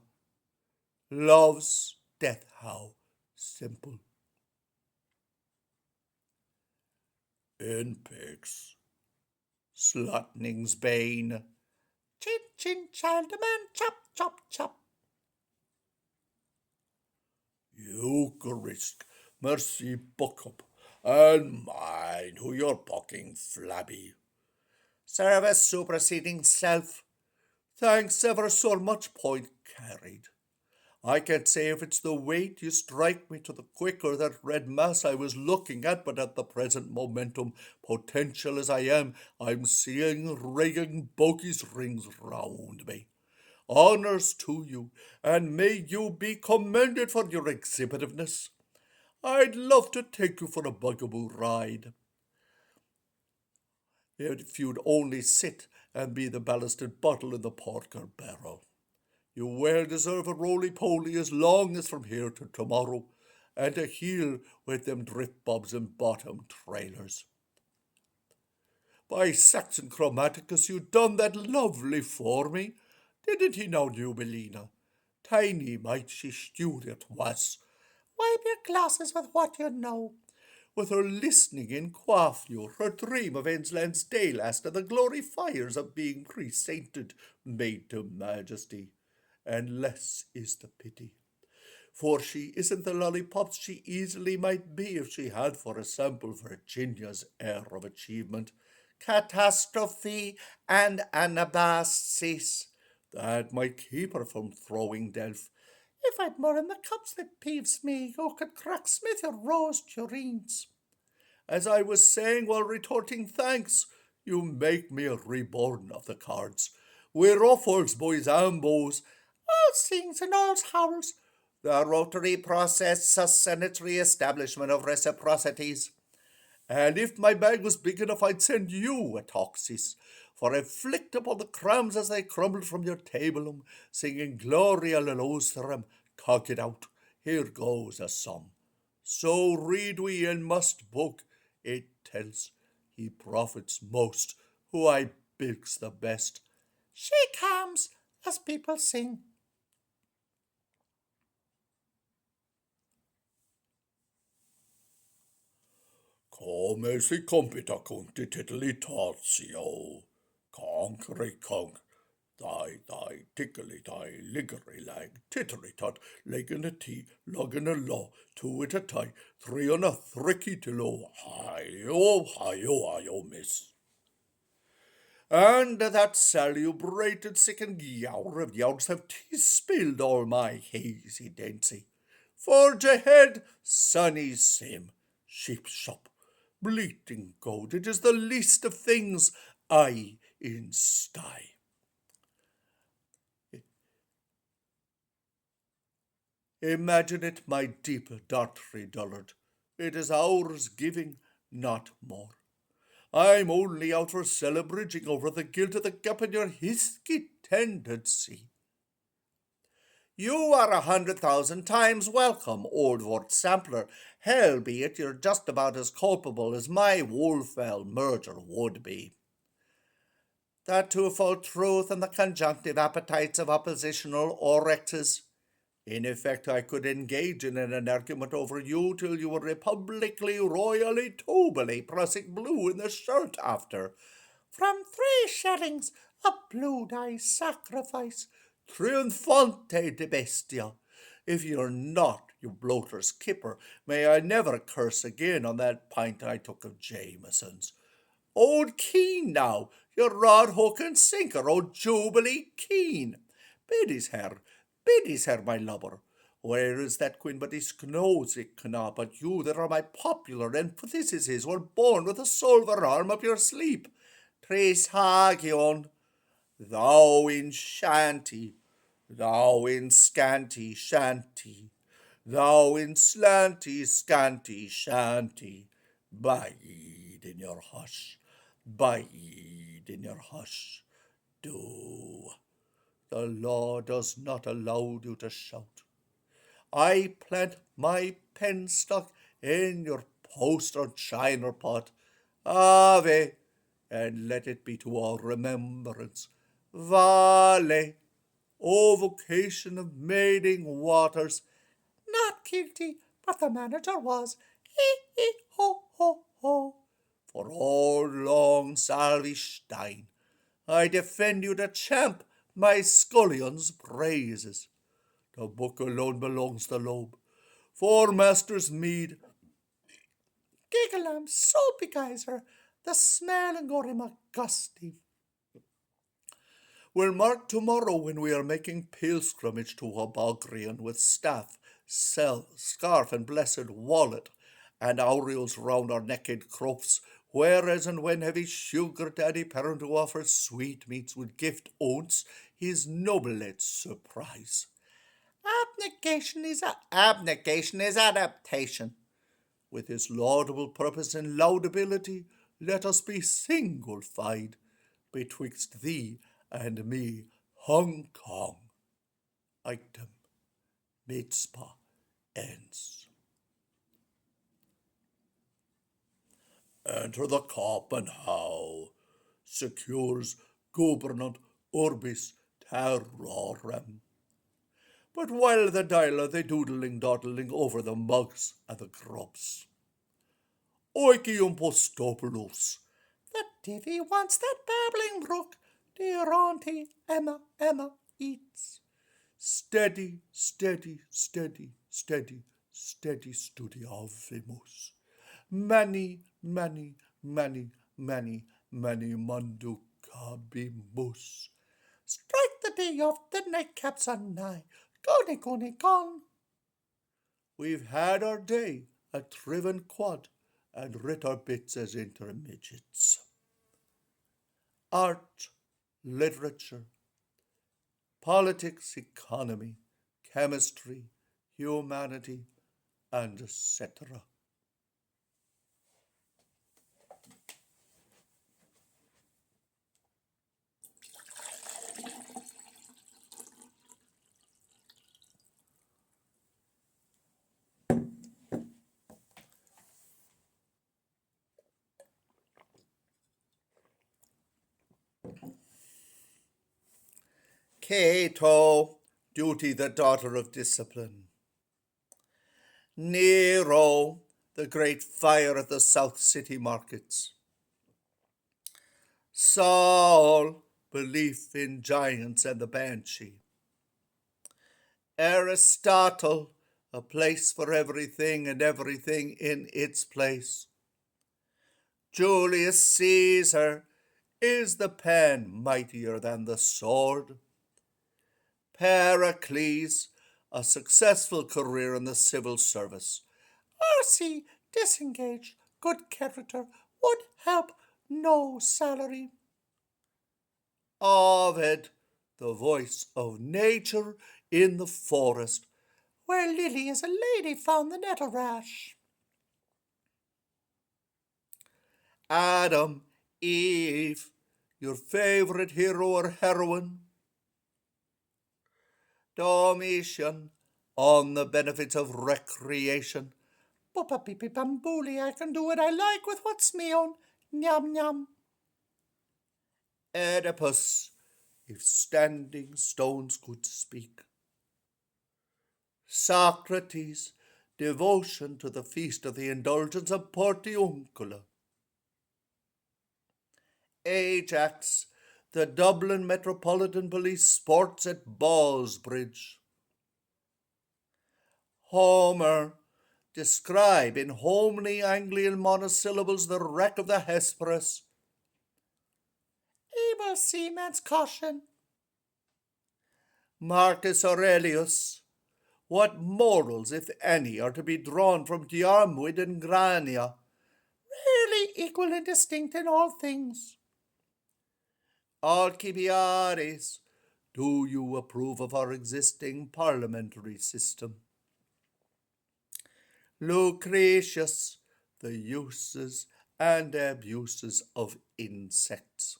love's death how simple. In pigs, slutning's bane, chin chin child man, chop chop chop. Eucharist, mercy buckup, and mine who you're bucking flabby. Service superseding self. Thanks ever so much, point carried. I can't say if it's the weight you strike me to the quicker that red mass I was looking at, but at the present momentum, potential as I am, I'm seeing raging bogies rings round me. Honours to you, and may you be commended for your exhibitiveness. I'd love to take you for a bugaboo ride. If you'd only sit and be the ballasted bottle in the porker barrel. You well deserve a roly-poly as long as from here to tomorrow, and a heel with them drift bobs and bottom trailers. By Saxon Chromaticus, you done that lovely for me, didn't he now, new Melina? Tiny might she stew it was. Wipe your glasses with what you know. With her listening in coiffure, her dream of Ensland's day last, and the glory fires of being pre-sainted, made to majesty. And less is the pity. For she isn't the lollipops she easily might be if she had for a sample Virginia's air of achievement. catastrophe, and anabasis. That might keep her from throwing delf. If I'd more in the cups that peeves me, who could crack smith your rose tureens. As I was saying while retorting thanks, you make me a reborn of the cards. We're ruffles, boys and bows, all sings and all howls. The rotary process, a sanitary establishment of reciprocities. And if my bag was big enough, I'd send you a toxis, for I flicked upon the crumbs as they crumbled from your table, singing Gloria Lalosarum, cock it out, here goes a sum. So read we in must book, it tells, he profits most, who I bilks the best. Shake hands, as people sing. Come si compita conti titoli tarzio, conquery conk, die, tickly die, liggery lag, tittery tot, leg in a tea, log in a law, two at a tie, three on a thricky to low, hi-yo, miss. And that celebrated second yower of yowds have spilled all my hazy dency. Forge ahead, sunny sim, sheep shop, bleating goat, it is the least of things I in sty. Imagine it, my deep dartry dullard. It is ours giving, not more. I'm only out for celebrating over the guilt of the gap in your hisky tendency. You are 100,000 times welcome, old wort sampler, hell be it you're just about as culpable as my Wolfell murder would be. That twofold truth and the conjunctive appetites of oppositional orators. In effect, I could engage in an argument over you till you were republicly, royally, tubally, prussic blue in the shirt after. From 3 shillings, a blue dye sacrifice, triunfante de bestia. If you're not, you bloater's kipper, may I never curse again on that pint I took of Jameson's. Old Keene now, your rod hook and sinker, old Jubilee Keene. Bid his hair, my lubber. Where is that queen but his knows it cannot, but you that are my popular antitheses were born with a silver arm up your sleep. Tris hagion, thou in shanty, thou in scanty shanty, thou in slanty scanty shanty. Bide in your hush, bide in your hush. Do. The law does not allow you to shout. I plant my penstock in your post or china pot. Ave, and let it be to our remembrance. Vale, O vocation of maiding waters. Not guilty, but the manager was. Hee, ho, ho, ho. For all long Salvestein, I defend you the champ, my scullion's praises. The book alone belongs to Loeb. For Master's Mead, Giggleam, Soapy Geyser, the smelling Gorim Gusty. We'll mark tomorrow when we are making pilgrimage to Hobogrian with staff, scarf, and blessed wallet, and aureoles round our naked crops, whereas and when heavy sugar daddy parent who offers sweetmeats would gift oats his noblest surprise. Abnegation is adaptation. With his laudable purpose and laudability, let us be single-fied betwixt thee and me, Hong Kong. Item Mitzpah ends. Enter the cop and how secures governant orbis terrorem. But while the dialer they dawdling over the mugs and the grubs. Oicium postopulus. The divvy wants that babbling brook, dear auntie Emma eats. Steady, studiavimus. Many many mundu mus. Strike the day of the nightcaps on nigh. Gone, gone. We've had our day at Thriven Quad and writ our bits as intermediates. Art, literature, politics, economy, chemistry, humanity, and etc. Cato, duty the daughter of discipline. Nero, the great fire at the South City markets. Saul, belief in giants and the banshee. Aristotle, a place for everything and everything in its place. Julius Caesar, is the pen mightier than the sword? Pericles, a successful career in the civil service. R.C., disengaged, good character, would help, no salary. Ovid, the voice of nature in the forest, where Lily is a lady found the nettle rash. Adam, Eve, your favourite hero or heroine. Domitian, on the benefits of recreation. Boppa pipi bambuli, I can do what I like with what's me own. Nyam nyam. Oedipus, if standing stones could speak. Socrates, devotion to the feast of the indulgence of Portiuncula. Ajax, the Dublin Metropolitan Police sports at Ballsbridge. Homer, describe in homely Anglian monosyllables the wreck of the Hesperus. Able seaman's caution. Marcus Aurelius, what morals, if any, are to be drawn from Diarmuid and Grania? Rarely equal and distinct in all things. Alcibiades, do you approve of our existing parliamentary system? Lucretius, the uses and abuses of insects.